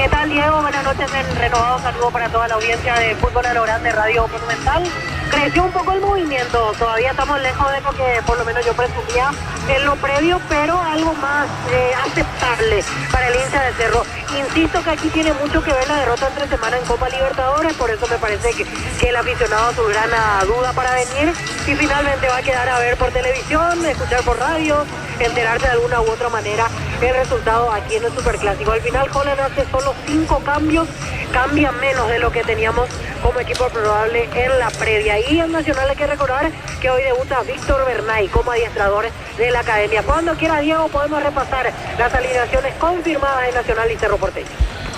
¿Qué tal, Diego? Buenas noches, el renovado saludo para toda la audiencia de Fútbol a lo Grande Radio Monumental. Creció un poco el movimiento, todavía estamos lejos de lo que por lo menos yo presumía en lo previo, pero algo más aceptable para el hincha de Cerro. Insisto que aquí tiene mucho que ver la derrota entre semana en Copa Libertadores, por eso me parece que el aficionado azulgrana duda para venir y finalmente va a quedar a ver por televisión, escuchar por radio, enterarse de alguna u otra manera el resultado aquí en el Superclásico. Al final Holland hace solo 5 cambios, cambia menos de lo que teníamos como equipo probable en la previa. Y en Nacional hay que recordar que hoy debuta Víctor Bernay como adiestrador de la academia. Cuando quiera, Diego, podemos repasar las alineaciones confirmadas en Nacional y Cerro Porteño.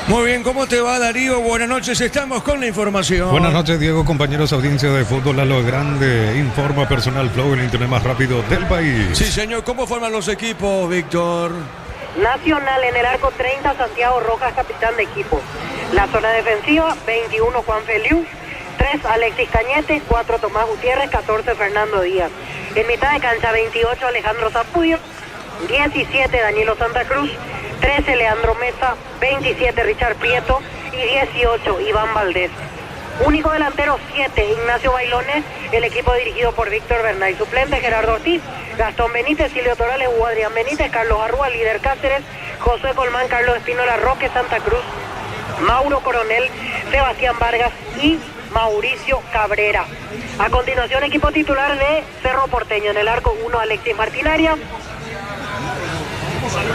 Muy bien, ¿cómo te va, Darío? Buenas noches, estamos con la información. Buenas noches, Diego, compañeros, audiencia de Fútbol a lo Grande. Informa Personal Flow, el internet más rápido del país. Sí, señor, ¿cómo forman los equipos, Víctor? Nacional en el arco 30, Santiago Rojas, capitán de equipo. La zona defensiva, 21 Juan Feliu, 3 Alexis Cañete, 4 Tomás Gutiérrez, 14 Fernando Díaz. En mitad de cancha, 28 Alejandro Zapudio, 17 Danilo Santa Cruz, 13 Leandro Mesa, 27 Richard Prieto y 18 Iván Valdés. Único delantero 7 Ignacio Bailones, el equipo dirigido por Víctor Bernay. Suplente Gerardo Ortiz, Gastón Benítez, Silvio Torales, Hugo Adrián Benítez, Carlos Arrua, Líder Cáceres, José Colmán, Carlos Espínola, Roque Santa Cruz, Mauro Coronel, Sebastián Vargas y Mauricio Cabrera. A continuación, equipo titular de Cerro Porteño. En el arco 1 Alexis Martinaria.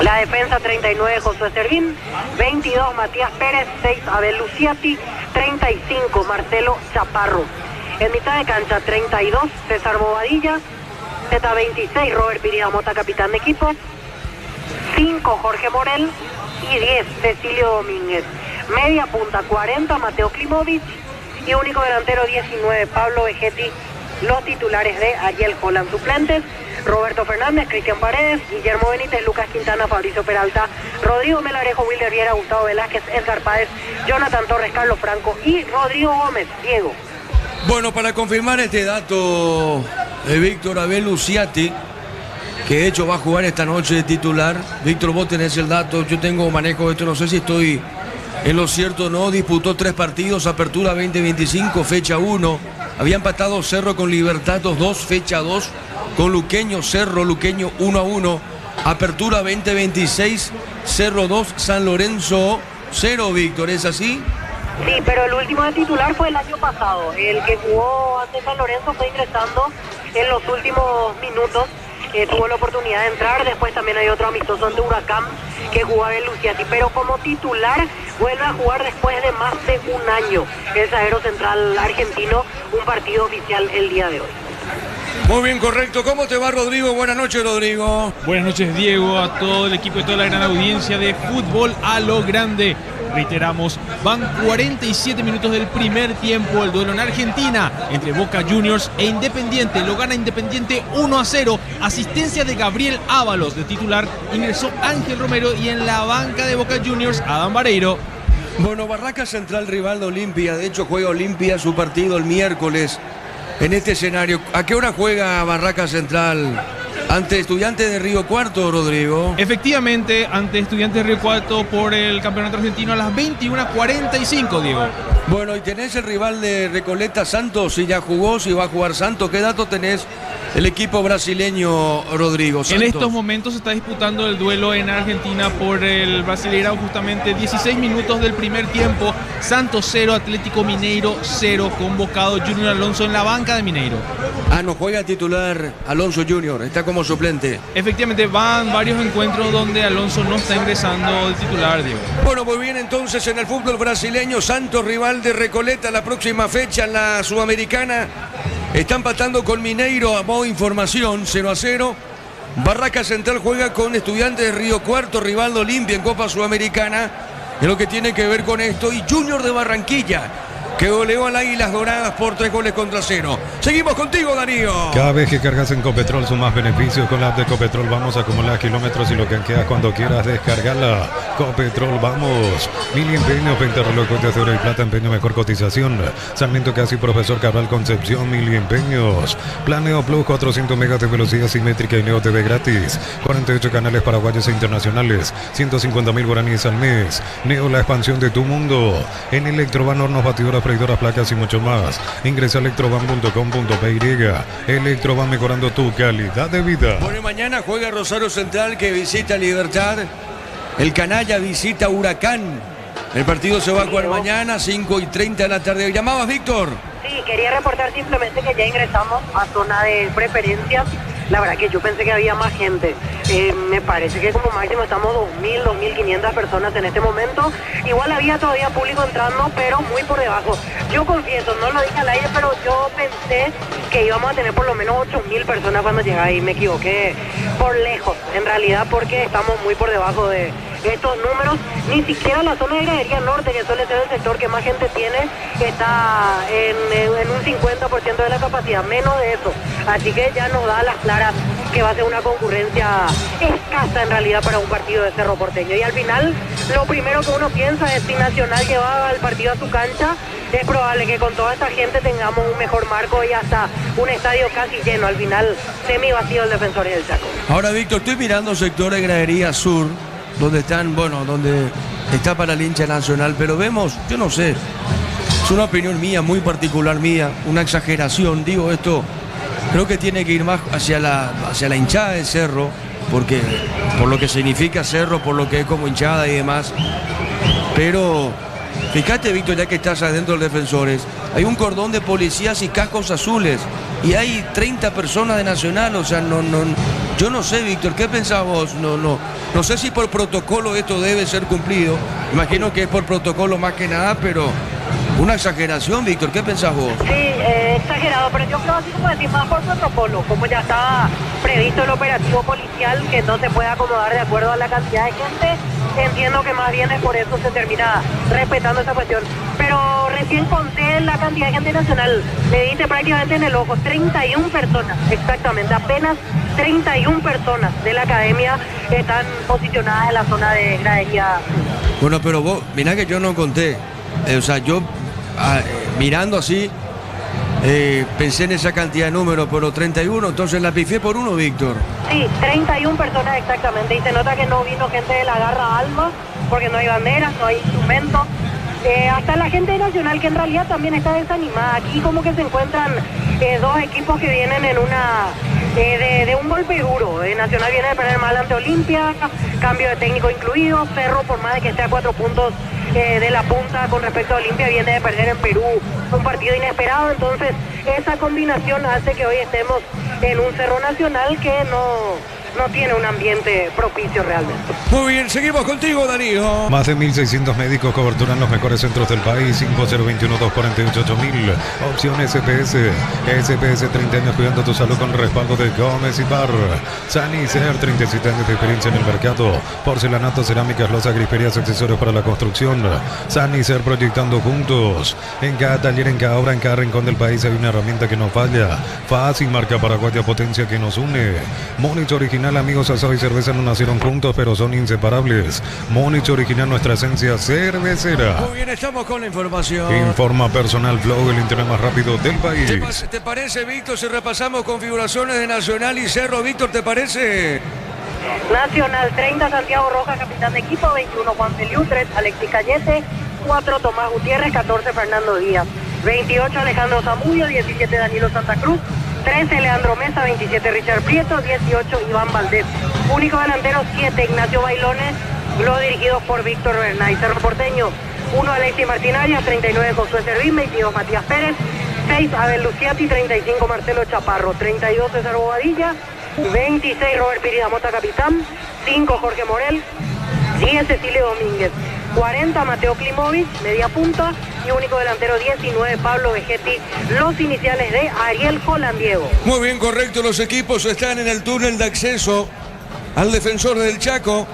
La defensa 39 Josué Servín, 22 Matías Pérez, 6 Abel Luciati, 35 Marcelo Chaparro. En mitad de cancha 32 César Bobadilla, Z26 Robert Pirida Mota, capitán de equipo, 5 Jorge Morel y 10 Cecilio Domínguez. Media punta 40 Mateo Klimovic y único delantero 19 Pablo Vegetti. Los titulares de Ariel Holland. Suplentes Roberto Fernández, Cristian Paredes, Guillermo Benítez, Lucas Quintana, Fabricio Peralta, Rodrigo Melarejo, Wilder Viera, Gustavo Velázquez, Edgar Páez, Jonathan Torres, Carlos Franco y Rodrigo Gómez. Diego. Bueno, para confirmar este dato de Víctor, Abel Luciati, que de hecho va a jugar esta noche de titular. Víctor, vos tenés el dato, yo tengo manejo de esto, no sé si estoy en lo cierto o no. Disputó 3 partidos, Apertura 2025, fecha 1. Había empatado Cerro con Libertad 2, fecha 2. Con Luqueño, Cerro, Luqueño 1-1. Apertura 2026, Cerro 2, San Lorenzo 0, Víctor, ¿es así? Sí, pero el último de titular fue el año pasado. El que jugó ante San Lorenzo fue ingresando en los últimos minutos. Tuvo la oportunidad de entrar. Después también hay otro amistoso ante Huracán que jugaba en Luciati. Pero como titular vuelve a jugar después de más de un año el zaguero central argentino. Un partido oficial el día de hoy. Muy bien, correcto. ¿Cómo te va, Rodrigo? Buenas noches, Rodrigo. Buenas noches, Diego, a todo el equipo y toda la gran audiencia de Fútbol a lo Grande. Reiteramos, van 47 minutos del primer tiempo, el duelo en Argentina entre Boca Juniors e Independiente. Lo gana Independiente 1-0, asistencia de Gabriel Ábalos. De titular ingresó Ángel Romero y en la banca de Boca Juniors, Adam Vareiro. Bueno, Barraca Central, rival de Olimpia. De hecho, juega Olimpia su partido el miércoles en este escenario. ¿A qué hora juega Barraca Central? Ante Estudiantes de Río Cuarto, Rodrigo. Efectivamente, ante Estudiantes de Río Cuarto por el campeonato argentino a las 21:45, Diego. Bueno, y tenés el rival de Recoleta, Santos, si ya jugó, si va a jugar Santos. ¿Qué dato tenés el equipo brasileño, Rodrigo? En estos momentos se está disputando el duelo en Argentina por el Brasileirão, justamente 16 minutos del primer tiempo. Santos 0, Atlético Mineiro 0, convocado Junior Alonso en la banca de Mineiro. Ah, no juega titular Alonso Junior, está como suplente. Efectivamente, van varios encuentros donde Alonso no está ingresando de titular, Diego. Bueno, muy bien, entonces en el fútbol brasileño, Santos rival de Recoleta la próxima fecha en la Sudamericana. Está empatando con Mineiro a modo de información, 0-0. Barraca Central juega con Estudiantes de Río Cuarto, rival de Olimpia en Copa Sudamericana, en lo que tiene que ver con esto. Y Junior de Barranquilla que goleó al Águilas Doradas por 3-0. Seguimos contigo, Darío. Cada vez que cargas en Copetrol sumas beneficios con la app de Copetrol. Vamos a acumular kilómetros y lo canjeas cuando quieras descargarla. Copetrol, vamos. Mil empeños, 20 relojes de oro y plata, empeño mejor cotización. Sarmiento Casi, Profesor Cabral Concepción, mil empeños. Planeo Plus, 400 megas de velocidad simétrica y Neo TV gratis. 48 canales paraguayos e internacionales. 150.000 guaraníes al mes. Neo, la expansión de tu mundo. En Electroban, hornos, batidoras, freidoras, placas y mucho más. Ingresa a electroban.com.py. Electroban, mejorando tu calidad de vida. Bueno, mañana juega Rosario Central, que visita Libertad. El Canalla visita Huracán. El partido se va a jugar mañana, 5:30 de la tarde. ¿Llamabas, Víctor? Sí, quería reportar simplemente que ya ingresamos a zona de preferencias. La verdad que yo pensé que había más gente. Me parece que como máximo estamos 2.000, 2.500 personas en este momento. Igual había todavía público entrando, pero muy por debajo. Yo confieso, no lo dije al aire, pero yo pensé que íbamos a tener por lo menos 8.000 personas cuando llegaba y me equivoqué por lejos, en realidad, porque estamos muy por debajo de estos números. Ni siquiera la zona de gradería norte, que suele ser el sector que más gente tiene, está en un 50% de la capacidad, menos de eso. Así que ya nos da las claras que va a ser una concurrencia escasa en realidad para un partido de Cerro Porteño. Y al final, lo primero que uno piensa es si Nacional llevaba el partido a su cancha. Es probable que con toda esta gente tengamos un mejor marco y hasta un estadio casi lleno. Al final, semi vacío el Defensor y el Chaco. Ahora, Víctor, estoy mirando sector de gradería sur, donde están, donde está para el hincha Nacional, pero vemos, yo no sé, es una opinión mía, muy particular mía, una exageración, digo esto, creo que tiene que ir más hacia la hinchada de Cerro, porque por lo que significa Cerro, por lo que es como hinchada y demás, pero fíjate, Víctor, ya que estás adentro de Defensores, hay un cordón de policías y cascos azules, y hay 30 personas de Nacional, o sea, yo no sé, Víctor, ¿qué pensás vos? No sé si por protocolo esto debe ser cumplido. Imagino que es por protocolo más que nada, pero una exageración, Víctor, ¿qué pensás vos? Sí, exagerado, pero yo creo así como decir más por protocolo, como ya estaba previsto el operativo policial que no se puede acomodar de acuerdo a la cantidad de gente. Entiendo que más bien es por eso se termina respetando esa cuestión. Pero recién conté la cantidad de gente Nacional, le diste prácticamente en el ojo, 31 personas, exactamente, apenas 31 personas de la academia están posicionadas en la zona de gradería. Bueno, pero vos, mirá que yo no conté, o sea, yo mirando así, pensé en esa cantidad de números, pero 31, entonces la pifié por uno, Víctor. Sí, 31 personas exactamente, y se nota que no vino gente de la Garra Alma, porque no hay banderas, no hay instrumentos. Hasta la gente Nacional, que en realidad también está desanimada. Aquí como que se encuentran dos equipos que vienen en una de un golpe duro. Nacional viene de perder mal ante Olimpia, cambio de técnico incluido. Cerro, por más de que esté a 4 puntos de la punta con respecto a Olimpia, viene de perder en Perú un partido inesperado. Entonces esa combinación hace que hoy estemos en un Cerro Nacional que no tiene un ambiente propicio realmente. Muy bien, seguimos contigo, Darío. Más de 1.600 médicos, cobertura en los mejores centros del país. 5021-248-8000. Opción SPS. SPS, 30 años cuidando tu salud con respaldo de Gómez y Par. Sanicer, 37 años de experiencia en el mercado. Porcelanato, cerámicas, losas, griferías, accesorios para la construcción. Sanicer, proyectando juntos. En cada taller, en cada obra, en cada rincón del país hay una herramienta que no falla. Fácil, marca paraguaya, potencia que nos une. Monich original, amigos, asado y cerveza no nacieron juntos, pero son inseparables. Monich original, nuestra esencia cervecera. Muy bien, estamos con la información. Informa Personal Flow, el internet más rápido del país. ¿Te parece, Víctor, si repasamos configuraciones de Nacional y Cerro? Víctor, ¿te parece? Nacional 30, Santiago Rojas, capitán de equipo, 21 Juan Feliu, 3 Alexis Cañete, 4 Tomás Gutiérrez, 14 Fernando Díaz, 28 Alejandro Zamudio, 17 Danilo Santa Cruz, 13 Leandro Mesa, 27 Richard Prieto, 18 Iván Valdés. Único delantero 7 Ignacio Bailones, los dirigidos por Víctor Bernay. Cerro Porteño 1 Alexis Martinaria, 39 Josué Servín, 22 Matías Pérez, 6 Abel Luciati, 35 Marcelo Chaparro, 32 César Bobadilla, 26 Robert Piridamota capitán, 5 Jorge Morel, 10 Cecilio Domínguez, 40 Mateo Klimovic, media punta, y único delantero 19 Pablo Vegetti, los iniciales de Ariel Jolandiego. Muy bien, correcto, los equipos están en el túnel de acceso. al Defensor del Chaco.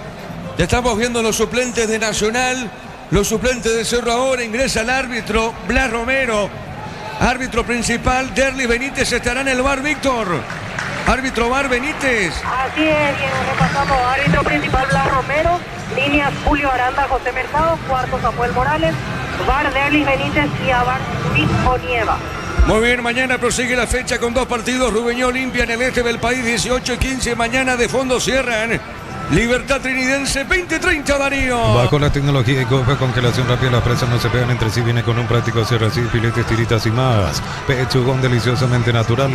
Ya estamos viendo los suplentes de Nacional. Los suplentes de Cerro ahora, ingresa el árbitro Blas Romero. Árbitro principal, Derlis Benítez, estará en el bar, Víctor. Árbitro bar Benítez. Así es, y repasamos. Árbitro principal Blas Romero, líneas Julio Aranda, José Mercado, cuarto Samuel Morales, bar Derlis Benítez y a bar Luis Onieva. Muy bien, mañana prosigue la fecha con 2 partidos. Rubeñó Olimpia en el este del país, 18 y 15. Mañana de fondo cierran Libertad Trinidense, 20-30, Darío. Bajo la tecnología y copa, congelación rápida, las presas no se pegan entre sí, viene con un práctico cierre así, filetes, tiritas y más. Pechugón deliciosamente natural.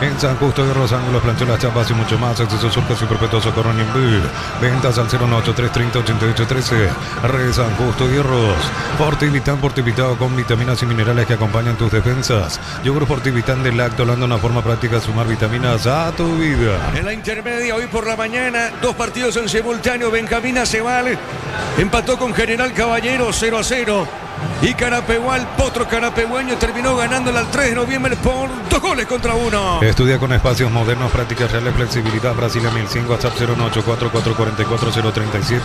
En San Justo de Rosángulos, plancholas, chapas y mucho más. Acceso surcos y perpetuo socorro en Inbir. Ventas al 09330-8813. Re San Justo Hierros. Fortivitán con vitaminas y minerales que acompañan tus defensas. Yogur Fortivitán de Lacto, hablando de una forma práctica de sumar vitaminas a tu vida. En la intermedia, hoy por la mañana, 2 partidos en simultáneo. Benjamín Aceval empató con General Caballero 0-0. Y Carapehual, Potro Carapehueño, terminó ganándole al 3 de noviembre por 2-1. Estudia con espacios modernos, prácticas reales, flexibilidad. Brasilia 1005, WhatsApp 01844444037.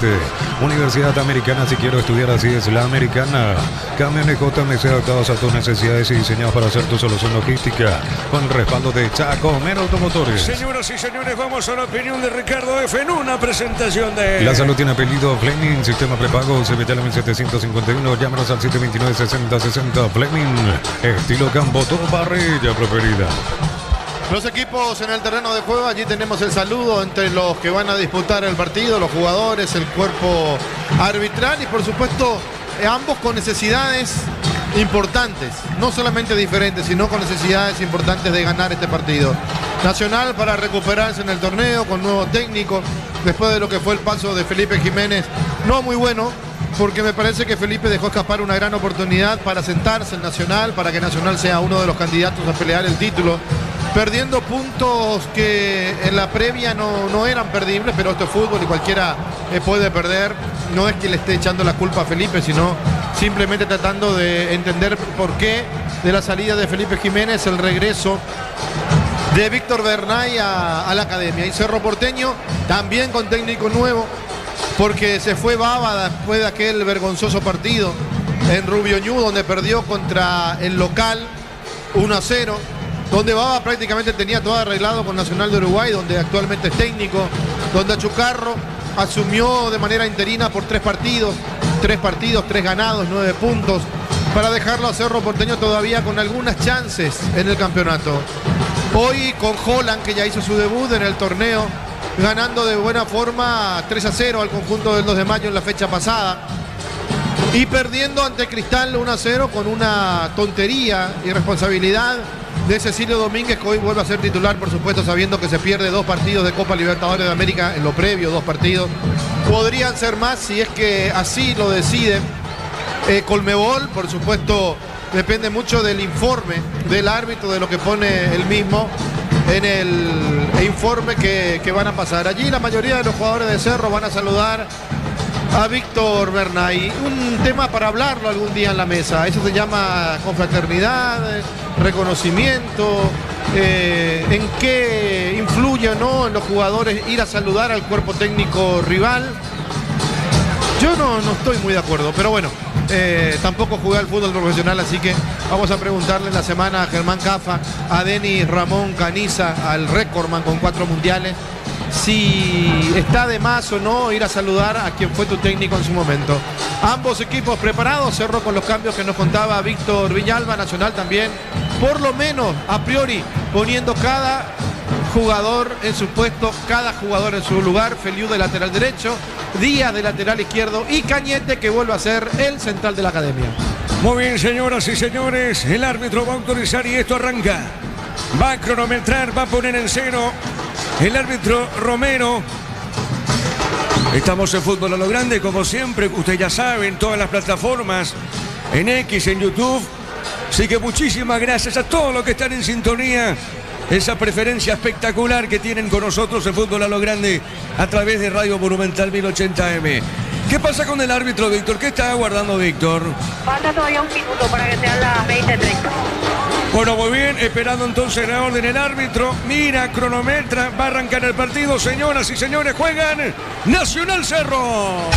Universidad Americana, si quiero estudiar así es la Americana. Camiones JMC adaptados a tus necesidades y diseñados para hacer tu solución logística. Con el respaldo de Chacomero Automotores. Señoras y señores, vamos a la opinión de Ricardo F. en una presentación de... La salud tiene apellido Fleming, sistema prepago, CBT 1751, llámenos al 729-6060, Fleming, estilo campo, todo parrilla preferida. Los equipos en el terreno de juego, allí tenemos el saludo entre los que van a disputar el partido, los jugadores, el cuerpo arbitral y por supuesto ambos con necesidades importantes, no solamente diferentes, sino con necesidades importantes de ganar este partido. Nacional para recuperarse en el torneo con nuevo técnico, después de lo que fue el paso de Felipe Jiménez, no muy bueno, porque me parece que Felipe dejó escapar una gran oportunidad para sentarse en Nacional, para que Nacional sea uno de los candidatos a pelear el título, perdiendo puntos que en la previa no eran perdibles, pero esto es fútbol y cualquiera puede perder. No es que le esté echando la culpa a Felipe, sino simplemente tratando de entender por qué de la salida de Felipe Jiménez, el regreso de Víctor Bernay a la academia. Y Cerro Porteño también con técnico nuevo, porque se fue Baba después de aquel vergonzoso partido en Rubio Ñu, donde perdió contra el local 1-0, donde Baba prácticamente tenía todo arreglado con Nacional de Uruguay, donde actualmente es técnico, donde Achucarro asumió de manera interina por 3 partidos, 3 ganados, 9 puntos, para dejarlo a Cerro Porteño todavía con algunas chances en el campeonato. Hoy con Holland, que ya hizo su debut en el torneo, ganando de buena forma 3-0 al conjunto del 2 de mayo en la fecha pasada. Y perdiendo ante Cristal 1-0 con una tontería y responsabilidad de Cecilio Domínguez, que hoy vuelve a ser titular, por supuesto, sabiendo que se pierde 2 partidos de Copa Libertadores de América en lo previo, 2 partidos. Podrían ser más si es que así lo deciden. Colmebol, por supuesto, depende mucho del informe del árbitro, de lo que pone él mismo en el informe que van a pasar. Allí la mayoría de los jugadores de Cerro van a saludar a Víctor Bernay. Un tema para hablarlo algún día en la mesa. Eso se llama confraternidad, reconocimiento, en qué influye o no en los jugadores ir a saludar al cuerpo técnico rival. Yo no estoy muy de acuerdo, pero bueno, tampoco jugué al fútbol profesional, así que vamos a preguntarle en la semana a Germán Cafa, a Denis Ramón Caniza, al récordman con 4 mundiales, si está de más o no ir a saludar a quien fue tu técnico en su momento. Ambos equipos preparados, Cerro con los cambios que nos contaba Víctor Villalba, Nacional también, por lo menos a priori poniendo cada jugador en su puesto, cada jugador en su lugar. Feliu de lateral derecho, Díaz de lateral izquierdo y Cañete, que vuelve a ser el central de la academia. Muy bien, señoras y señores, el árbitro va a autorizar y esto arranca. Va a cronometrar, va a poner en 0 el árbitro Romero. Estamos en Fútbol a lo Grande, como siempre, ustedes ya saben, todas las plataformas, en X, en YouTube. Así que muchísimas gracias a todos los que están en sintonía. Esa preferencia espectacular que tienen con nosotros en Fútbol a lo Grande a través de Radio Monumental 1080M. ¿Qué pasa con el árbitro, Víctor? ¿Qué está aguardando, Víctor? Falta todavía un minuto para que sean las 20:30. Bueno, muy bien, esperando entonces la orden el árbitro. Mira, cronometra, va a arrancar el partido. Señoras y señores, juegan Nacional Cerro.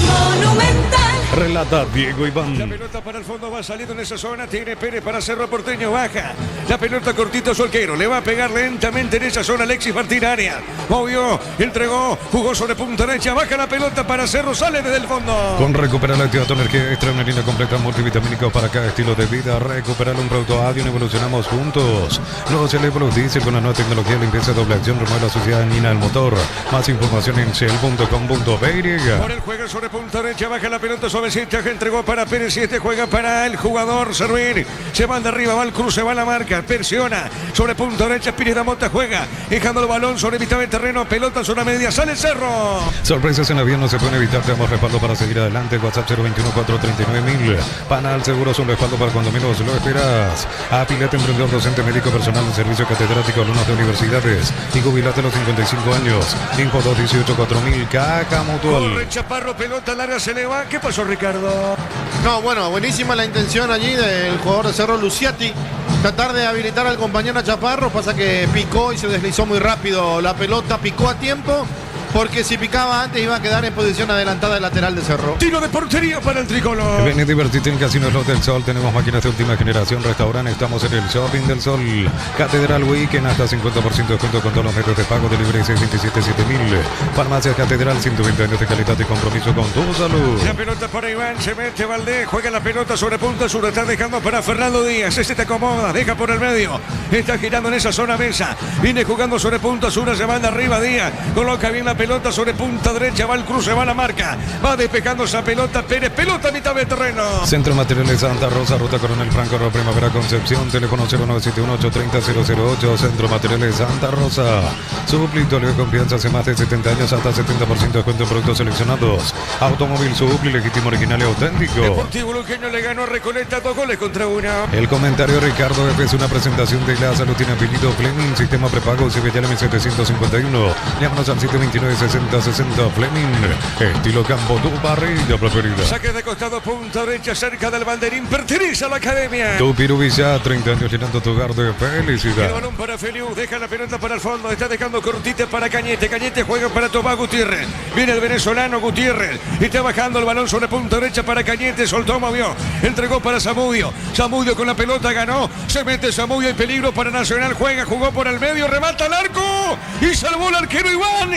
Monumental. Relata Diego Iván. La pelota para el fondo va saliendo en esa zona. Tiene Pérez para Cerro Porteño. Baja. La pelota cortito Solquero. Le va a pegar lentamente en esa zona Alexis Martín Arias. Movió, entregó, jugó sobre punta derecha. Baja la pelota para Cerro. Sale desde el fondo. Con Recuperar la actividad energía extra, una línea completa multivitamínico para cada estilo de vida. Recuperar un producto Adion, evolucionamos juntos. Los Plus Diesel con la nueva tecnología, limpieza doble acción, remueve la suciedad, dañina el motor. Más información en shell.com.py. Por el juego sobre punta derecha. Baja la pelota suavecita que entregó para Pérez. Y este juega para el jugador Servir. Se va de arriba, va al cruce, va a la marca. Presiona sobre punta derecha. Pires da Mota juega. Dejando el balón sobre mitad de terreno. Pelota zona media. Sale Cerro. Sorpresas en avión no se pueden evitar. Te damos respaldo para seguir adelante. WhatsApp 021-439-1000. Panal Seguros, un respaldo para cuando menos lo esperas. Afiliate, emprendedor, docente, médico, personal en servicio, catedrático, alumnos de universidades y jubilate a los 55 años. Info 218-4000. Caja Mutual. Corre Chaparro, pelota larga, se le va. ¿Qué pasó, Ricardo? No, bueno, buenísima la intención allí del jugador de Cerro, Luciati. Tratar de habilitar al compañero Chaparro. Pasa que picó y se deslizó muy rápido la pelota. Picó a tiempo. Porque si picaba antes iba a quedar en posición adelantada el lateral de Cerro. Tiro de portería para el tricolor. Ven y divertirte en Casino Slot del Sol. Tenemos máquinas de última generación, restaurante. Estamos en el Shopping del Sol. Catedral Weekend, hasta 50% de descuento con todos los medios de pago. Delivery 627-7000. Farmacias Catedral, 120 años de calidad y compromiso con tu salud. La pelota para Iván, se mete Valdés, juega la pelota sobre punta sur, está dejando para Fernando Díaz. Ese te acomoda, deja por el medio. Está girando en esa zona mesa. Viene jugando sobre punta sur, se manda arriba Díaz. Coloca bien la pelota sobre punta derecha, va al cruce, va a la marca. Va despejando esa pelota Pérez, pelota a mitad de terreno. Centro Materiales Santa Rosa, Ruta Coronel Franco, Primavera Concepción, teléfono 0971-830-008, Centro Materiales Santa Rosa. Suplito de confianza hace más de 70 años, hasta 70% de descuento en productos seleccionados. Automóvil Supli, legítimo, original y auténtico. Deportivo Luqueño le ganó a Recoleta 2 goles contra 1. El comentario Ricardo F. es una presentación de la salud, tiene apellido Fleming, sistema prepago, CBL 751. Llámanos al 729-6060 Fleming. Estilo campo, tu parrilla preferida. Saque de costado, punta derecha, cerca del banderín, pertenece a la academia. Tu Pirubilla, 30 años llenando tu hogar de El felicidad. balón para Feliu, deja la pelota para el fondo, está dejando cortita para Cañete. Cañete juega para Tomás Gutiérrez. Viene el venezolano Gutiérrez. Está bajando el balón sobre punta derecha para Cañete. Soltó, movió. Entregó para Zamudio. Zamudio con la pelota ganó. Se mete Zamudio, hay peligro para Nacional. Juega, jugó por el medio, remata al arco. Y salvó el arquero Iván.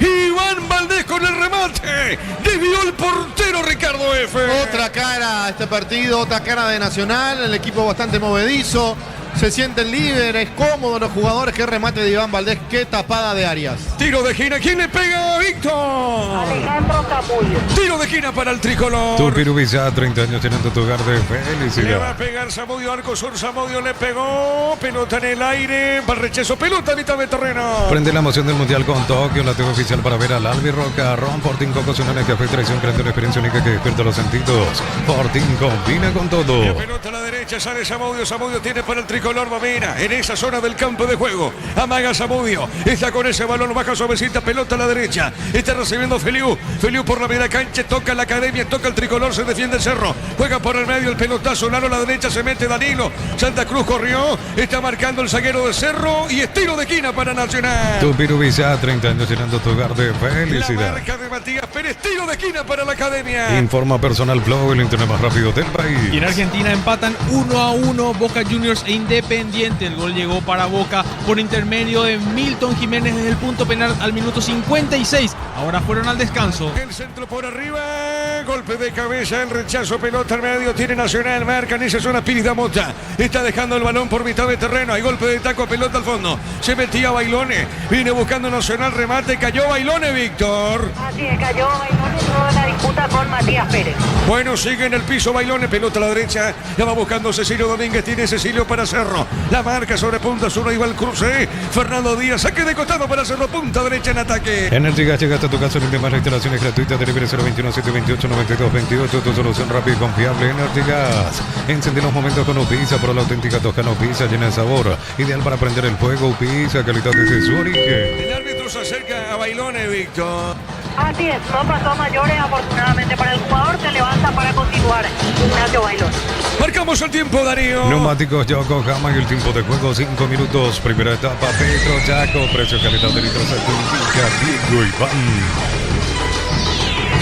Iván Valdés con el remate. Desvió el portero Ricardo F. Otra cara a este partido, otra cara de Nacional. El equipo bastante movedizo. Se sienten líderes, cómodos los jugadores. Qué remate de Iván Valdés, qué tapada de Arias. Tiro de esquina, ¿quién le pega? Víctor. Alejandro Zamudio. Tiro de esquina para el tricolor. Tu Pirubilla, 30 años llenando tu hogar de Le va a felicidad. pegar Zamudio, arco sur, Zamudio le pegó, pelota en el aire, para el rechazo, pelota a mitad de terreno. Prende la emoción del Mundial con Tokio, la TV oficial para ver al Albi Roca, Ron Fortín, Coco, Sonales, Café, Traición, creando una experiencia única que despierta los sentidos. Fortín combina con La todo. pelota a la derecha, sale Zamudio, Zamudio tiene para el tricolor, domina en esa zona del campo de juego. Amaga Zamudio, está con ese balón, baja suavecita, pelota a la derecha. Está recibiendo Feliu, Feliu por la media cancha, toca la academia, toca el tricolor, se defiende el Cerro. Juega por el medio el pelotazo, Lalo a la derecha, se mete Danilo. Santa Cruz corrió, está marcando el zaguero de Cerro y es tiro de esquina para Nacional. Tu Pirubilla, 30 años llenando tu hogar de La felicidad. marca de Matías Pérez, tiro de esquina para la academia. Informa Personal Flow, el internet más rápido del país. Y en Argentina empatan 1-1 Boca Juniors e Independiente. El gol llegó para Boca por intermedio de Milton Jiménez desde el punto penal al minuto 56. Ahora fueron al descanso. El centro por arriba, golpe de cabeza, el rechazo, pelota al medio, tiene Nacional, marca en esa zona Piris da Mota. Está dejando el balón por mitad de terreno, hay golpe de taco, pelota al fondo. Se metía Bailone, viene buscando Nacional, remate, cayó Bailone, Víctor. Así es, cayó Bailón en la disputa con Matías Pérez. Bueno, sigue en el piso Bailone, pelota a la derecha, la va buscando Cecilio Domínguez, tiene Cecilio para Cerro. La marca sobre punta sur, ahí va el cruce. Fernando Díaz, saque de costado para Cerro, punta derecha en ataque. Energy Gas llega hasta tu casa, en más instalaciones gratuitas, delivery 021-728-9228, tu solución rápida y confiable. Energy Gas, encende los momentos con Upisa, por la auténtica Toscano Upisa, llena de sabor, ideal para prender el fuego. Upisa, calidad desde su origen. El árbitro se acerca a Bailone, Víctor. Así es, no pasó a mayores, afortunadamente para el jugador, se levanta para continuar Ignacio Bailón. Marcamos el tiempo, Darío. Neumáticos Yokohama y el tiempo de juego 5 minutos. Primera etapa, Petro Chaco, precio calidad de litros certifica Diego Iván.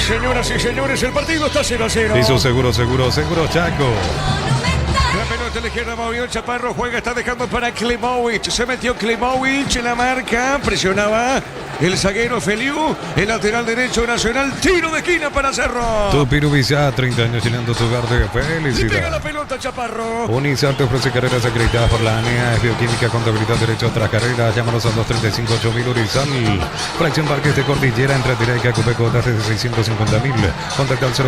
Señoras y señores, el partido está 0-0. Hizo seguro, Chaco. La pelota a la izquierda movió Chaparro, juega, está dejando para Klimovic. Se metió Klimovic en la marca, presionaba el zaguero Feliu, el lateral derecho Nacional, tiro de esquina para Cerro. Tupiru Vizá, 30 años llenando tu hogar de Le pega la felicidad. pelota Chaparro. Unizar te ofrece carreras acreditadas por la ANEA, es bioquímica, contabilidad, derecho a otras carreras. Llámanos al 235-8000 Urizal. Fracción Parques de Cordillera, entre Tiraica, Cupeco, tasas de 650.000. Contacta al 021-443-600.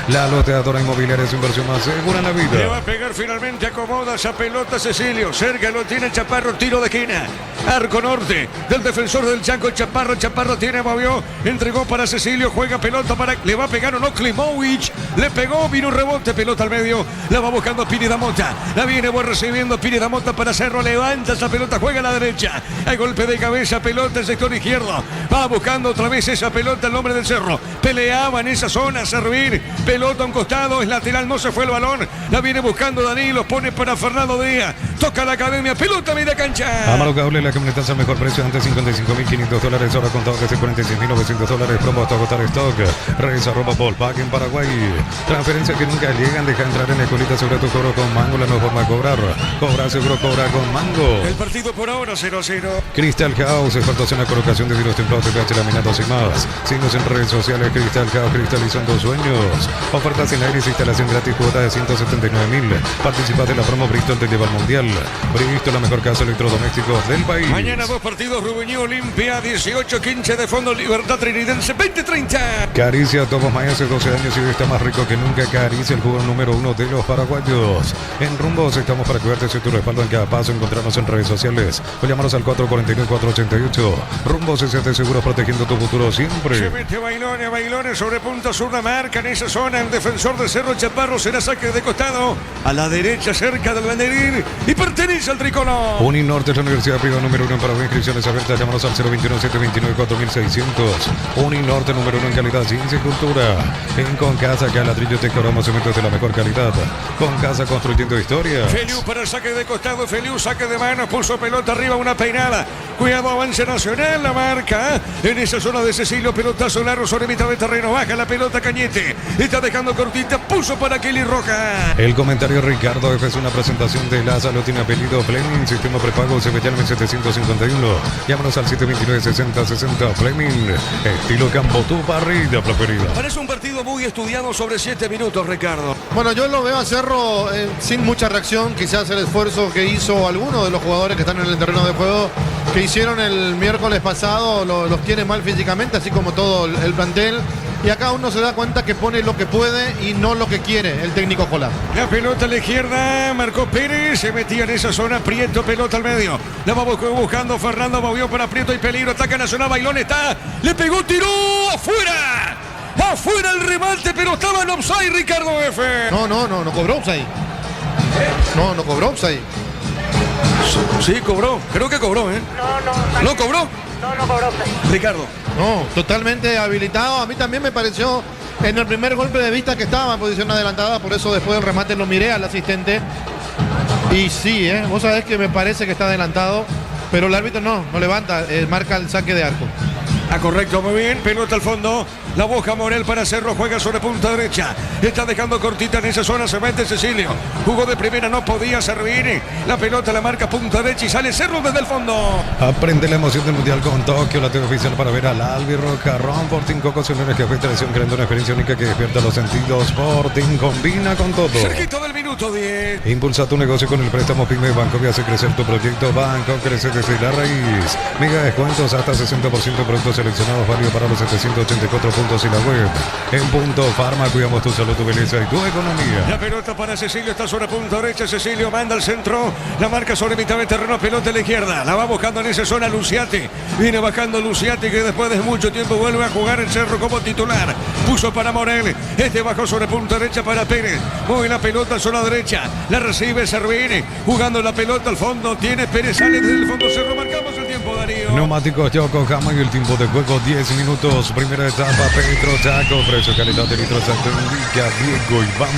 La loteadora inmobiliaria es inversión más segura en la Le vida. va a pegar finalmente, acomoda esa pelota Cecilio. Cerca lo tiene Chaparro, tiro de esquina. Arco norte del defensor del Chaco, Chaparro. Chaparro tiene, movió, entregó para Cecilio, juega pelota para. Le va a pegar o no Klimovic. Le pegó, vino un rebote, pelota al medio. La va buscando Piri Damota. La viene recibiendo Piri Damota para Cerro. Levanta esa pelota, juega a la derecha. Hay golpe de cabeza, pelota el sector izquierdo. Va buscando otra vez esa pelota el nombre del Cerro. Peleaba en esa zona, servir. Pelota a un costado, es lateral, no se fue el balón. La viene buscando Danilo, pone para Fernando Díaz. Toca la academia, pelota media cancha. Amaro Cable, la camioneta al mejor precio, antes $55.500, ahora contado desde $46.900, promo hasta agotar stock. Reyes arroba Volpac en Paraguay. Transferencias que nunca llegan, deja entrar en Escolita sobre tu cobro con Mango, la nueva forma de cobrar. Cobra seguro, cobra con Mango. El partido por ahora 0-0. Crystal House, expertos en la colocación de vidrios templados, TPH, laminados y más. Síguenos en redes sociales, Crystal House, cristalizando sueños. Ofertas en aire y instalación gratis, cuota de $179.000. Participa de la promo Bristol te lleva al Mundial. Bristol, la mejor casa de electrodomésticos del país. Mañana 2 partidos, Rubeñí Olimpia, 18-15 de fondo, Libertad Trinidense, 20-30. Caricia Tomos Maya hace 12 años y hoy está más rico que nunca. Caricia, el jugador número 1 de los paraguayos. En Rumbos estamos para cuidarte y tu respaldo en cada paso. Encontrarnos en redes sociales o llamarnos al 449-488. Rumbos S.A.T. Seguros, protegiendo tu futuro siempre. Se mete Bailones sobre punta sur, la marca en esa zona. El defensor de Cerro Chaparro será saque de costado. A la derecha, cerca del banderín. Y pertenece al tricolor. Uninorte es la universidad privada número 1 en Paraguay. Inscripciones abiertas. Llámanos al 021-729-4600. Uninorte número 1 en calidad, ciencia y cultura. En Concasa, que a ladrillo te cobramos cementos de la mejor calidad. Concasa, construyendo historia. Feliu para el saque de costado. Feliu, saque de manos. Puso pelota arriba, una peinada. Cuidado, avance Nacional. La marca en esa zona de Cecilio. Pelotazo largo sobre mitad de terreno. Baja la pelota Cañete. Está dejando cortita. Puso para Kelly Roja. El comentario Ricardo F. es una presentación de la salud. Tiene apellido Fleming. Sistema prepago Sebellarme 751. Llámanos al 729-6060. Fleming. Estilo Campo, tu parrilla preferida. Parece un partido muy estudiado sobre 7 minutos, Ricardo. Bueno, yo lo veo a Cerro sin mucha reacción. Quizás el esfuerzo que hizo alguno de los jugadores que están en el terreno de juego, que hicieron el miércoles pasado, los tiene mal físicamente, así como todo el plantel. Y acá uno se da cuenta que pone lo que puede y no lo que quiere el técnico Jolá. La pelota a la izquierda, marcó Pérez, se metía en esa zona, Prieto, pelota al medio. La va buscando Fernando, movió para Prieto y peligro, ataca Nacional, Bailón está, le pegó, tiró, afuera. Afuera el remate, pero estaba en offside, Ricardo F. No cobró offside. No cobró offside. Sí, cobró, creo que cobró, ¿eh? ¿No cobró? No cobró. Ricardo. No, totalmente habilitado. A mí también me pareció en el primer golpe de vista que estaba en posición adelantada, por eso después del remate lo miré al asistente. Y sí, vos sabés que me parece que está adelantado, pero el árbitro no levanta, marca el saque de arco. Ah, correcto, muy bien, pelota al fondo. La busca Morel para Cerro, juega sobre punta derecha. Está dejando cortita en esa zona, se mete Cecilio. Jugó de primera, no podía servir. La pelota la marca punta derecha y sale Cerro desde el fondo. Aprende la emoción del Mundial con Tokio, la TV oficial para ver al Albirro Carrón. Sporting con ocasiones que afecta la lesión, creando una experiencia única que despierta los sentidos. Sporting combina con todo. Cerquito del minuto 10. Impulsa tu negocio con el préstamo PYME Banco y hace crecer tu proyecto. Banco crece desde la raíz. Mega descuentos hasta 60% productos seleccionados, válido para los 784 puntos y la web. En Punto Farma cuidamos tu salud, tu belleza y tu economía. La pelota para Cecilio, está sobre punta derecha. Cecilio manda al centro, la marca sobre mitad de terreno, pelota a la izquierda. La va buscando en esa zona Luciati. Viene bajando Luciati, que después de mucho tiempo vuelve a jugar el Cerro como titular. Puso para Morel. Este bajó sobre punta derecha para Pérez. Mueve la pelota a zona derecha. La recibe Servini. Jugando la pelota al fondo. Tiene Pérez, sale desde el fondo Cerro. Marcamos el tiempo, Darío. Neumáticos Yokohama y el tiempo de juego 10 minutos. Primera etapa, Petro Chaco, precio calidad de litros Santo Indica, Diego Iván.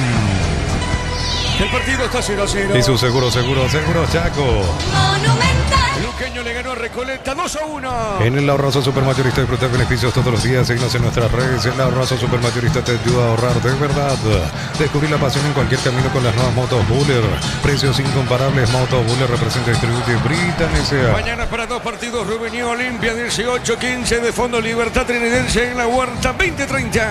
El partido está 0-0. Y su seguro Chaco. Luqueño le ganó a Recoleta 2-1. En el Ahorrazo Supermayorista disfruta beneficios todos los días. Síguenos en nuestras redes. El Ahorrazo Supermayorista te ayuda a ahorrar de verdad. Descubrir la pasión en cualquier camino con las nuevas motos Buller. Precios incomparables. Motos Buller representa y distribuye Britan S.A. Mañana para 2 partidos, Rubén y Olimpia 18-15 de Fondo Libertad Trinidense en la Huerta 20-30.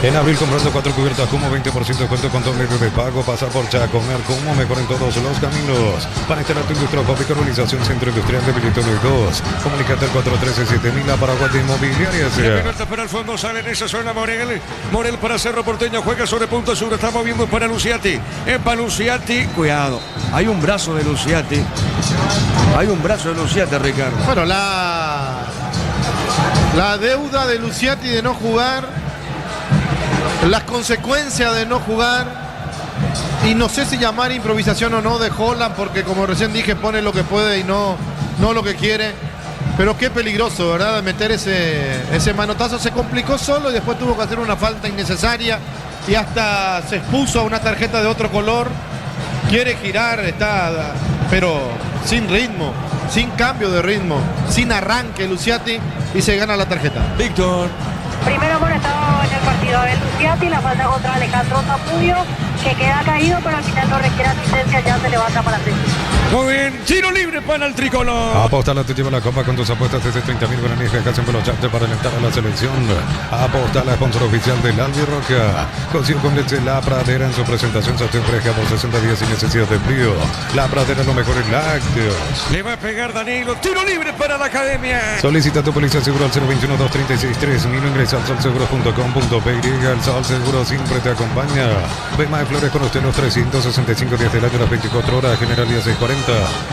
En abril comprando 4 cubiertas como 20% de cuento con doble de pago. Pasa por Chacomer como mejor en todos los caminos. Para instalar tu industria fábrica, organización Centro Industrial de Billetono 2. Comunicate al 413-7000 Paraguay de Inmobiliaria. La pelota para el fondo, sale en esa zona Morel. Morel para Cerro Porteño, juega sobre punto sur. Está moviendo para Luciati. Es para Luciati. Cuidado. Hay un brazo de Luciati. Hay un brazo de Luciati, Ricardo. Bueno, la deuda de Luciati de no jugar, las consecuencias de no jugar, y no sé si llamar improvisación o no de Holland, porque como recién dije, pone lo que puede y no lo que quiere. Pero qué peligroso, ¿verdad? De meter ese manotazo. Se complicó solo y después tuvo que hacer una falta innecesaria y hasta se expuso a una tarjeta de otro color. Quiere girar, está, pero sin ritmo, sin cambio de ritmo, sin arranque Luciati, y se gana la tarjeta. Víctor. Primero amonestado en el partido de Luciati, la falta contra Alejandro Zamudio, que queda caído, pero al final no requiere asistencia, ya se levanta para sí. Muy bien, tiro libre para el tricolor. Apostala, te lleva la copa con tus apuestas desde 30.000 guaraníes. Viajas en Velocharte para alentar a la selección. Apostala, sponsor oficial del Albirroca. Cocido con leche La Pradera en su presentación. Sartén fresca por 60 días sin necesidad de frío. La Pradera, lo mejor en lácteos. Le va a pegar Danilo, tiro libre para la academia. Solicita tu póliza seguro al 021-236-3000. Ingresa al solseguro.com.py. El Sol Seguro siempre te acompaña. Bema de Flores con usted los 365 días del año, las 24 horas. General día 640.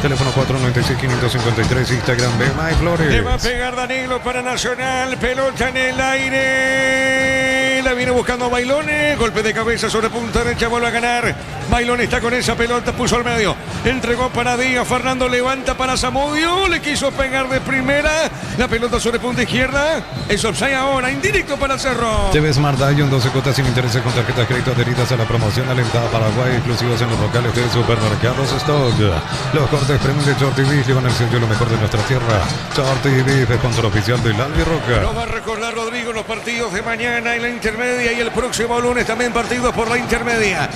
Teléfono 496-553. Instagram Bema y Flores. Le va a pegar Danilo para Nacional. Pelota en el aire. La viene buscando Bailone. Golpe de cabeza sobre punta derecha. Vuelve a ganar. Bailone está con esa pelota. Puso al medio. Entregó para Díaz. Fernando levanta para Zamudio. Le quiso pegar de primera. La pelota sobre punta izquierda. Es offside ahora. Indirecto para Cerro. TV Smart Dion, 12 cuotas sin intereses con tarjetas de crédito adheridas a la promoción alentada Paraguay, exclusivos en los locales de supermercados Stock. Los cortes premium de Shorty Beef llevan el sello lo mejor de nuestra tierra. Shorty Beef, sponsor oficial del Albirroca. Nos va a recordar Rodrigo los partidos de mañana en la intermedia y el próximo lunes también partidos por la intermedia.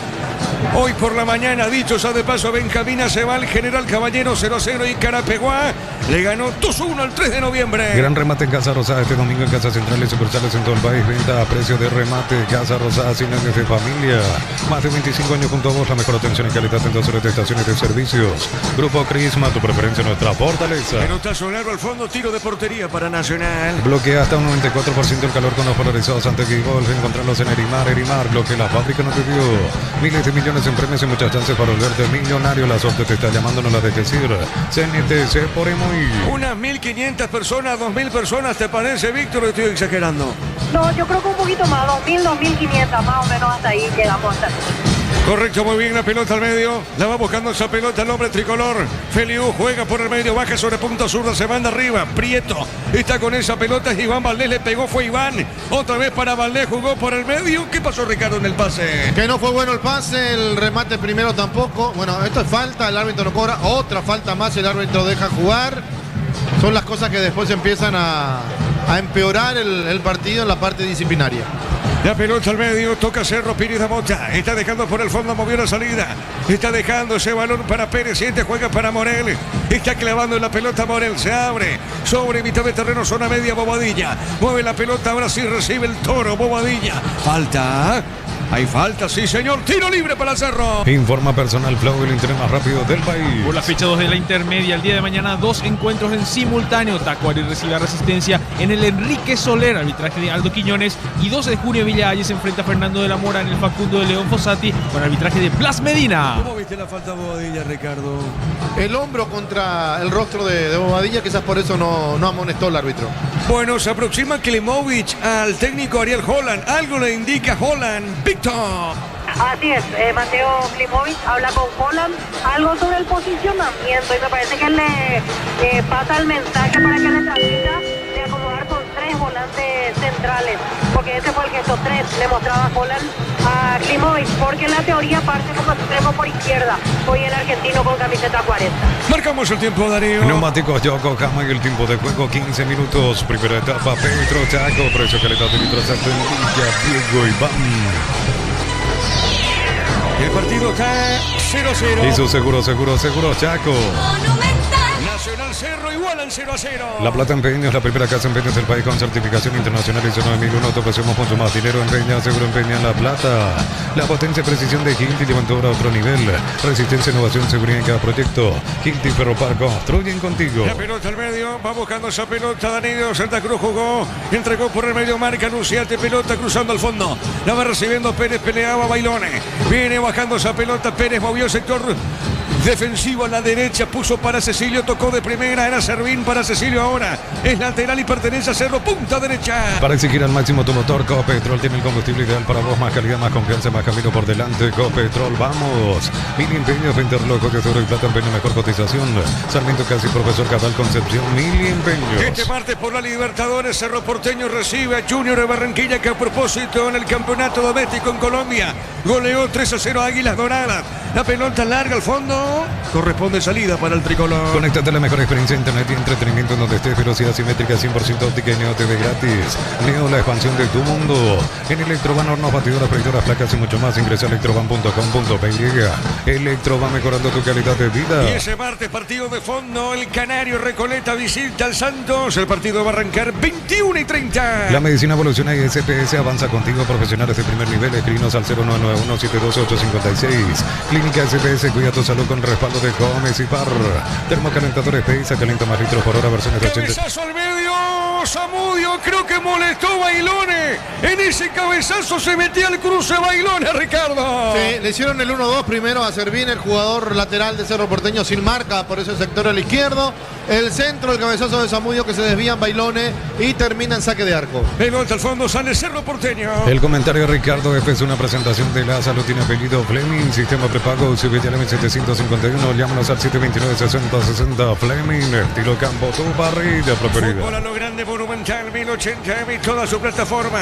Hoy por la mañana, dicho sea de paso, Benjamín Aceval, General Caballero 0-0 y Carapeguá le ganó 2-1 el 3 de noviembre. Gran remate en Casa Rosada este domingo en Casa Central y sucursales en todo el país. Venta a precio de remate. Casa Rosada, 100 años de familia. Más de 25 años junto a vos. La mejor atención y calidad en 2 horas de estaciones de servicios. Grupo Crisma, tu preferencia, nuestra fortaleza. Pelotazo largo al fondo, tiro de portería para Nacional. Bloquea hasta un 94% el calor con los polarizados ante Golf. Encontrarlos en Erimar. Erimar, lo que la fábrica no te dio. Miles de millones en premios y muchas chances para volverte millonario. La suerte te está llamando, no la dejes ir. CNTC por Emoy. Unas 1.500 personas, 2.000 personas, ¿te parece, Víctor, o estoy exagerando? No, yo creo que un poquito más, 2.000, 2.500, más o menos hasta ahí llegamos hasta aquí. Correcto, muy bien, la pelota al medio. La va buscando esa pelota el hombre tricolor. Feliu juega por el medio, baja sobre punta zurda, se manda arriba. Prieto está con esa pelota. Iván Valdés le pegó, fue Iván. Otra vez para Valdés, jugó por el medio. ¿Qué pasó, Ricardo, en el pase? Que no fue bueno el pase, el remate primero tampoco. Bueno, esto es falta, el árbitro no cobra. Otra falta más, el árbitro deja jugar. Son las cosas que después empiezan a empeorar el partido en la parte disciplinaria. La pelota al medio, toca Cerro, Pires da Mota. Está dejando por el fondo, movió la salida. Está dejando ese balón para Pérez, siente, juega para Morel. Está clavando la pelota Morel, se abre. Sobre mitad de terreno, zona media, Bobadilla. Mueve la pelota, ahora sí recibe el Toro, Bobadilla. Falta. Hay falta, sí señor, tiro libre para Cerro. Informa Personal Flow, el internet más rápido del país. Por la fecha 2 de la intermedia, el día de mañana, 2 encuentros en simultáneo. Tacuari recibe Resistencia en el Enrique Soler, arbitraje de Aldo Quiñones. Y 12 de junio, Villa Hayes se enfrenta a Fernando de la Mora en el Facundo de León Fossati con arbitraje de Blas Medina. ¿Cómo viste la falta Bobadilla, Ricardo? El hombro contra el rostro de Bobadilla, quizás por eso no amonestó el árbitro. Bueno, se aproxima Klimovic al técnico Ariel Holland. Algo le indica Holland. Víctor. Así es, Mateo Klimovic habla con Holland algo sobre el posicionamiento y me parece que él le pasa el mensaje para que le transmita de acomodar con 3 volantes centrales, porque ese fue el gesto 3, le mostraba Holland a para Klimovic, porque en la teoría parte como extremo por izquierda. Hoy el argentino con camiseta 40. Marcamos el tiempo, Darío. Neumáticos Yokohama y el tiempo de juego 15 minutos. Primera etapa, Petro Chaco, precio calidad de litros Villa, Diego Iván. El partido está 0-0. Hizo seguro, Chaco. Nacional Cerro igualan 0-0. La Plata Empeños, la primera casa de empeños del país con certificación internacional ISO 9001. Ofrecemos mucho más dinero. Empeña, seguro empeña en La Plata. La potencia y precisión de Hilti levantó ahora a otro nivel. Resistencia, innovación, seguridad en cada proyecto. Hilti Ferropar construyen contigo. La pelota al medio, va buscando esa pelota. Danilo Santa Cruz jugó, entregó por el medio, marca Luciate, pelota cruzando al fondo. La va recibiendo Pérez, peleaba Bailone. Viene bajando esa pelota, Pérez movió sector defensivo a la derecha, puso para Cecilio, tocó de primera, era Servín para Cecilio ahora. Es lateral y pertenece a Cerro, punta derecha. Para exigir al máximo tu motor, Copetrol tiene el combustible ideal para vos, más calidad, más confianza, más camino por delante. Copetrol, vamos. Mil empeños, 20 relojes de oro y plata, empeño, mejor cotización. Sarmiento Casi, Profesor Cabal, Concepción, Mil empeños. Este martes por la Libertadores, Cerro Porteño recibe a Junior de Barranquilla, que a propósito en el campeonato doméstico en Colombia goleó 3-0 a Águilas Doradas. La pelota larga al fondo, corresponde salida para el tricolor. Conéctate a la mejor experiencia de internet y entretenimiento en donde estés, velocidad simétrica 100% óptica y Neo TV gratis. Neo, la expansión de tu mundo. En Electroban, hornos, batidoras, freidoras, placas y mucho más. Ingresa a electroban.com.py. Electroban, mejorando tu calidad de vida. Y ese martes, partido de fondo, el Canario Recoleta visita al Santos. El partido va a arrancar 21:30. La medicina evoluciona y SPS avanza contigo. Profesionales de primer nivel, escribinos al 0991-728-56. Clínica SPS, cuida tu salud con respaldo de Gómez y Par. Termocalentadores Peiza, calienta más litros por hora, versiones de 80. Cabezazo al medio, Zamudio, creo que molestó Bailone. En ese cabezazo se metía el cruce Bailone, Ricardo. Sí, le hicieron el 1-2 primero a Servín, el jugador lateral de Cerro Porteño sin marca por ese sector al izquierdo. El centro, el cabezazo de Zamudio que se desvían Bailone y termina en saque de arco. Pelota al fondo, sale Cerro Porteño. El comentario de Ricardo F es una presentación de la salud, tiene apellido Fleming, sistema prepago, CBTLM 751, llámanos al 729-6060 Fleming, estilo campo, tu parrilla preferida. Fútbol a lo grande, Monumental 1080M, toda su plataforma.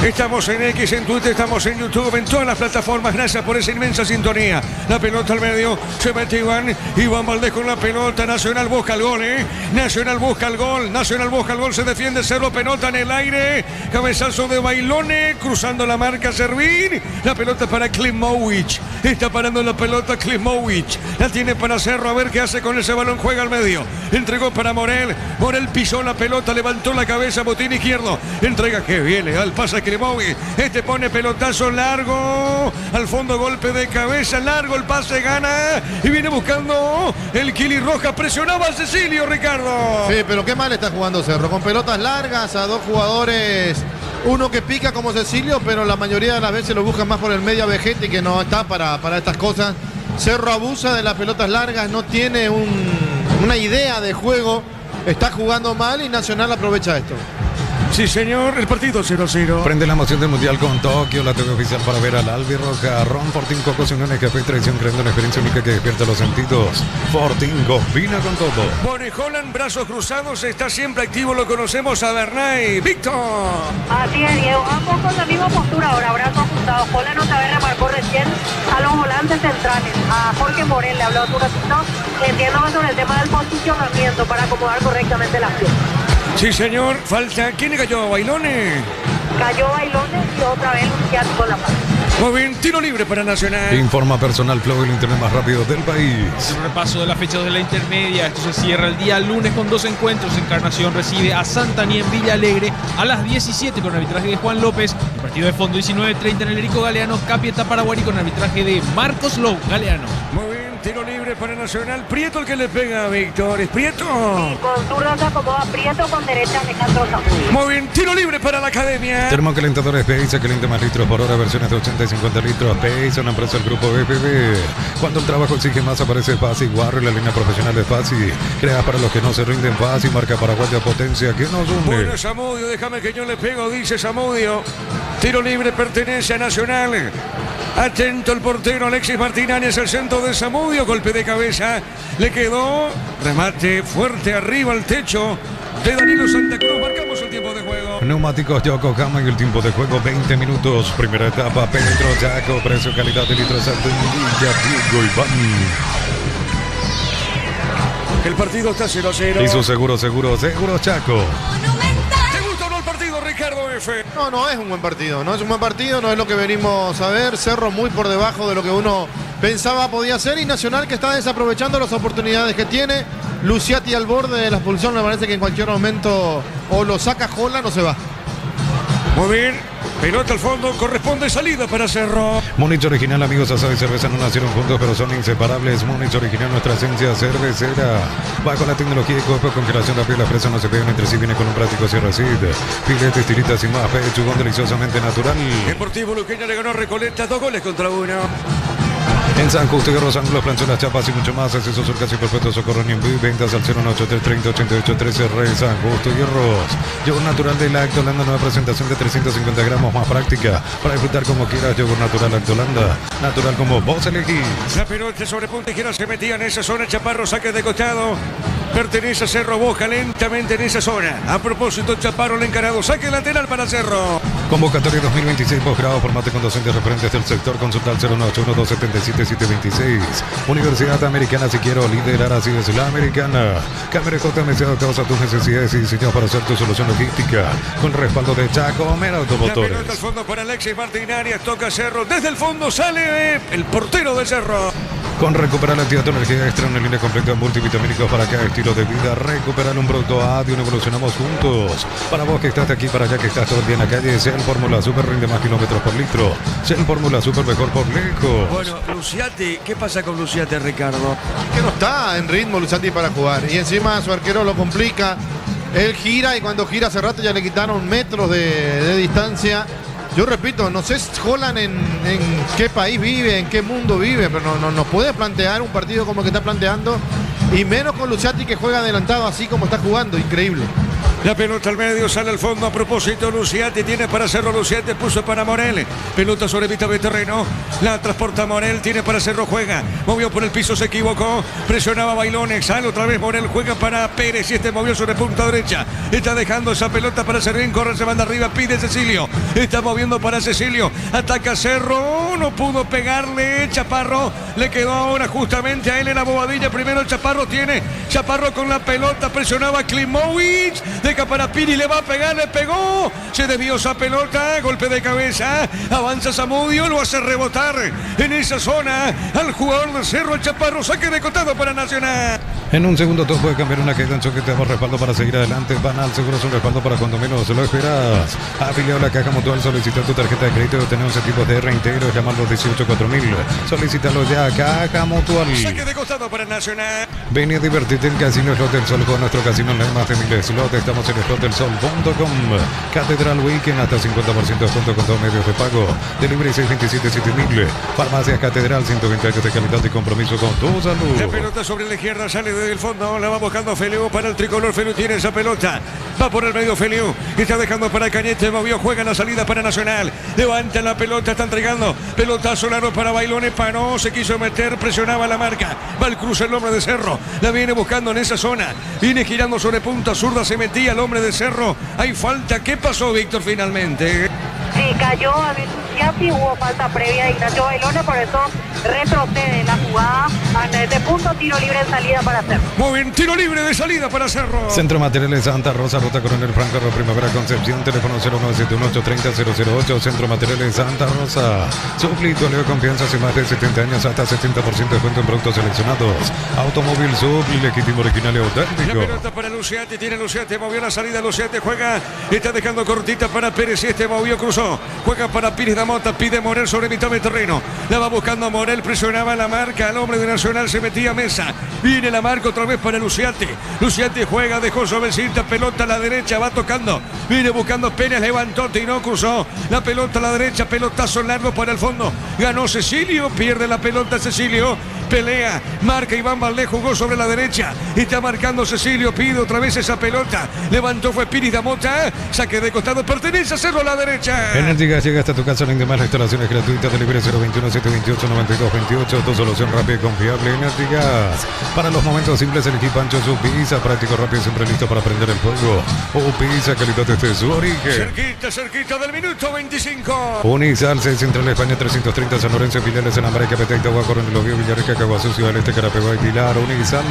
Estamos en X, en Twitter, estamos en YouTube, en todas las plataformas. Gracias por esa inmensa sintonía. La pelota al medio, se mete Iván Valdés con la pelota. Nacional busca el gol, Nacional busca el gol, Nacional busca el gol, se defiende Cerro, pelota en el aire. Cabezazo de Bailone, cruzando la marca Servín. La pelota para Klimovic. Está parando la pelota Klimovic. La tiene para Cerro, a ver qué hace con ese balón. Juega al medio. Entregó para Morel. Morel pisó la pelota, levantó la cabeza, botín izquierdo. Entrega que viene al pase Klimovic. Este pone pelotazo largo. Al fondo golpe de cabeza, largo el pase, gana. Y viene buscando el Kili Rojas. Presionaba a Cecilio, Ricardo. Sí, pero qué mal está jugando Cerro. Con pelotas largas a dos jugadores. Uno que pica como Cecilio, pero la mayoría de las veces lo buscan más por el medio a Vegetti, que no está para estas cosas. Cerro abusa de las pelotas largas, no tiene una idea de juego. Está jugando mal y Nacional aprovecha esto. Sí, señor, el partido 0-0. Prende la emoción del Mundial con Tokio, la TV oficial para ver al albirroja. Ron Fortín, Cocos, Uniones, Café y Tradición, creando una experiencia única que despierta los sentidos. Fortín, combina con todo. Bonnie Holland, brazos cruzados, está siempre activo, lo conocemos a Bernay. Víctor. Así es, Diego. Ambos con la misma postura ahora, brazos cruzados. Holland otra vez remarcó recién a los volantes centrales. A Jorge Morel le habló hace un ratito. Entiendo sobre el tema del posicionamiento para acomodar correctamente las piernas. Sí, señor, falta. ¿Quién le cayó? ¿Bailone? Cayó Bailone y otra vez Luciano con la mano. Muy bien, tiro libre para Nacional. Informa Personal Flow, el internet más rápido del país. Un repaso de las fechas de la intermedia. Esto se cierra el día lunes con dos encuentros. Encarnación recibe a Santani en Villa Alegre a las 17 con arbitraje de Juan López. El partido de fondo 19:30 en el Erico Galeano. Capieta Paraguari con arbitraje de Marcos Lou Galeano. Muy bien, tiro libre para Nacional. Prieto el que le pega a Víctor. ¿Es Prieto? Y con zurda se acomoda Prieto, con derecha Alejandro Zamudio. Muy bien, tiro libre para la Academia. Termocalentadores Peiza, calienta más litros por hora, versiones de 80 y 50 litros. Peiza, una empresa del grupo BPB. Cuando el trabajo exige más, aparece Pazzi Warri, la línea profesional de Pazzi. Crea para los que no se rinden. Pazzi, marca paraguaya potencia que nos une. Bueno, Zamudio, déjame que yo le pego, dice Zamudio. Tiro libre pertenece a Nacional. Atento el portero Alexis Martínez, el centro de Zamudio, golpe de cabeza, le quedó, remate fuerte arriba al techo de Danilo Santa Cruz. Marcamos el tiempo de juego. Neumáticos Yokohama y el tiempo de juego 20 minutos. Primera etapa, Pedro Chaco, precio, calidad de litros, Villa, Diego Iván. El partido está 0-0. Y su seguro Chaco. ¿Te gusta o no el partido, Ricardo F? No es un buen partido, no es un buen partido, no es lo que venimos a ver. Cerro muy por debajo de lo que uno pensaba podía ser, y Nacional que está desaprovechando las oportunidades que tiene. Luciati al borde de la expulsión, me parece que en cualquier momento o lo saca Jola, no se va. Muy bien, pelota al fondo, corresponde salida para Cerro. Múnich original, amigos, asado y cerveza no nacieron juntos, pero son inseparables. Múnich original, nuestra esencia cervecera. Bajo la tecnología y cuerpo, congelación, la piel, la presa no se pegan entre sí, viene con un práctico cierre SID. Filetes, tiritas y más, pechugón deliciosamente natural. Deportivo Luqueño le ganó a Recoleta 2-1. En San Justo y Rosángulo, plancholas, chapas y mucho más. Acceso sur casi perfecto, socorro ni en vivo. Ventas al 093308813 Rey San Justo y Arroz. Yogur natural de Lactolanda, nueva presentación de 350 gramos, más práctica para disfrutar como quieras. Yogur natural Lactolanda, natural como vos elegís. La pelota sobre punta izquierda se metía en esa zona. Chaparro saque de costado. Pertenece a Cerro, Boja lentamente en esa zona. A propósito, Chaparro el encarado. Saque lateral para Cerro. Convocatoria 2026, posgrado, formate con docentes referentes del sector. Consulta al 09812777726. Universidad Americana, si quiero liderar, así es la americana. Cámara JMC adaptados a tus necesidades y diseñados para hacer tu solución logística. Con respaldo de Chaco Mera Automotores. La pelota al fondo para Alexis Martín Arias. Toca Cerro. Desde el fondo sale el portero de Cerro. Con recuperar la actividad, energía extra, una línea completa multivitamínicos para cada estilo de vida. Recuperar un producto ADIO, evolucionamos juntos. Para vos que estás de aquí para allá, que estás todo el día en la calle, Shell Fórmula Super rinde más kilómetros por litro. Shell Fórmula Super mejor por lejos. Bueno, Luciati, ¿qué pasa con Luciati, Ricardo? Que no está en ritmo Luciati para jugar. Y encima su arquero lo complica. Él gira y cuando gira hace rato ya le quitaron metros de distancia. Yo repito, no sé Holland en qué país vive, en qué mundo vive, pero no puede plantear un partido como el que está planteando, y menos con Luciati que juega adelantado así como está jugando, increíble. La pelota al medio, sale al fondo. A propósito, Luciati tiene para Cerro. Luciati puso para Morel. Pelota sobre mitad de terreno. La transporta Morel. Tiene para Cerro. Juega. Movió por el piso. Se equivocó. Presionaba Bailones. Sale otra vez Morel. Juega para Pérez. Y este movió sobre punta derecha. Está dejando esa pelota para Servín. Corre, se manda arriba. Pide Cecilio. Está moviendo para Cecilio. Ataca Cerro. No pudo pegarle. Chaparro. Le quedó ahora justamente a él en la bobadilla. Primero Chaparro tiene. Chaparro con la pelota. Presionaba Klimovic. Deja para Piri, le va a pegar, le pegó, se desvió esa pelota, golpe de cabeza, avanza Zamudio, lo hace rebotar en esa zona al jugador de Cerro, el Chaparro, saque de costado para Nacional. En un segundo todo puede cambiar una caída en choque, te damos respaldo para seguir adelante. Banal, seguro es un respaldo para cuando menos lo esperas. Afiliado a la Caja Mutual, solicita tu tarjeta de crédito y obtener un tipo de reintegro, llamando 184000. Solicítalo ya, Caja Mutual. Saque de costado para Nacional. Ven y divertirte en Casino Slot del Sol con nuestro casino online, más de 1000 slots. Estamos en slotdelsol.com. Catedral Weekend, hasta 50% de descuento con 2 medios de pago. Delivery 627-7000. Farmacias Catedral, 120 años de calidad y compromiso con tu salud. La pelota sobre la izquierda, sale desde el fondo, la va buscando Feliu para el tricolor. Feliu tiene esa pelota, va por el medio Feliu, está dejando para Cañete, movió, juega la salida para Nacional, levanta la pelota, está entregando, pelotazo largo para Bailones, paró, se quiso meter, presionaba la marca, va al cruce el hombre de Cerro, la viene buscando en esa zona, viene girando sobre punta zurda, se metía el hombre de Cerro, hay falta. ¿Qué pasó, Víctor, finalmente? Sí, cayó a Luciati, hubo falta previa de Ignacio Bailones, por eso retrocede la jugada de punto, tiro libre en salida para Cerro. Muy bien, tiro libre de salida para Cerro. Centro Materiales Santa Rosa, Ruta Coronel Franco, Primavera Concepción, teléfono 0971-830-008, Centro Materiales Santa Rosa. Suplito, Leo Confianza, hace más de 70 años, hasta 70% de descuento en productos seleccionados. Automóvil Supli, legítimo, original y auténtico. La pelota para Luciati, tiene Luciati, movió la salida, Luciati juega, está dejando cortita para Pérez, y este movió, cruzó, juega para Pires da Mota, pide Morel sobre mitad de terreno, la va buscando Morel, presionaba la marca, al hombre de Nacional se metía a Mesa, viene la marca otra vez para Luciati, Luciati juega, dejó suavecita, pelota a la derecha, va tocando, viene buscando Pérez, levantó, tiró, cruzó, la pelota a la derecha, pelotazo largo para el fondo, ganó Cecilio, pierde la pelota Cecilio, pelea, marca Iván Valdés, jugó sobre la derecha, está marcando Cecilio, pide otra vez esa pelota, levantó fue Piris Damota, saque de costado, pertenece a Cerro a la derecha. Energy Gas llega hasta tu casa, en demás las instalaciones gratuitas, delivery 021-728-9228, tu solución rápida y confiable. Energy Gas, para los momentos simples elegí Pancho su pizza, práctico, rápido, siempre listo para prender el fuego. Pizza, calidad desde su origen. Cerquita del minuto 25. Unisal, Central España 330, San Lorenzo, filiales en América, Petén, Agua, Coronel, Oviedo, Villarrica, Caguazú, Ciudad del Este, Carapeguá y Pilar. Unisal,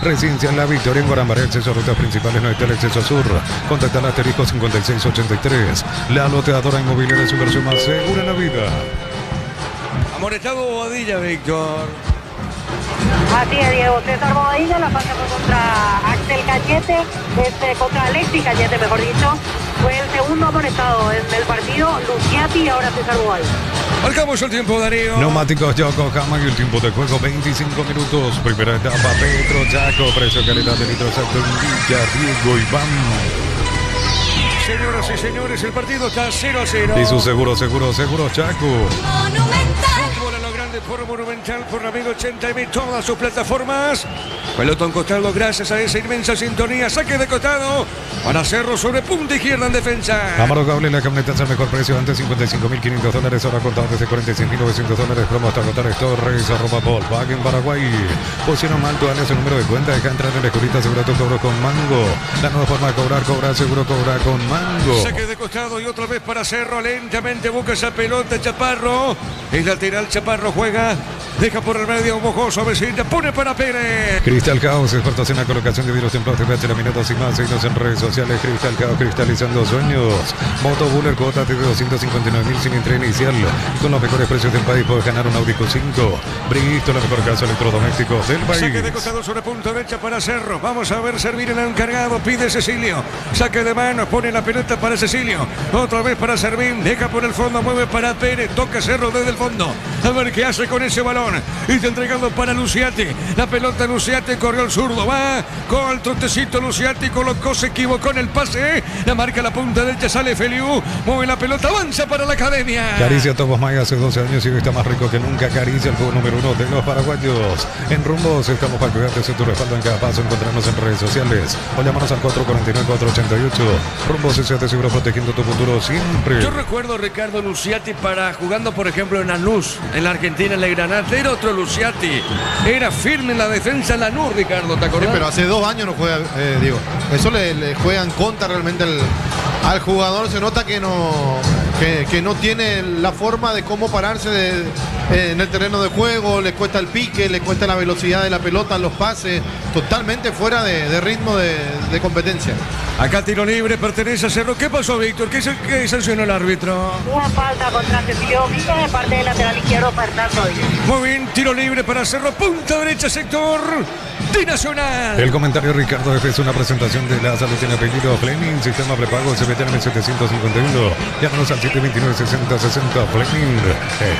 Residencial La Victoria en Guarambaré, acceso a rutas principales, no está el acceso sur. Contacta al asterisco 5683. La loteadora inmobiliaria es su versión más segura en la vida. Amonestado Bobadilla, Víctor. Así es, Diego. César Bobadilla, la falta fue contra Axel Cañete, contra Alexis Cañete, mejor dicho. Fue el segundo amonestado en el partido, Luciati y ahora César Bobadilla. Marcamos el tiempo, Darío. Neumáticos Yokohama y el tiempo de juego 25 minutos. Primera etapa, Petro Chaco, precio calidad de litro exacto indica Diego Iván. Señoras y señores, el partido está 0-0. Y su seguro Chaco. Fútbol a lo grande por Monumental, por Amigo 80M, todas sus plataformas. Pelotón costado, gracias a esa inmensa sintonía. Saque de costado para Cerro sobre punta izquierda en defensa. Amaro Cable, la camioneta es el mejor precio. Antes $55.500, ahora contado desde $46.900. Promo hasta agotar Torres, @Volkswagen Paraguay. Posición Malto, alias el número de cuenta. Deja entrar en la escurita, seguro tu cobro con mango. La nueva forma de cobrar seguro, cobrar con mango. Saque de costado y otra vez para Cerro. Lentamente busca esa pelota Chaparro. Es lateral, Chaparro juega. Deja por el medio Mojoso, Vecina, pone para Pérez. Cristal Caos, expertos en la colocación de vidrios templados, TVH, laminados y más. Seguinos en redes sociales. Cristal Caos, cristalizando sueños. Moto Buller, cuota de 259.000 sin entrega inicial. Con los mejores precios del país, puedes ganar un Audi Q5. Bristol, la mejor casa electrodomésticos del país. Saque de costado sobre punta derecha para Cerro. Vamos a ver servir el encargado. Pide Cecilio. Saque de mano, pone la pelota para Cecilio. Otra vez para Servín. Deja por el fondo, mueve para Pérez. Toca Cerro desde el fondo. A ver qué hace con ese balón. Y está entregando para Luciati. La pelota Luciati, corrió el zurdo. Va con el trotecito Luciati. Colocó, se equivocó en el pase. La marca la punta derecha, sale Feliu. Mueve la pelota, avanza para la academia. Caricia Tomos Maya hace 12 años y hoy está más rico que nunca. Caricia, el juego número 1 de los paraguayos. En Rumbos estamos para cuidarte de tu respaldo en cada paso. Encontrarnos en redes sociales o llámanos al 449-488. Rumbos es te seguro protegiendo tu futuro siempre. Yo recuerdo Ricardo Luciati jugando, por ejemplo, en Lanús, en la Argentina, en la Granada. Era otro Luciati. Era firme en la defensa en Lanús, Ricardo, ¿te acordás? Sí, pero hace 2 años no juega, Diego. Eso le juegan contra realmente al jugador. Se nota que no tiene la forma de cómo pararse en el terreno de juego. Le cuesta el pique, le cuesta la velocidad de la pelota, los pases. Totalmente fuera de ritmo de competencia. Acá tiro libre, pertenece a Cerro. ¿Qué pasó, Víctor? ¿Qué sancionó el árbitro? Una falta contra Cecilio Domínguez de parte del lateral izquierdo Fernando Díaz. Muy bien, tiro libre para Cerro. Punta derecha, sector de Nacional. El comentario Ricardo F es una presentación de la salud en apellido Fleming. Sistema prepago CBTM 751. Llámanos al 729-6060 Fleming.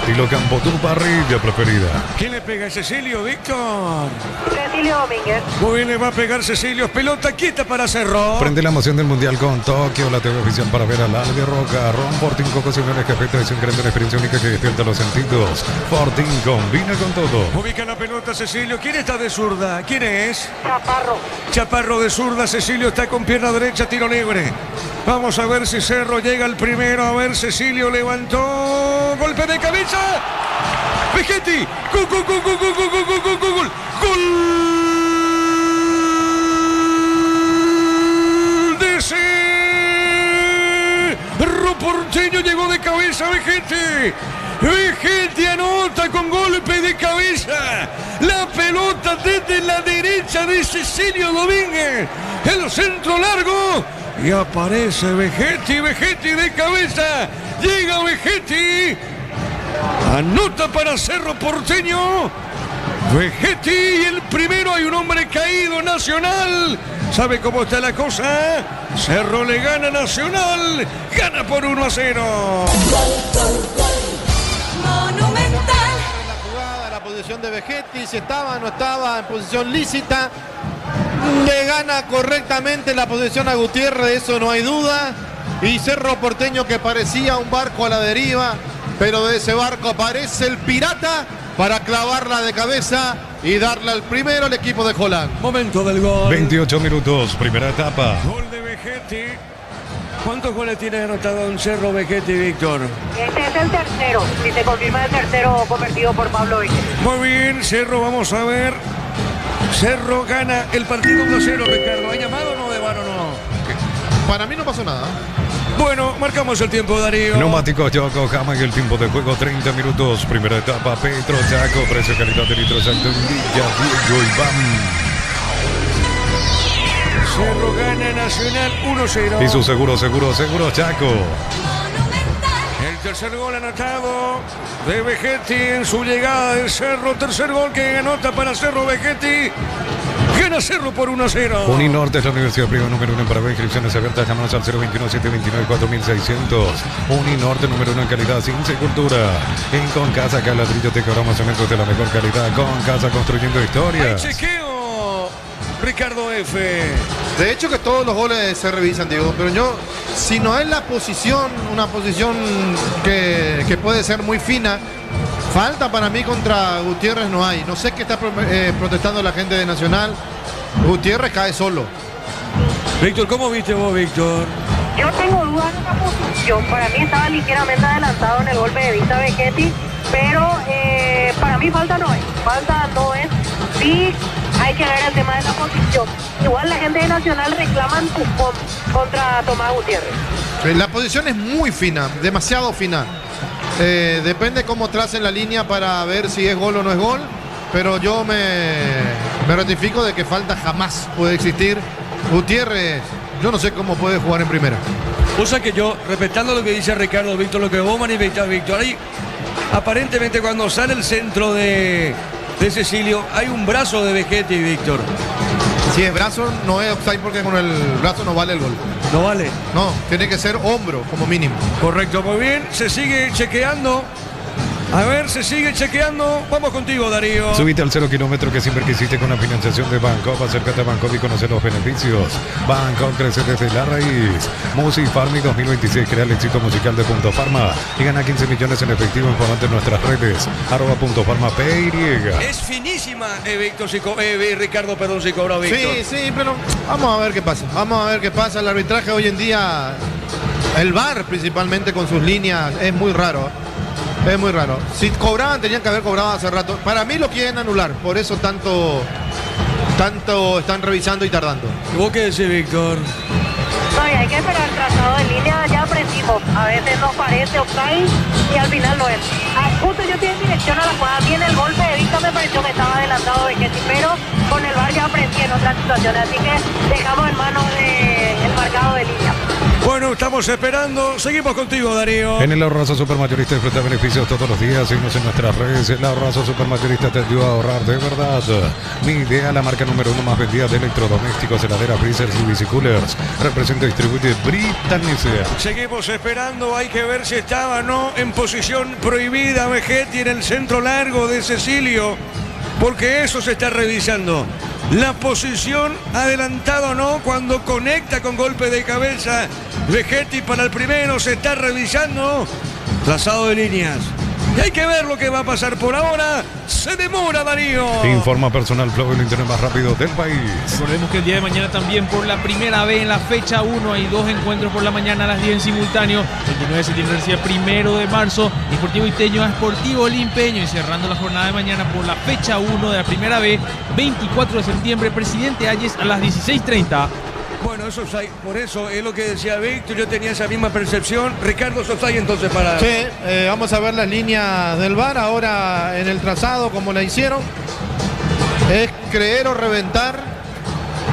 Estilo campo, tu parrilla preferida. ¿Quién le pega a Cecilio, Víctor? Cecilio Domínguez. Muy bien, le va a pegar Cecilio. Pelota quieta para Cerro. Prende la emoción del Mundial con Tokio, la TV oficial para ver al Albi Roca. Ron Fortín, Coco Señores, Café, tradición grande, una experiencia única que despierta los sentidos. Fortín combina con todo. Ubica la pelota Cecilio. ¿Quién está de zurda? ¿Quién es? Chaparro. Chaparro de zurda. Cecilio está con pierna derecha, tiro libre. Vamos a ver si Cerro llega al primero. A ver, Cecilio levantó. Golpe de cabeza. Vegetti. Gol, gol, gol, gol, gol, gol, gol, gol, gol, gol. Gol de Cerro Porteño. Llegó de cabeza Vegetti. Vegetti anota con golpe de cabeza. La pelota desde la derecha de Cecilio Domínguez. El centro largo. Y aparece Vegetti de cabeza. Llega Vegetti. Anota para Cerro Porteño. Vegetti y el primero. Hay un hombre caído, Nacional. ¿Sabe cómo está la cosa? Cerro le gana a Nacional. Gana por 1-0. Monumental. La jugada, la posición de Vegetti, si estaba o no estaba en posición lícita. Le gana correctamente la posición a Gutiérrez, de eso no hay duda. Y Cerro Porteño, que parecía un barco a la deriva, pero de ese barco aparece el pirata para clavarla de cabeza y darle al primero al equipo de Holland. Momento del gol. 28 minutos, primera etapa. Gol de Vegetti. ¿Cuántos goles tiene anotado en Cerro Vegetti, Víctor? Este es el tercero, si se confirma el tercero convertido por Pablo Vegetti. Muy bien, Cerro, vamos a ver. Cerro gana el partido 1-0, Ricardo. ¿Ha llamado o no de VAR o no? Para mí no pasó nada. Bueno, marcamos el tiempo, Darío. Neumáticos Yokohama en el tiempo de juego, 30 minutos. Primera etapa, Petro Chaco, precio calidad de litro exacto en Villa Diego Iván. Cerro gana Nacional 1-0. Y su seguro Chaco. El tercer gol anotado de Vegetti en su llegada del Cerro. Tercer gol que anota para Cerro Vegetti. Gana Cerro por 1-0. Uninorte es la universidad privada número 1 para inscripciones abiertas. Llámanos al 021-729-4600. Uninorte número 1 en calidad, sin cultura. En Con Casa Caladrillo te cobramos cementos de la mejor calidad. Con Casa construyendo historias. Chequeo, Ricardo F. De hecho que todos los goles se revisan, Diego, pero yo, si no es la posición, una posición que puede ser muy fina, falta para mí contra Gutiérrez no hay. No sé qué está protestando la gente de Nacional. Gutiérrez cae solo. Víctor, ¿cómo viste vos, Víctor? Yo tengo dudas en la posición. Para mí estaba ligeramente adelantado en el golpe de vista Vegetti, pero para mí falta no es. Falta no es. Sí, hay que ver el tema de la posición. Igual la gente de Nacional reclama empujón contra Tomás Gutiérrez. La posición es muy fina, demasiado fina. Depende cómo tracen la línea para ver si es gol o no es gol, pero yo me ratifico de que falta jamás puede existir. Gutiérrez, yo no sé cómo puede jugar en primera. O sea que yo, respetando lo que dice Ricardo, Víctor, lo que vos manifestás, Víctor, ahí aparentemente cuando sale el centro de Cecilio, hay un brazo de Vegetti, Víctor. Si es brazo, no es offside porque con el brazo no vale el gol. ¿No vale? No, tiene que ser hombro como mínimo. Correcto, muy bien, se sigue chequeando. A ver, se sigue chequeando. Vamos contigo, Darío. Subite al 0 kilómetro que siempre quisiste con la financiación de Bancopp. Acércate a Bancopp y conocer los beneficios. Bancopp crece desde la raíz. Music Farming 2026 crea el éxito musical de Punto Farma y gana 15 millones en efectivo. Informante en nuestras redes. @puntofarma_PY. Es finísima, Víctor, Ricardo, perdón, si cobró Víctor. Sí, pero vamos a ver qué pasa. Vamos a ver qué pasa. El arbitraje hoy en día, el VAR principalmente con sus líneas, es muy raro. Es muy raro. Si cobraban, tenían que haber cobrado hace rato. Para mí lo quieren anular. Por eso tanto están revisando y tardando. ¿Y vos qué decís, Víctor? No, y hay que esperar el trazado de línea, ya aprendimos. A veces nos parece offside y al final no es. Justo yo estoy en dirección a la jugada. Bien, el golpe de vista me pareció que estaba adelantado Vegetti, pero con el VAR ya aprendí en otras situaciones. Así que dejamos en manos del marcado de línea. Bueno, estamos esperando. Seguimos contigo, Darío. En el Ahorrazo Supermayorista disfruta beneficios todos los días. Síguenos en nuestras redes. El Ahorrazo Supermayorista te ayuda a ahorrar de verdad. Mi idea, la marca número 1 más vendida de electrodomésticos, heladeras, freezers y bicicoolers. Representa y distribuye Britannica. Seguimos esperando. Hay que ver si estaba o no en posición prohibida Vegetti en el centro largo de Cecilio, porque eso se está revisando. La posición adelantada o no cuando conecta con golpe de cabeza Vegetti para el primero, se está revisando. Trazado de líneas. Y hay que ver lo que va a pasar por ahora. Se demora, Darío. Informa Personal Flow, el internet más rápido del país. Recordemos que el día de mañana también por la primera vez en la fecha 1 hay 2 encuentros por la mañana a las 10 en simultáneo. 29 de septiembre recibe 1 de marzo. Sportivo Iteño a Sportivo Limpeño. Y cerrando la jornada de mañana por la fecha 1 de la primera vez, 24 de septiembre, Presidente Hayes a las 16:30. Bueno, eso es ahí. Por eso es lo que decía Víctor. Yo tenía esa misma percepción. Ricardo Sosay, entonces para... Sí, vamos a ver las líneas del VAR ahora en el trazado, como la hicieron. Es creer o reventar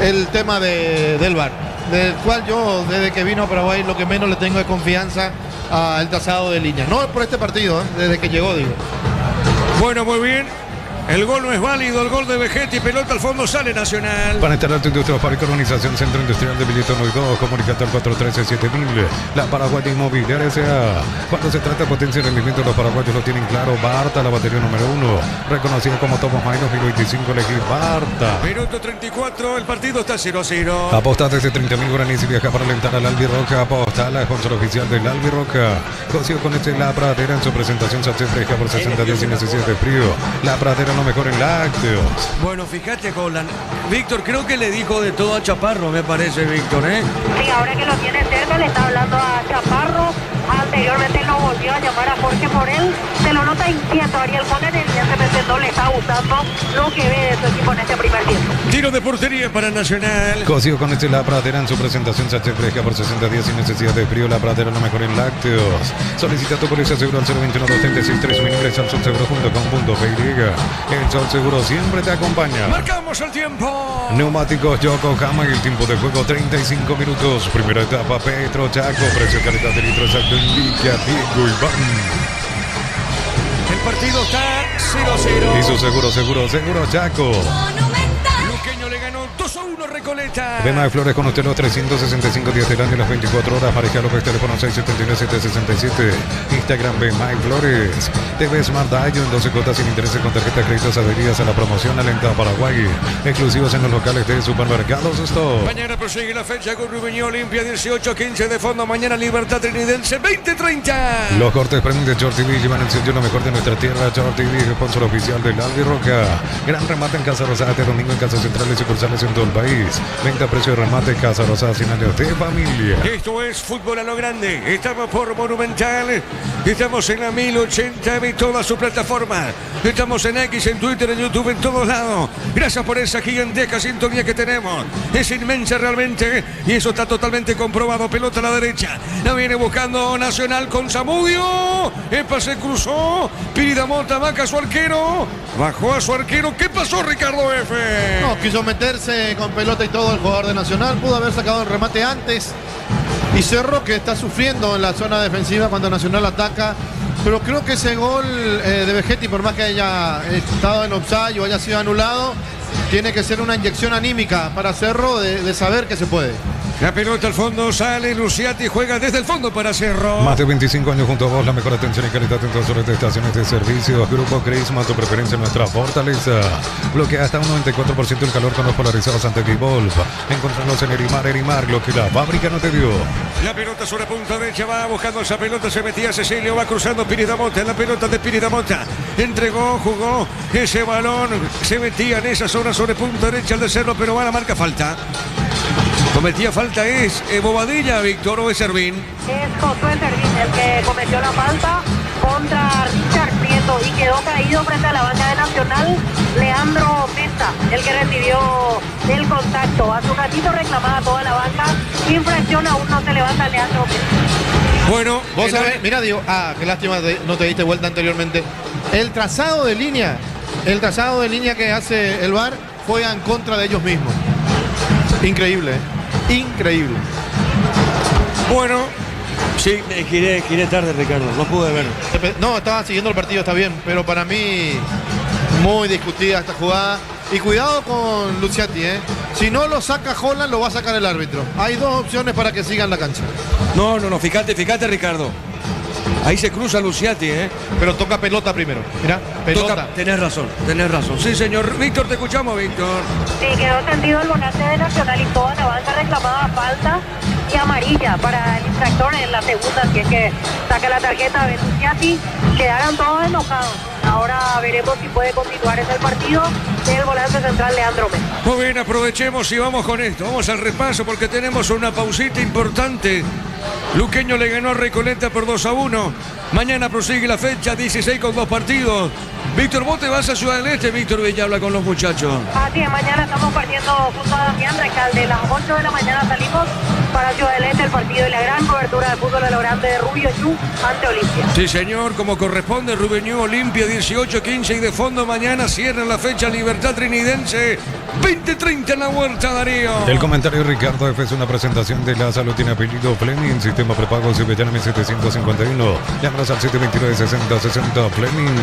el tema del VAR, del cual yo, desde que vino a Paraguay, lo que menos le tengo es confianza al trazado de líneas. No por este partido, desde que llegó, digo. Bueno, muy bien. El gol no es válido, el gol de Vegetti, pelota al fondo, sale Nacional. Para instalar tu industria, fábrica, organización, centro industrial de Billete 1 y 2, comunicate al 413-7000. La Paraguaya Inmobiliaria S.A. Cuando se trata de potencia y rendimiento, los paraguayos lo tienen claro. Barta, la batería número 1, reconocida como Tomos May 2025, elegir Barta. Minuto 34, el partido está 0-0. Aposta desde 30.000 guaraníes y viaja para alentar al Albirroca. Aposta la sponsor oficial del Albirroca. Cocido con La Pradera en su presentación Sánchez Fresca por 60 días sin necesidad de frío. La Pradera lo mejor en lácteos. Bueno, fíjate, Holland. Víctor, creo que le dijo de todo a Chaparro, me parece, Víctor, ¿eh? Sí, ahora que lo tiene cerca le está hablando a Chaparro. Anteriormente lo volvió a llamar a Jorge Morel. Se lo nota inquieto Ariel Moner, evidentemente no le está gustando lo que ve de su equipo en este primer tiempo. Tiro de portería para Nacional. Cocido con La Pradera en su presentación Sánchez Fresca por 60 días sin necesidad de frío. La Pradera lo mejor en lácteos. Solicita tu póliza seguro al 021-236-3000. Ingresa al solseguro.com.py. El Sol Seguro siempre te acompaña. Marcamos el tiempo. Neumáticos Yokohama y el tiempo de juego 35 minutos. Primera etapa Petro Chaco. Precio calidad de litro exacto indica Diego Iván. El partido está 0-0. Y su seguro Chaco. Monumental. Luqueño le ganó 2-1 Recoleta. Vena de Flores con usted los 365 días del año y las 24 horas. Pareja López, teléfono 679-767. Instagram Vena de Flores. TV Smart Dayo en 12 cuotas sin intereses con tarjeta de créditos adheridas a la promoción Alenta Paraguay. Exclusivos en los locales de Supermercados Stop. Mañana prosigue la fecha con Rubeño Olimpia 18-15 de fondo. Mañana Libertad Trinidense 20-30. Los cortes premium de Short TV llevan el sello lo mejor de nuestra tierra. Short TV, sponsor oficial del Albirroca. Gran remate en Casa Rosada este domingo en Casas Centrales y sucursales en todo el país. Venta a precio de remate Casa Rosada sin años de familia. Esto es Fútbol a lo Grande. Estamos por Monumental. Estamos en la 1080 en todas sus plataformas. Estamos en X, en Twitter, en YouTube, en todos lados. Gracias por esa gigantesca sintonía que tenemos. Es inmensa realmente. Y eso está totalmente comprobado. Pelota a la derecha. La viene buscando Nacional con Zamudio. Epa, se cruzó. Piridamota vaca a su arquero. Bajó a su arquero. ¿Qué pasó, Ricardo F? No, quiso meterse con pelota y todo el jugador de Nacional. Pudo haber sacado el remate antes. Y Cerro, que está sufriendo en la zona defensiva cuando Nacional ataca. Pero creo que ese gol de Vegetti, por más que haya estado en offside o haya sido anulado, tiene que ser una inyección anímica para Cerro de saber que se puede. La pelota al fondo, sale Luciati, juega desde el fondo para Cerro. Más de 25 años junto a vos, la mejor atención y calidad en todas las estaciones de servicio. Grupo Crisma, tu preferencia en nuestra fortaleza. Bloquea hasta un 94% el calor con los polarizados ante Evolve. Encontrarnos en Erimar, lo que la fábrica no te dio. La pelota sobre punta derecha, va buscando esa pelota, se metía Cecilio, va cruzando Piridamota, la pelota de Piridamota. Entregó, jugó ese balón, se metía en esa zona sobre punta derecha el de Cerro, pero va a la marca falta. Cometía falta es Bobadilla, Víctor, o es Servín. Es Josué Servín el que cometió la falta contra Richard Prieto y quedó caído frente a la banca de Nacional Leandro Mesa, el que recibió el contacto. Hace un ratito reclamaba toda la banca. Infracción, aún no se levanta Leandro Mesa. Bueno, Vos sabés, mira, digo, qué lástima no te diste vuelta anteriormente. El trazado de línea que hace el VAR juega en contra de ellos mismos. Increíble, increíble. Bueno, sí, giré tarde, Ricardo, no pude ver. No, estaba siguiendo el partido, está bien, pero para mí muy discutida esta jugada. Y cuidado con Luciati, ¿eh? Si no lo saca Holland, lo va a sacar el árbitro. Hay dos opciones para que sigan la cancha. No, fíjate, Ricardo. Ahí se cruza Luciati, ¿eh? Pero toca pelota primero. Mira, pelota. Tenés razón. Sí, señor. Víctor, te escuchamos, Víctor. Sí, quedó tendido el volante de Nacional y toda la banca reclamaba falta y amarilla para el infractor en la segunda, si es que saca la tarjeta de Luciati. Quedaron todos enojados. Ahora veremos si puede continuar en el partido el volante central Leandro Mesa. Muy bien, aprovechemos y vamos con esto. Vamos al repaso porque tenemos una pausita importante. Luqueño le ganó a Recoleta por 2-1. Mañana prosigue la fecha 16 con 2 partidos. Víctor, vos te vas a Ciudad del Este, Víctor Villa habla con los muchachos. Así es, mañana estamos partiendo junto a Damián Recalde. A las 8 de la mañana salimos para Ciudad del Este, el partido y la gran cobertura de fútbol a lo grande de Rubio Ñu ante Olimpia. Sí, señor, como corresponde, Rubeñú Olimpia 18-15 y de fondo mañana cierran la fecha Libertad Trinidense 20-30 en la Huerta, Darío. El comentario Ricardo F es una presentación de la salud, tiene apellido Fleming, sistema prepago Cibellana 751. Llamanos al 729-6060 Fleming.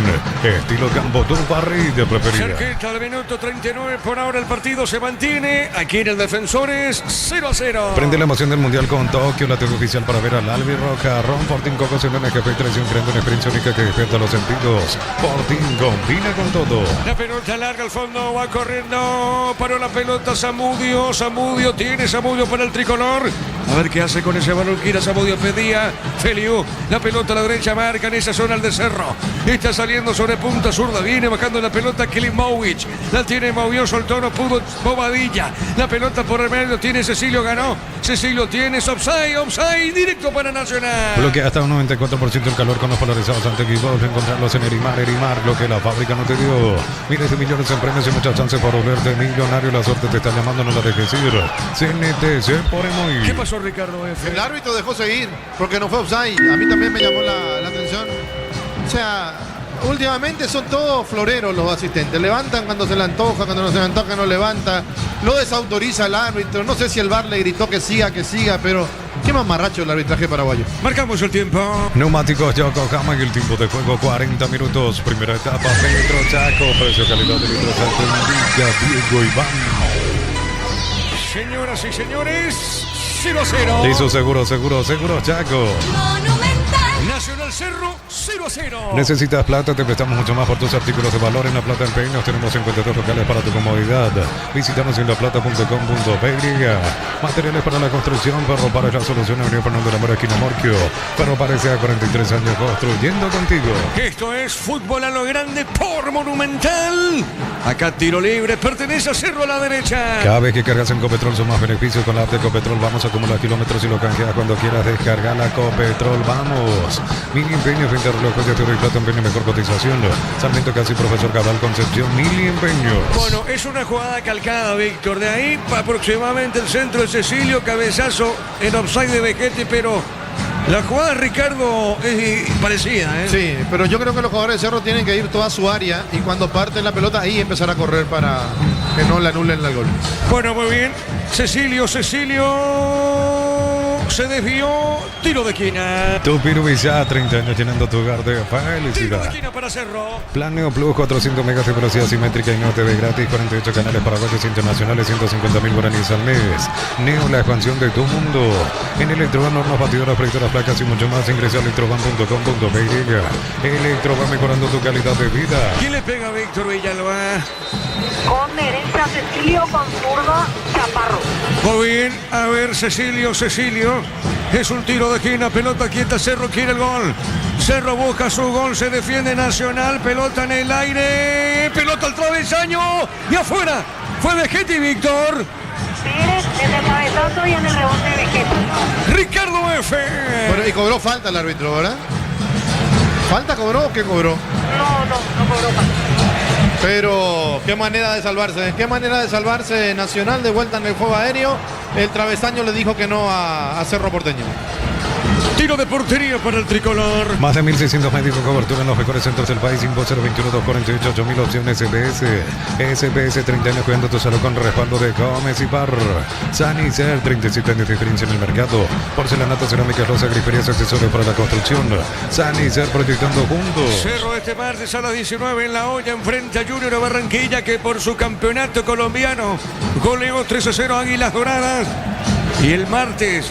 Estilo estilo campo, tu parrilla preferida. Cerquita del minuto 39, por ahora el partido se mantiene. Aquí en el Defensores, 0-0. Prende la emoción del Mundial con Tokio, la TV oficial para ver al Albi Roca, Ron Fortín, Coco, Semana, Café, Traición, creando una experiencia única que despierta los sentidos. Fortín combina con todo. La pelota larga al fondo, va corriendo, paró la pelota Zamudio, Zamudio para el tricolor. A ver qué hace con ese balón que era Zamudio pedía. Feliu, la pelota a la derecha, marca en esa zona el de Cerro. Está saliendo sobre punta zurda, viene bajando la pelota Klimovic. La tiene, movió, soltó, no pudo Bobadilla. La pelota por el medio, tiene Cecilio, ganó. Cecilio tiene, offside, directo para Nacional. Bloquea hasta un 94% el calor con los polarizados ante equipos. Encontrarlos en Erimar, lo que la fábrica no te dio. Miles de millones en premios y muchas chances por volverte millonario. La suerte te está llamando, no la dejes ir. CNT, se pone muy. ¿Qué pasó, Ricardo F? El árbitro dejó seguir porque no fue offside. A mí también me llamó la atención. O sea, últimamente son todos floreros los asistentes. Levantan cuando se le antoja, cuando no se le antoja no levanta. Lo desautoriza el árbitro. No sé si el VAR le gritó que siga, pero qué mamarracho el arbitraje paraguayo. Marcamos el tiempo. Neumáticos Yokohama y el tiempo de juego 40 minutos. Primera etapa, Pedro Chaco. Precio, calidad de litro Chaco indica Diego Iván. Señoras y señores, 0-0. Hizo seguro, Chaco. Monumental. Nacional Cerro, 0-0. Necesitas plata, te prestamos mucho más por tus artículos de valor. En La Plata Empeños tenemos 52 locales para tu comodidad. Visítanos en laplata.com.py. Materiales para la construcción, Ferropares, la solución. Avenida Fernando de la Mora, esquina Morquio. Ferropares, a 43 años construyendo contigo. Esto es fútbol a lo grande por Monumental. Acá tiro libre, pertenece a Cerro a la derecha. Cada vez que cargas en Copetrol son más beneficios con la app de Copetrol. Vamos a acumular kilómetros y lo canjeas cuando quieras. Descargar la Copetrol, vamos. Mini empeño, 20 relojes de oro y plata, empeño, mejor cotización. Sarmiento Casi, Profesor Cabral, Concepción, Mini empeños. Bueno, es una jugada calcada, Víctor. De ahí aproximadamente el centro de Cecilio, cabezazo en offside de Vegetti, pero la jugada, Ricardo, es parecida, ¿eh? Sí, pero yo creo que los jugadores de Cerro tienen que ir toda a su área y cuando parten la pelota ahí empezar a correr para que no le anulen el gol. Bueno, muy bien. Cecilio. Se desvió. Tiro de esquina. Tu Pirubizá, 30 años llenando tu hogar de Tiro de felicidad. esquina para Cerro. Plan Neo Plus, 400 megas de velocidad simétrica y no TV gratis, 48 canales paraguayos internacionales, 150.000 guaraníes al mes. Neo, la expansión de tu mundo. En Electroban, hornos, batidoras, proyectoras, placas y mucho más. Ingresa a electroban.com.py. Electroban, mejorando tu calidad de vida. ¿Quién le pega a Víctor Villalba? Con derecha Cecilio, con zurda Chaparro. Muy bien. A ver, Cecilio. Es un tiro de esquina, pelota quieta, Cerro quiere el gol. Cerro busca su gol, se defiende Nacional, pelota en el aire, pelota al travesaño y afuera. Fue Vegetti, Víctor. Pérez en el cabezazo y en el rebote de Vegetti. Ricardo F. Bueno, y cobró falta el árbitro, ¿verdad? ¿Falta cobró o qué cobró? No cobró falta. Pero qué manera de salvarse, Nacional de vuelta en el juego aéreo. El travesaño le dijo que no a Cerro Porteño. Tiro de portería para el tricolor. Más de 1.600 médicos, cobertura en los mejores centros del país. Info 021-248-8000, opción SPS. SPS, 30 años cuidando tu salud con respaldo de Gómez y Par. Sanicer, 37 años de experiencia en el mercado. Porcelanato, cerámica, rosa, griferías, accesorios para la construcción. Sanicer, proyectando juntos. Cerro este martes a las 19 en La Hoya, enfrente a Junior de Barranquilla, que por su campeonato colombiano goleó 3-0 Águilas Doradas. Y el martes,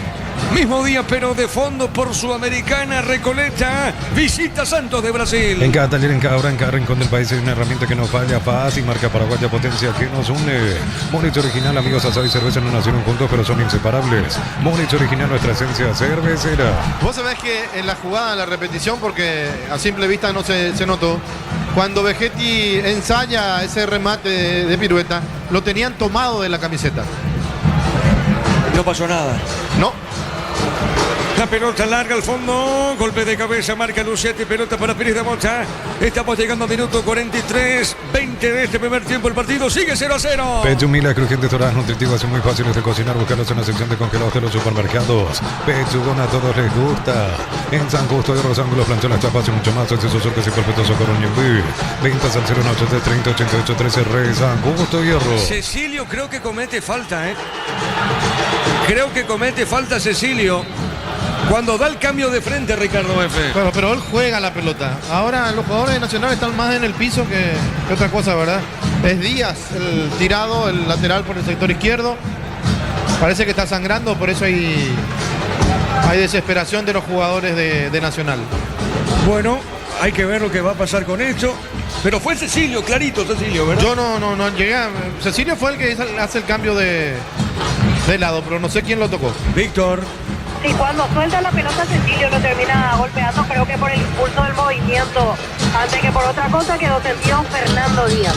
mismo día, pero de fondo por Sudamericana, Recoleta visita Santos de Brasil. En cada taller, en cada hora, en cada rincón del país hay una herramienta que no falla. Paz y marca paraguaya, potencia que nos une. Moritz Original, amigos, asado y cerveza no nacieron juntos, pero son inseparables. Moritz Original, nuestra esencia cervecera. Vos sabés que en la jugada, en la repetición, porque a simple vista no se notó, cuando Vegetti ensaya ese remate de pirueta, lo tenían tomado de la camiseta. No pasó nada. No. La pelota larga al fondo, golpe de cabeza, marca Lucietti, pelota para Pérez de Mocha. Estamos llegando a minuto 43, 20 de este primer tiempo. El partido sigue 0-0. Pecho Mila, crujientes, doradas, nutritivas y muy fáciles de cocinar. Buscarlos en la sección de congelados de los supermercados. Pechugón, a todos les gusta. En San Justo de los Ángulos, planchones, chapas y mucho más. Acceso, surques y perfectos socorro Ñumbí. Ventas al 01830-8813, Re San Justo, Hierro. Cecilio creo que comete falta, Creo que comete falta Cecilio. Cuando da el cambio de frente, Ricardo F. Bueno, pero él juega la pelota. Ahora los jugadores de Nacional están más en el piso que otra cosa, ¿verdad? Es Díaz el tirado, el lateral por el sector izquierdo. Parece que está sangrando, por eso hay desesperación de los jugadores de Nacional. Bueno, hay que ver lo que va a pasar con esto. Pero fue Cecilio, clarito Cecilio, ¿verdad? Yo no llegué a... Cecilio fue el que hace el cambio de lado, pero no sé quién lo tocó. Víctor. Sí, cuando suelta la pelota Cecilio lo termina golpeando, creo que por el impulso del movimiento, antes que por otra cosa, quedó sentido Fernando Díaz.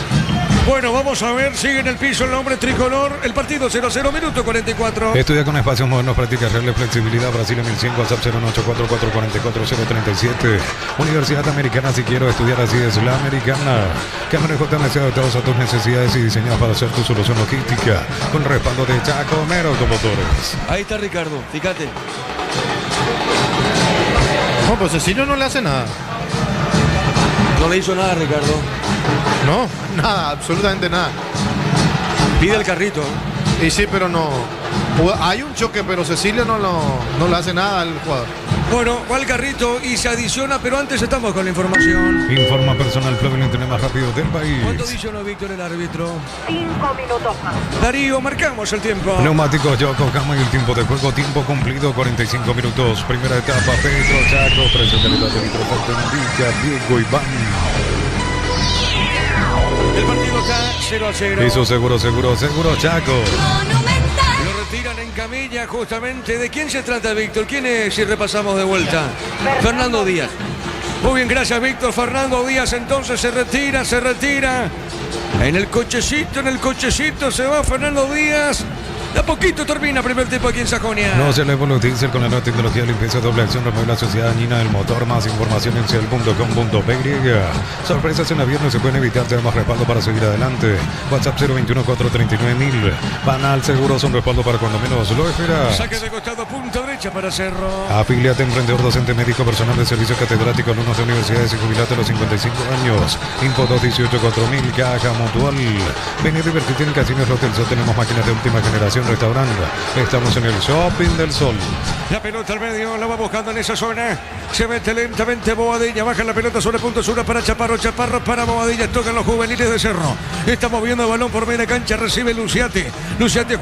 Bueno, vamos a ver, sigue en el piso el hombre tricolor, el partido 0-0, minuto 44. Estudia con espacios modernos, práctica real de flexibilidad, Brasil en 1100, WhatsApp 09844444037. Universidad Americana, si quiero estudiar así es la americana. Cámara JMC adaptados a tus necesidades y diseñados para hacer tu solución logística, con respaldo de Chacomero Automotores. Ahí está Ricardo, fíjate. No, pues Cecilio no le hace nada. No le hizo nada, Ricardo. No, nada, absolutamente nada. Pide el carrito. Y sí, pero no. Hay un choque, pero Cecilio no le hace nada al jugador. Bueno, va el carrito y se adiciona, pero antes estamos con la información. Informa personal Plebel, internet más rápido del país. ¿Cuánto adicionó Víctor el árbitro? 5 minutos más. Darío, marcamos el tiempo. Neumáticos Yokohama y el tiempo de juego, tiempo cumplido, 45 minutos. Primera etapa, Pedro Chaco, precio calidad de microfonte indica Diego Iván. El partido está 0-0. Hizo seguro Chaco. Monumental. Lo retiran en camilla justamente. ¿De quién se trata, Víctor? ¿Quién es, si repasamos de vuelta? Fernando Díaz. Muy bien, gracias, Víctor. Fernando Díaz entonces se retira. En el cochecito se va Fernando Díaz. De a poquito termina primer tiempo aquí en Sajonia. No se le Diesel con la nueva tecnología de limpieza doble acción, remueve la sociedad dañina del motor. Más información en ciel.com.py. Sorpresas en la viernes se pueden evitar, tenemos respaldo para seguir adelante. WhatsApp 021-439-1000. Banal Seguros, un respaldo para cuando menos lo esperas. Saque de costado, punta derecha para Cerro. Afíliate, emprendedor, docente, médico, personal de servicio, catedrático, alumnos de universidades y jubilate a los 55 años. Info 218-4000, Caja Mutual. Ven y divertirte en Casinos Hotel Sol. Tenemos máquinas de última generación, restaurante. Estamos en el Shopping del Sol. La pelota al medio, la va buscando en esa zona. Se mete lentamente Bobadilla, baja la pelota sobre punto sur para Chaparro para Bobadilla, tocan los juveniles de Cerro. Está moviendo el balón por media cancha, recibe Luciate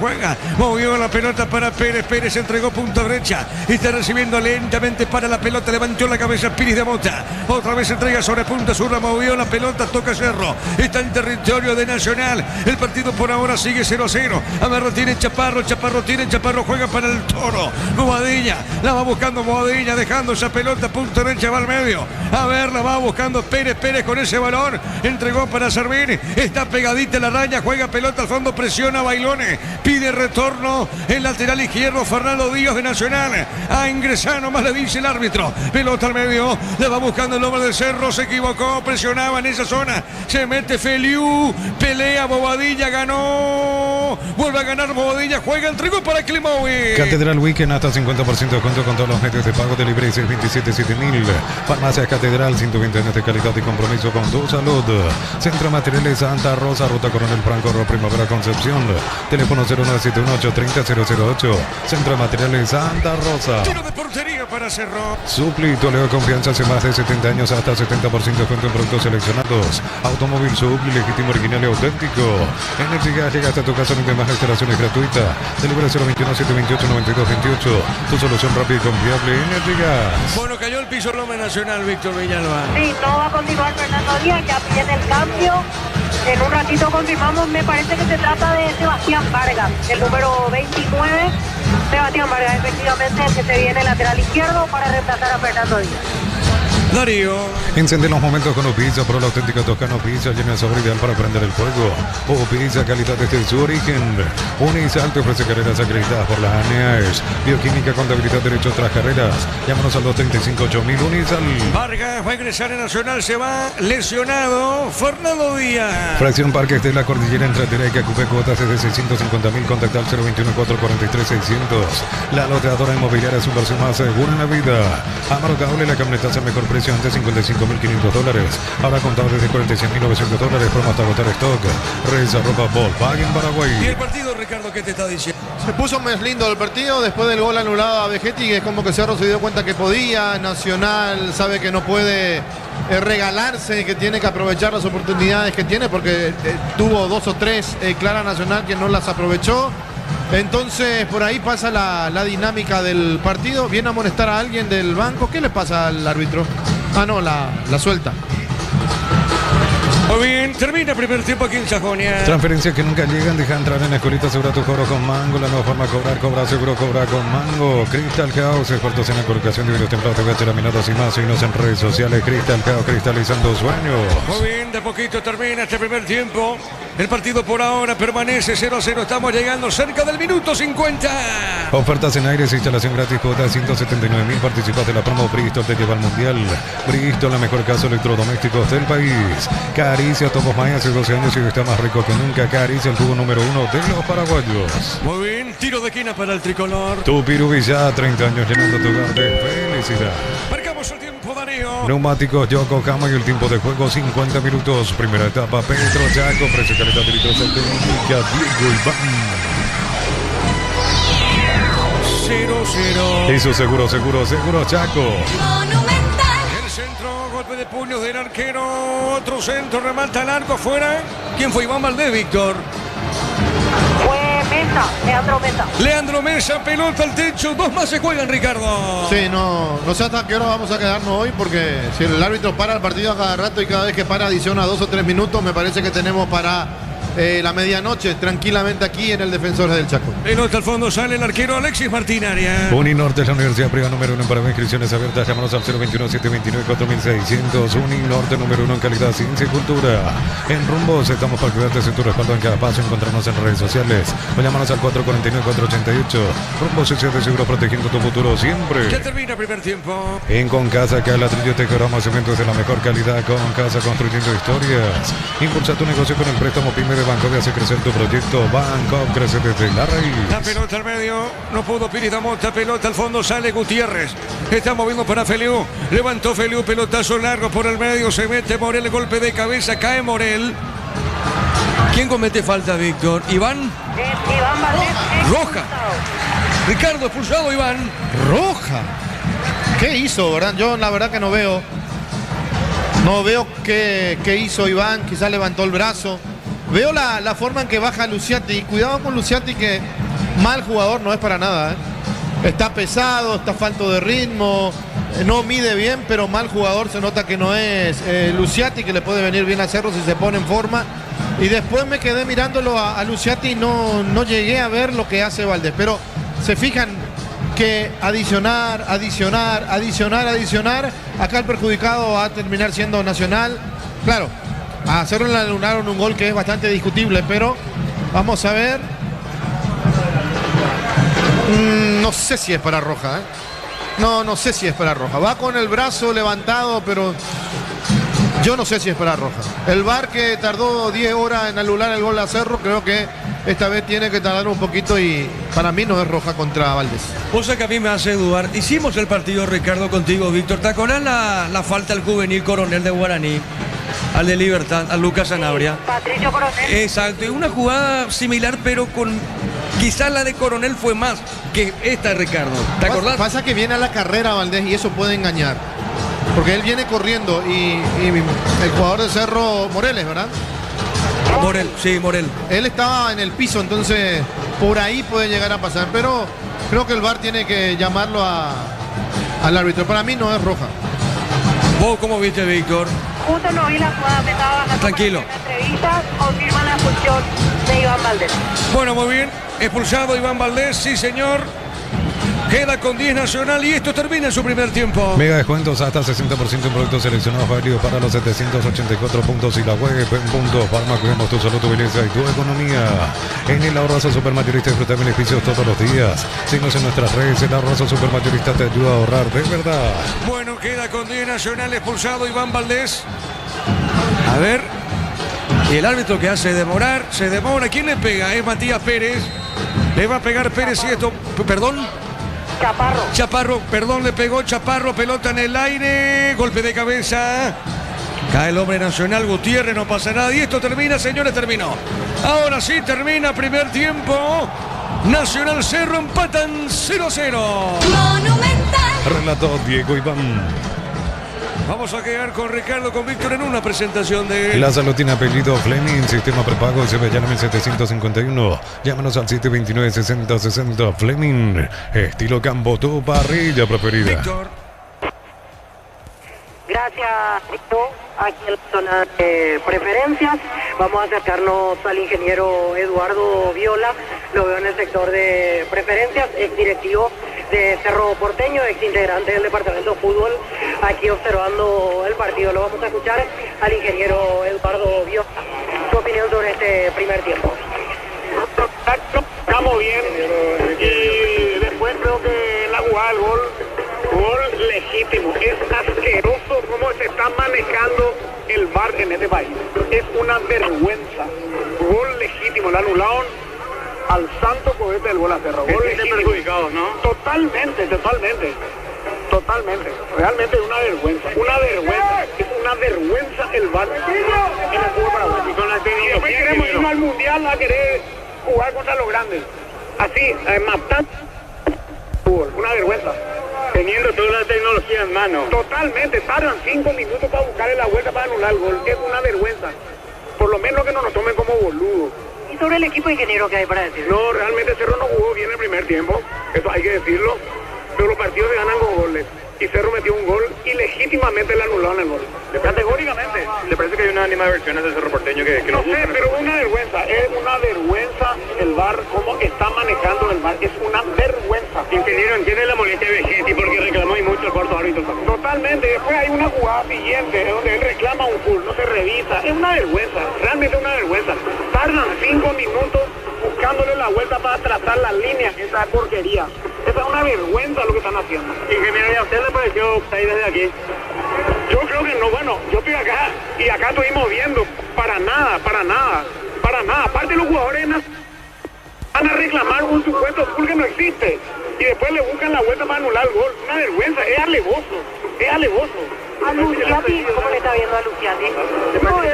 juega, movió la pelota para Pérez entregó punta derecha, está recibiendo lentamente para la pelota, levantó la cabeza Piris de Mota, otra vez entrega sobre punta sur, movió la pelota, toca Cerro, está en territorio de Nacional, el partido por ahora sigue 0-0, Amarra tiene Chaparro juega para el Toro, Bobadilla, la va buscando Bobadilla, dejando esa pelota, punta derecha va al medio, a ver, la va buscando Pérez con ese balón, entregó para Servín, está pegadita la raya, juega pelota al fondo, presiona Bailones, pide retorno, el lateral izquierdo Fernando Díaz de Nacional, a ingresar nomás le dice el árbitro, pelota al medio, le va buscando el hombre de Cerro, se equivocó, presionaba en esa zona, se mete Feliu, pelea Bobadilla, ganó, vuelve a ganar Bobadilla, juega, entregó para Climovic. Catedral Weekend hasta 50% de descuento con todos los medios de pago de libre 627-7000. Farmacia Catedral, 120 años de calidad y compromiso con tu salud. Centro Materiales Santa Rosa, Ruta Coronel Franco, Primavera Concepción. Teléfono 0971-830-008. Centro Materiales Santa Rosa. Tiro de portería para Cerro. Supli, Toledo de confianza hace más de 70 años, hasta 70% de descuento en productos seleccionados. Automóvil Supli, legítimo, original y auténtico. Energy Gas llega hasta tu casa, no hay más instalaciones gratuita. Delibre 021-728-9228. Tu solución rápida y confiable, Energy Gas. Bueno, cayó el piso Roma Nacional, Víctor Villalba. Sí, no va a continuar Fernando Díaz, ya viene el cambio. En un ratito confirmamos, me parece que se trata de Sebastián Vargas, el número 29. Sebastián Vargas, efectivamente, el que se viene lateral izquierdo para reemplazar a Fernando Díaz. Darío. Encende los momentos con Pizza, por la auténtica Toscano Pizza, llena el sabor ideal para prender el fuego. Pizza, calidad desde su origen. Unisal te ofrece carreras acreditadas por las ANEAES. Bioquímica, contabilidad, derecho tras carreras. Llámanos al 235-8000 Unisal. Vargas va a ingresar en Nacional, se va lesionado Fernando Díaz. Fracción Parques de la Cordillera entre Tereca, Cupé, cuotas desde 650.000, contacta al 021-443-600. La loteadora inmobiliaria es su inversión más segura en la vida. Amaro Cable, la camioneta al mejor precio, antes $55.500. Ahora contado desde $46.900. Promo hasta agotar stock. Reza Ropa Volkswagen Paraguay. ¿Y el partido, Ricardo, qué te está diciendo? Se puso más lindo el partido después del gol anulado a Vegetti, que es como que Cerro se dio cuenta que podía. Nacional sabe que no puede regalarse, que tiene que aprovechar las oportunidades que tiene, porque tuvo 2 o 3 Clara Nacional que no las aprovechó. Entonces por ahí pasa la dinámica del partido. Viene a amonestar a alguien del banco. ¿Qué le pasa al árbitro? Ah, no, la suelta. Muy bien, termina el primer tiempo aquí en Sajonia. Transferencias que nunca llegan, deja entrar en Escuelita, asegura tu cobro con Mango. La nueva forma de cobrar, cobra seguro, cobra con Mango. Crystal House, expertos en la colocación de videos templados, TVH, laminados y más. Síguenos en redes sociales. Crystal House, cristalizando sueños. Muy bien, de poquito termina este primer tiempo. El partido por ahora permanece 0-0. Estamos llegando cerca del minuto 50. Ofertas en aires, instalación gratis, cuota de 179.000. Participas de la promo Bristol, te lleva al mundial. Bristol, la mejor casa de electrodomésticos del país. Caricia, Tomos Maya, hace 12 años y está más rico que nunca. Caricia, el jugo número 1 de los paraguayos. Muy bien, tiro de esquina para el tricolor. Tu Pirubilla, 30 años llenando tu hogar de felicidad. Marcamos el tiempo, Darío. Neumáticos Yokohama y el tiempo de juego 50 minutos. Primera etapa, Pedro Chaco, precio calidad de litros técnica, Diego Iván. 0-0. Hizo seguro Chaco. Monumental. El centro, golpe de puños del arquero. Otro centro, remata el arco afuera. ¿Quién fue? Iván Valdés, Víctor. Fue Mesa, Leandro Mesa. Leandro Mesa, pelota al techo. 2 más se juegan, Ricardo. Sí, no sé hasta qué hora vamos a quedarnos hoy, porque si el árbitro para el partido a cada rato y cada vez que para adiciona 2 o 3 minutos, me parece que tenemos para la medianoche tranquilamente aquí en el Defensores del Chaco. Pelota al fondo, sale el arquero Alexis Martín Arias. Uninorte es la universidad privada número 1 para inscripciones abiertas. Llámanos al 021-729-4600. Uninorte número 1 en calidad, ciencia y cultura. En Rumbos estamos para cuidarte en tu respaldo en cada paso. Encontrarnos en redes sociales o llámanos al 449-488. Rumbos, sesión de seguro, protegiendo tu futuro siempre. Ya termina el primer tiempo. En Concasa, que ladrillo te cobramos cementos de la mejor calidad. Concasa, construyendo historias. Impulsa tu negocio con el préstamo PYME de Banco de hace crecer tu proyecto. Banco crece desde la raíz. La pelota al medio, no pudo Pirita Mota, pelota al fondo, sale Gutiérrez. Está moviendo para Feliu. Levantó Feliu, pelotazo largo por el medio, se mete Morel, golpe de cabeza, cae Morel. ¿Quién comete falta, Víctor? ¿Iván? Iván Valdés. Roja. Ricardo, expulsado Iván. Roja. ¿Qué hizo, verdad? Yo la verdad que no veo. No veo qué hizo Iván, quizás levantó el brazo. Veo la forma en que baja Luciati. Cuidado con Luciati, que mal jugador no es para nada. Está pesado, está falto de ritmo, no mide bien, pero mal jugador. Se nota que no es Luciati, que le puede venir bien a Cerro si se pone en forma. Y después me quedé mirándolo a Luciati y no llegué a ver lo que hace Valdés. Pero se fijan que adicionar. Acá el perjudicado va a terminar siendo Nacional. Claro. A Cerro le anularon un gol que es bastante discutible, pero vamos a ver. No sé si es para roja, No sé si es para roja. Va con el brazo levantado, pero yo no sé si es para roja. El VAR, que tardó 10 horas en anular el gol a Cerro, creo que esta vez tiene que tardar un poquito y para mí no es roja contra Valdés. Cosa que a mí me hace dudar. Hicimos el partido, Ricardo, contigo, Víctor. ¿Te acordás la falta al juvenil Coronel de Guaraní? Al de Libertad, a Lucas Sanabria. Patricio Coronel. Exacto, y una jugada similar, pero con quizás la de Coronel fue más que esta, Ricardo. ¿Te acordás? Pasa que viene a la carrera Valdés y eso puede engañar. Porque él viene corriendo y el jugador de Cerro, Moreles, ¿verdad? Morel, sí, Morel. Él estaba en el piso, entonces por ahí puede llegar a pasar. Pero creo que el VAR tiene que llamarlo al árbitro. Para mí no es roja. ¿Vos cómo viste, Víctor? Justo no vi la jugada, me estaba bajando. Tranquilo. En la entrevista confirma la expulsión de Iván Valdés. Bueno, muy bien. Expulsado Iván Valdés, sí, señor. Queda con 10 Nacional y esto termina en su primer tiempo. Mega descuentos hasta 60% en productos seleccionados válidos para los 784 puntos y la web en punto. Farma, cuidemos tu salud, tu belleza y tu economía. En el Ahorrazo Supermayorista disfruta beneficios todos los días. Síguenos en nuestras redes. El Ahorrazo Supermayorista te ayuda a ahorrar de verdad. Bueno, queda con 10 Nacional, expulsado Iván Valdés. A ver. Y el árbitro que hace demorar, se demora. ¿Quién le pega? Es Matías Pérez. Le va a pegar Pérez y esto. Perdón. Chaparro, perdón, le pegó Chaparro, pelota en el aire, golpe de cabeza. Cae el hombre Nacional, Gutiérrez, no pasa nada. Y esto termina, señores, terminó. Ahora sí termina primer tiempo. Nacional Cerro empatan 0-0. Monumental. Relató Diego Iván. Vamos a quedar con Ricardo, con Víctor en una presentación de... La salud tiene apellido Fleming, sistema prepago Sevillana 1751. Llámanos al 729-6060. Fleming, estilo campo, tu parrilla preferida. Víctor. Gracias, Tito. Aquí en la zona de preferencias. Vamos a acercarnos al ingeniero Eduardo Viola. Lo veo en el sector de preferencias, ex directivo de Cerro Porteño, ex integrante del departamento de fútbol, aquí observando el partido. Lo vamos a escuchar al ingeniero Eduardo Viola. Su opinión sobre este primer tiempo. Estamos bien y después creo que la jugada del gol legítimo. Es asqueroso cómo se está manejando el VAR en este país. Es una vergüenza. Gol legítimo, le anularon al santo cohete del gol a Cerro. Gol legítimo. Perjudicados, ¿no? Totalmente. Realmente es una vergüenza. Es una vergüenza el VAR en el fútbol paraguayo. Y después queremos irnos al mundial a querer jugar contra los grandes. Así, matar fútbol. Una vergüenza. Teniendo toda la tecnología en mano. Totalmente, tardan 5 minutos para buscarle la vuelta para anular el gol. Es una vergüenza. Por lo menos que no nos tomen como boludos. ¿Y sobre el equipo ingeniero qué hay para decir? No, realmente Cerro no jugó bien el primer tiempo. Eso hay que decirlo. Pero los partidos se ganan con goles. Y Cerro metió un gol y legítimamente le anularon el gol. Categóricamente. ¿Le parece que hay una animadversión del Cerro Porteño que no sé, pero una vergüenza. Es una vergüenza el VAR, cómo está manejando el VAR. Es una vergüenza. Ingeniero, entiende la molestia de Vegetti porque reclamó y mucho el cuarto árbitro. Totalmente. Después hay una jugada siguiente donde él reclama un full, no se revisa. Es una vergüenza. Realmente una vergüenza. Tardan 5 minutos buscándole la vuelta para trazar la línea. Esa porquería. Esa es una vergüenza lo que están haciendo. Ingeniero, ¿y a usted le pareció ahí desde aquí? Yo creo que no, bueno, yo estoy acá y acá estuvimos viendo, para nada. Aparte los jugadores van a reclamar un supuesto full que no existe y después le buscan la vuelta para anular el gol. Una vergüenza, es alevoso. ¿A Luciati? ¿Cómo le está viendo a Luciati? No, el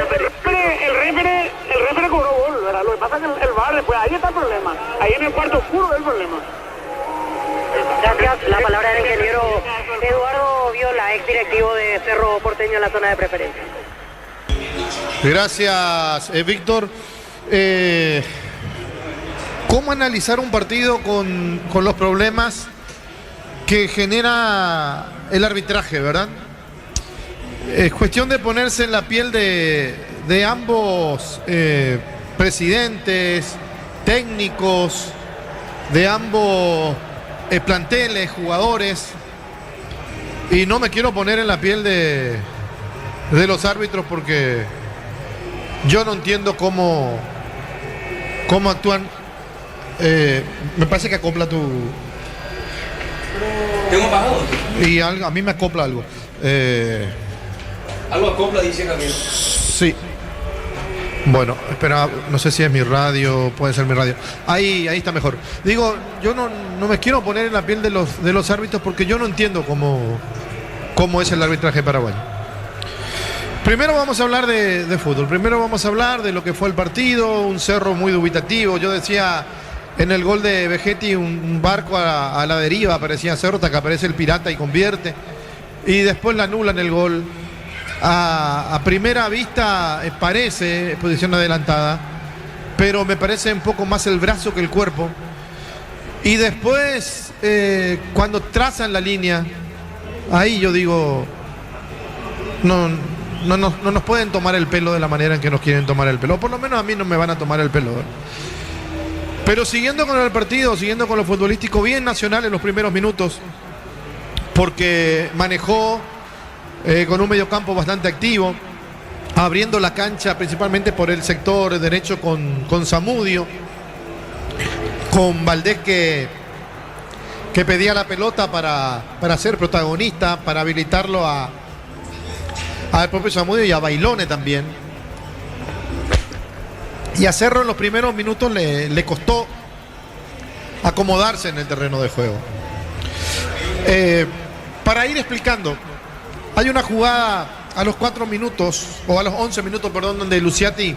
refere cobró gol, ¿verdad? Lo que pasa es que el VAR después, ahí está el problema. Ahí en el cuarto oscuro es el problema. Gracias. La palabra del ingeniero Eduardo Viola, ex directivo de Cerro Porteño en la zona de preferencia. Gracias, Víctor. ¿Cómo analizar un partido con los problemas que genera el arbitraje, verdad? Es cuestión de ponerse en la piel de ambos presidentes, técnicos, de ambos planteles, jugadores, y no me quiero poner en la piel de los árbitros porque yo no entiendo cómo actúan. Me parece que acopla tu... Tengo bajado. Y a mí me acopla algo. Algo acopla, dice Javier. Sí. Bueno, espera, no sé si es mi radio, puede ser mi radio. Ahí está mejor. Digo, yo no me quiero poner en la piel de los árbitros porque yo no entiendo cómo es el arbitraje paraguayo. Primero vamos a hablar de fútbol. Primero vamos a hablar de lo que fue el partido. Un Cerro muy dubitativo. Yo decía en el gol de Vegetti, un barco a la deriva, parecía Cerro, hasta que aparece el pirata y convierte. Y después la anulan el gol. A primera vista parece posición adelantada, pero me parece un poco más el brazo que el cuerpo. Y después, cuando trazan la línea, ahí yo digo, no nos pueden tomar el pelo de la manera en que nos quieren tomar el pelo. O por lo menos a mí no me van a tomar el pelo. Pero siguiendo con el partido, siguiendo con lo futbolístico, bien Nacional en los primeros minutos, porque manejó con un mediocampo bastante activo, abriendo la cancha principalmente por el sector derecho con Zamudio, con Valdés que pedía la pelota para ser protagonista, para habilitarlo al propio Zamudio y a Bailone también. Y a Cerro en los primeros minutos le costó acomodarse en el terreno de juego. Para ir explicando, hay una jugada a los 4 minutos, o a los 11 minutos, perdón, donde Luciati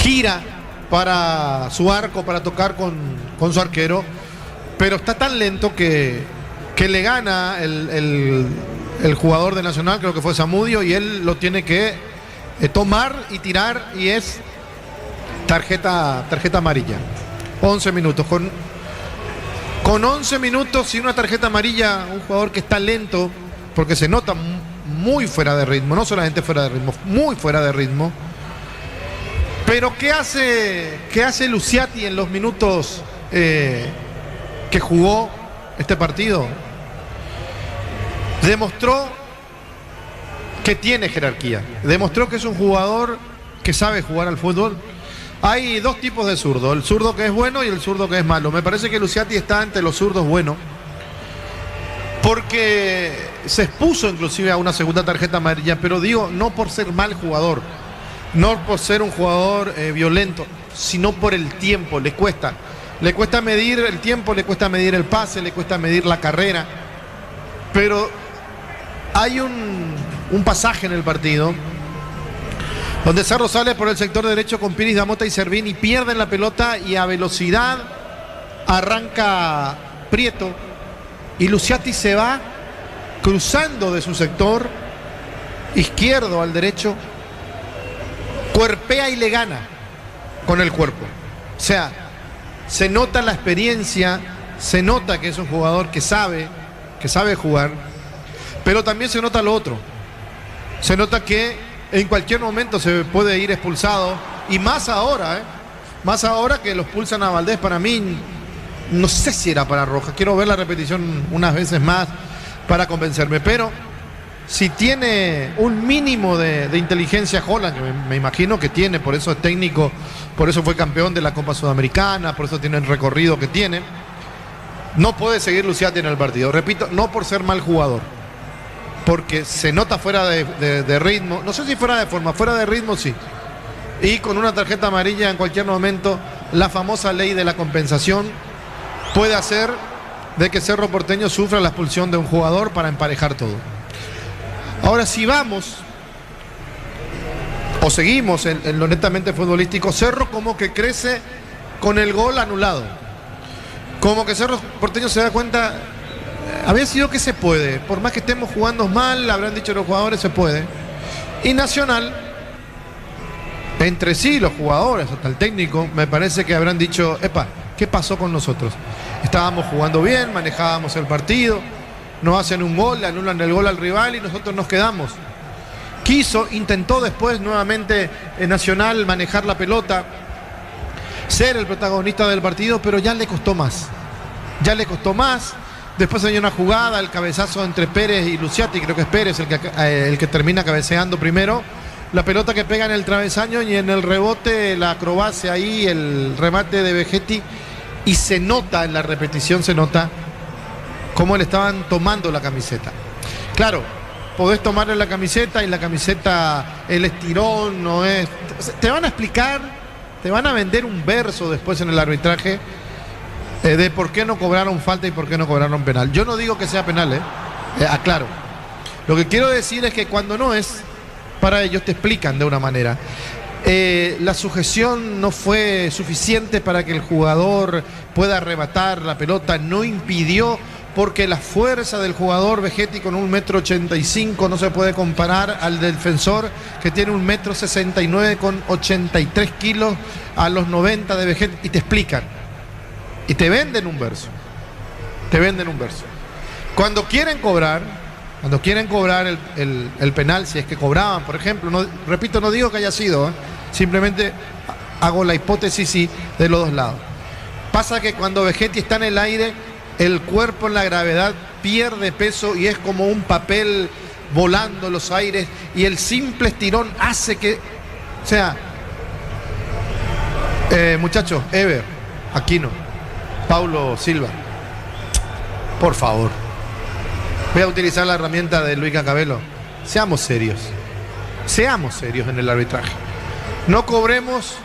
gira para su arco, para tocar con su arquero, pero está tan lento que le gana el jugador de Nacional, creo que fue Zamudio, y él lo tiene que tomar y tirar, y es tarjeta amarilla. 11 minutos. Con 11 minutos y una tarjeta amarilla, un jugador que está lento, porque se nota muy fuera de ritmo, no solamente fuera de ritmo, muy fuera de ritmo. Pero ¿qué hace Luciati en los minutos que jugó este partido? Demostró que tiene jerarquía, demostró que es un jugador que sabe jugar al fútbol. Hay dos tipos de zurdo, el zurdo que es bueno y el zurdo que es malo. Me parece que Luciati está entre los zurdos buenos, porque se expuso inclusive a una segunda tarjeta amarilla, pero digo, no por ser mal jugador, no por ser un jugador violento, sino por el tiempo. Le cuesta medir el tiempo, le cuesta medir el pase, le cuesta medir la carrera. Pero hay un pasaje en el partido donde Cerro sale por el sector derecho con Piris, Damota y Servín, y pierden la pelota, y a velocidad arranca Prieto, y Luciati se va cruzando de su sector izquierdo al derecho, cuerpea y le gana con el cuerpo. O sea, se nota la experiencia, se nota que es un jugador que sabe jugar, pero también se nota lo otro. Se nota que en cualquier momento se puede ir expulsado, y más ahora que lo expulsan a Valdés. Para mí, no sé si era para roja, quiero ver la repetición unas veces más para convencerme, pero si tiene un mínimo de inteligencia Holland, que me imagino que tiene, por eso es técnico, por eso fue campeón de la Copa Sudamericana, por eso tiene el recorrido que tiene, no puede seguir Luciati en el partido. Repito, no por ser mal jugador, porque se nota fuera de ritmo, no sé si fuera de forma, fuera de ritmo sí, y con una tarjeta amarilla en cualquier momento, la famosa ley de la compensación puede hacer de que Cerro Porteño sufra la expulsión de un jugador para emparejar todo. Ahora, si vamos o seguimos en lo netamente futbolístico, Cerro como que crece con el gol anulado, como que Cerro Porteño se da cuenta, había sido que se puede, por más que estemos jugando mal, habrán dicho los jugadores, se puede. Y Nacional, entre sí los jugadores, hasta el técnico, me parece que habrán dicho, epa, ¿qué pasó con nosotros? Estábamos jugando bien, manejábamos el partido, nos hacen un gol, le anulan el gol al rival y nosotros nos quedamos. Intentó después nuevamente Nacional manejar la pelota, ser el protagonista del partido, pero ya le costó más. Después hay una jugada, el cabezazo entre Pérez y Luciati, creo que es Pérez el que termina cabeceando primero. La pelota que pega en el travesaño, y en el rebote la acrobacia ahí, el remate de Vegetti, y se nota en la repetición, se nota cómo le estaban tomando la camiseta. Claro, podés tomarle la camiseta, y la camiseta, el estirón no es... Te van a explicar, te van a vender un verso después en el arbitraje de por qué no cobraron falta y por qué no cobraron penal. Yo no digo que sea penal, aclaro. Lo que quiero decir es que cuando no es, para ellos te explican de una manera. La sujeción no fue suficiente para que el jugador pueda arrebatar la pelota, no impidió, porque la fuerza del jugador Vegetti con 1,85 m no se puede comparar al defensor que tiene 1,69 m con 83 kilos a los 90 de Vegetti, y te explican. Y te venden un verso. Cuando quieren cobrar el penal, si es que cobraban, por ejemplo, repito, no digo que haya sido, simplemente hago la hipótesis sí, de los dos lados. Pasa que cuando Vegetti está en el aire, el cuerpo en la gravedad pierde peso y es como un papel volando en los aires, y el simple estirón hace que, o sea, muchachos, Ever, Aquino, Paulo Silva, por favor, voy a utilizar la herramienta de Luis Cacabelo. Seamos serios en el arbitraje. No cobremos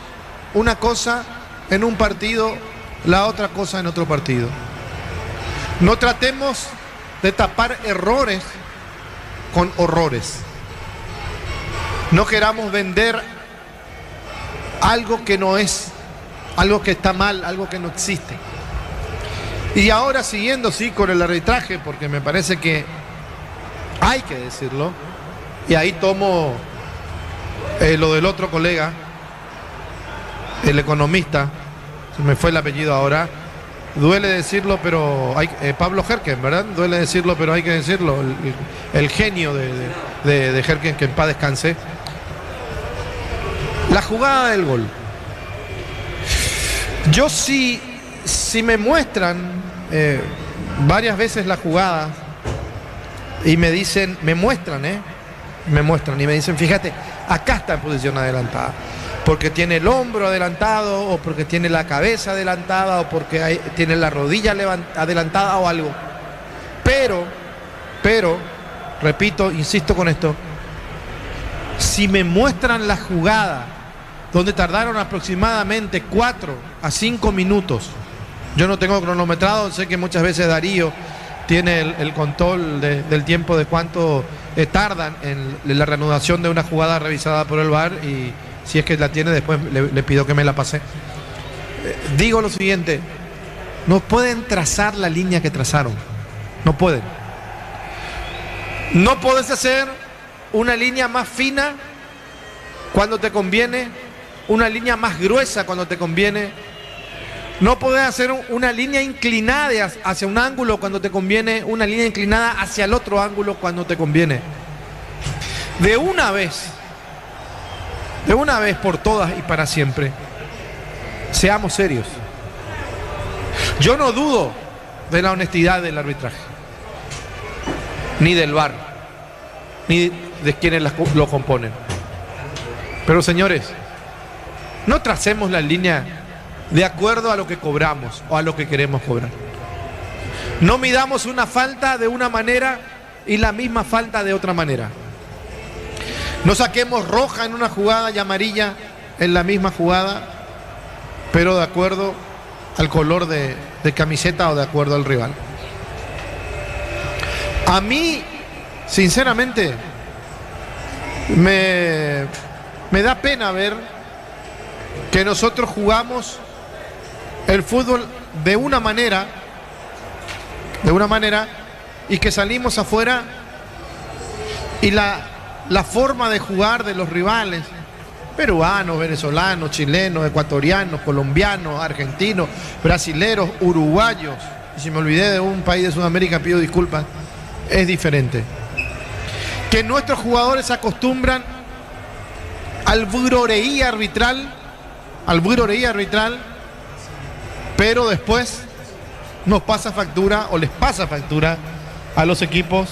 una cosa en un partido, la otra cosa en otro partido. No tratemos de tapar errores con horrores. No queramos vender algo que no es algo que está mal, algo que no existe. Y ahora siguiendo sí con el arbitraje, porque me parece que hay que decirlo, y ahí tomo lo del otro colega, el economista, se me fue el apellido ahora, duele decirlo, pero hay, Pablo Herken, ¿verdad? Duele decirlo, pero hay que decirlo, el genio de Herken, que en paz descanse. La jugada del gol. Yo si me muestran varias veces la jugada y me dicen, me muestran y me dicen, fíjate, acá está en posición adelantada, porque tiene el hombro adelantado, o porque tiene la cabeza adelantada, o porque tiene la rodilla adelantada o algo. Pero, repito, insisto con esto, si me muestran la jugada donde tardaron aproximadamente 4 a 5 minutos, yo no tengo cronometrado, sé que muchas veces Darío tiene el control del tiempo de cuánto tardan en la reanudación de una jugada revisada por el VAR, y si es que la tiene después le pido que me la pase. Digo lo siguiente, no pueden trazar la línea que trazaron, no pueden. No podés hacer una línea más fina cuando te conviene, una línea más gruesa cuando te conviene. No podés hacer una línea inclinada hacia un ángulo cuando te conviene, una línea inclinada hacia el otro ángulo cuando te conviene. De una vez por todas y para siempre, seamos serios. Yo no dudo de la honestidad del arbitraje, ni del VAR, ni de quienes lo componen. Pero señores, no tracemos la línea de acuerdo a lo que cobramos o a lo que queremos cobrar. No midamos una falta de una manera y la misma falta de otra manera. No saquemos roja en una jugada y amarilla en la misma jugada, pero de acuerdo al color de camiseta o de acuerdo al rival. A mí, sinceramente, me da pena ver que nosotros jugamos el fútbol de una manera y que salimos afuera y la forma de jugar de los rivales, peruanos, venezolanos, chilenos, ecuatorianos, colombianos, argentinos, brasileros, uruguayos, y si me olvidé de un país de Sudamérica pido disculpas, es diferente. Que nuestros jugadores se acostumbran al buroreí arbitral, pero después nos pasa factura o les pasa factura a los equipos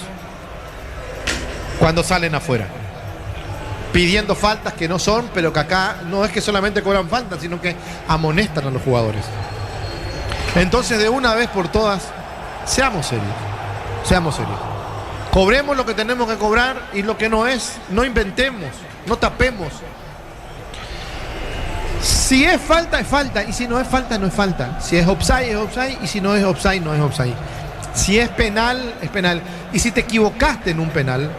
cuando salen afuera, pidiendo faltas que no son, pero que acá no es que solamente cobran faltas, sino que amonestan a los jugadores. Entonces, de una vez por todas, seamos serios. Cobremos lo que tenemos que cobrar y lo que no es, no inventemos, no tapemos. Si es falta, es falta, y si no es falta, no es falta. Si es offside, es offside, y si no es offside, no es offside. Si es penal, es penal. Y si te equivocaste en un penal,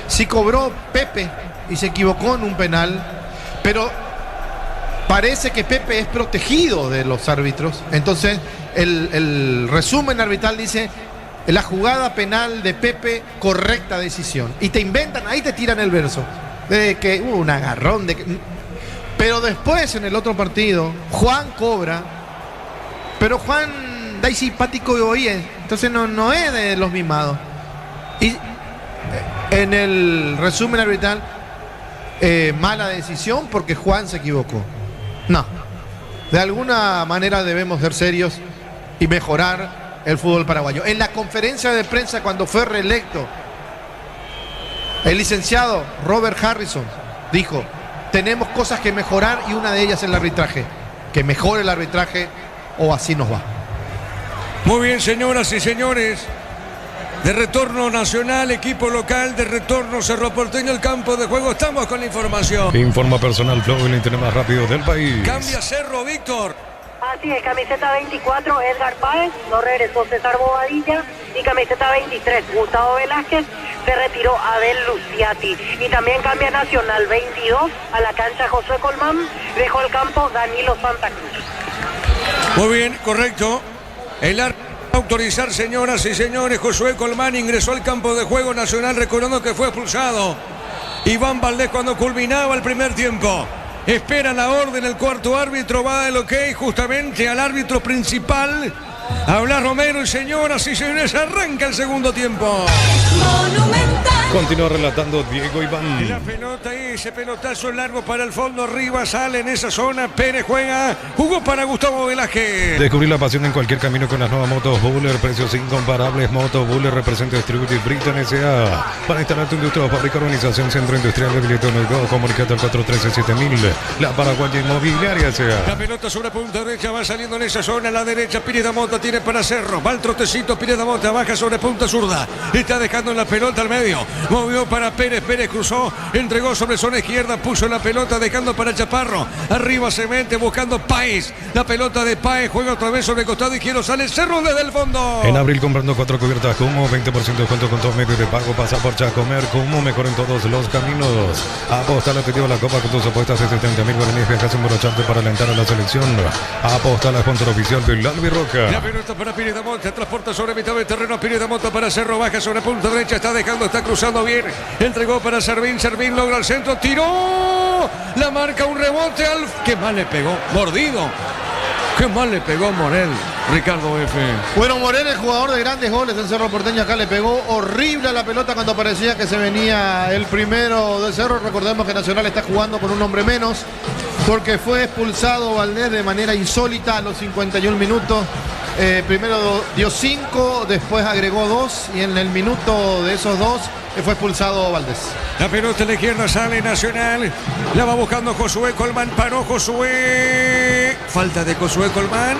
si cobró Pepe y se equivocó en un penal, pero parece que Pepe es protegido de los árbitros, entonces el resumen arbitral dice: la jugada penal de Pepe, correcta decisión. Y te inventan, ahí te tiran el verso de que hubo un agarrón pero después en el otro partido Juan cobra, pero Juan da simpático y oye, entonces no es de los mimados. Y en el resumen arbitral, mala decisión porque Juan se equivocó. No, de alguna manera debemos ser serios y mejorar el fútbol paraguayo. En la conferencia de prensa cuando fue reelecto, el licenciado Robert Harrison dijo: tenemos cosas que mejorar y una de ellas es el arbitraje. Que mejore el arbitraje o así nos va. Muy bien, señoras y señores. De retorno Nacional, equipo local, de retorno Cerro Porteño, el campo de juego. Estamos con la información. Informa Personal Flow, el internet más rápido del país. Cambia Cerro, Víctor. Así es, camiseta 24, Edgar Páez, no regresó César Bobadilla, y camiseta 23, Gustavo Velázquez, se retiró Abel Luciati. Y también cambia Nacional 22 a la cancha Josué Colmán, dejó el campo Danilo Santa Cruz. Muy bien, correcto. El autorizar, señoras y señores, Josué Colmán ingresó al campo de juego. Nacional recordando que fue expulsado Iván Valdés cuando culminaba el primer tiempo. Espera la orden el cuarto árbitro, va el ok justamente al árbitro principal. Habla Romero y señoras y señores, arranca el segundo tiempo. Monumental. Continúa relatando Diego Iván. Y la pelota y ese pelotazo largo para el fondo, arriba sale en esa zona, Pérez juega, jugó para Gustavo Velázquez. Descubrir la pasión en cualquier camino con las nuevas motos Buller, precios incomparables. Moto Buller representa Distributed Britain S.A. Para instalar tu industria o fábrica, organización, centro industrial de Billetón y comunicate al 413-7000. La Paraguaya Inmobiliaria S.A. La pelota sobre punta derecha va saliendo en esa zona, a la derecha Pires da Mota tiene para Cerro, va el trotecito, Pires da Mota baja sobre punta zurda, está dejando la pelota al medio, movió para Pérez, Pérez cruzó, entregó sobre zona izquierda, puso la pelota dejando para Chaparro, arriba se mete buscando Páez, la pelota de Páez, juega otra vez sobre el costado izquierdo, sale Cerro desde el fondo. En abril comprando 4 cubiertas Cumo, 20% de descuento con todo medio de pago, pasa por Chacomer, Cumo, mejor en todos los caminos. Aposta al objetivo de la Copa con tus apuestas de 70.000 guaraníes, viajas en Morocharte para alentar a la selección. Aposta a la sponsor oficial del Albirroca. La pelota para Pires da Mota, transporta sobre mitad del terreno, Pires da Mota para Cerro, baja sobre punta derecha, está dejando, está cruzando bien, entregó para Servín, Servín logra el centro, tiró, la marca un rebote al... ¡Qué mal le pegó! Mordido. ¡Qué mal le pegó Morel, Ricardo F! Bueno, Morel, el jugador de grandes goles en Cerro Porteño, acá le pegó horrible a la pelota cuando parecía que se venía el primero del Cerro. Recordemos que Nacional está jugando con un hombre menos porque fue expulsado Valdés de manera insólita a los 51 minutos. Primero dio 5, después agregó 2 y en el minuto de esos 2 fue expulsado Valdés. La pelota a la izquierda sale Nacional, la va buscando Josué Colmán, paró Josué, falta de Josué Colmán.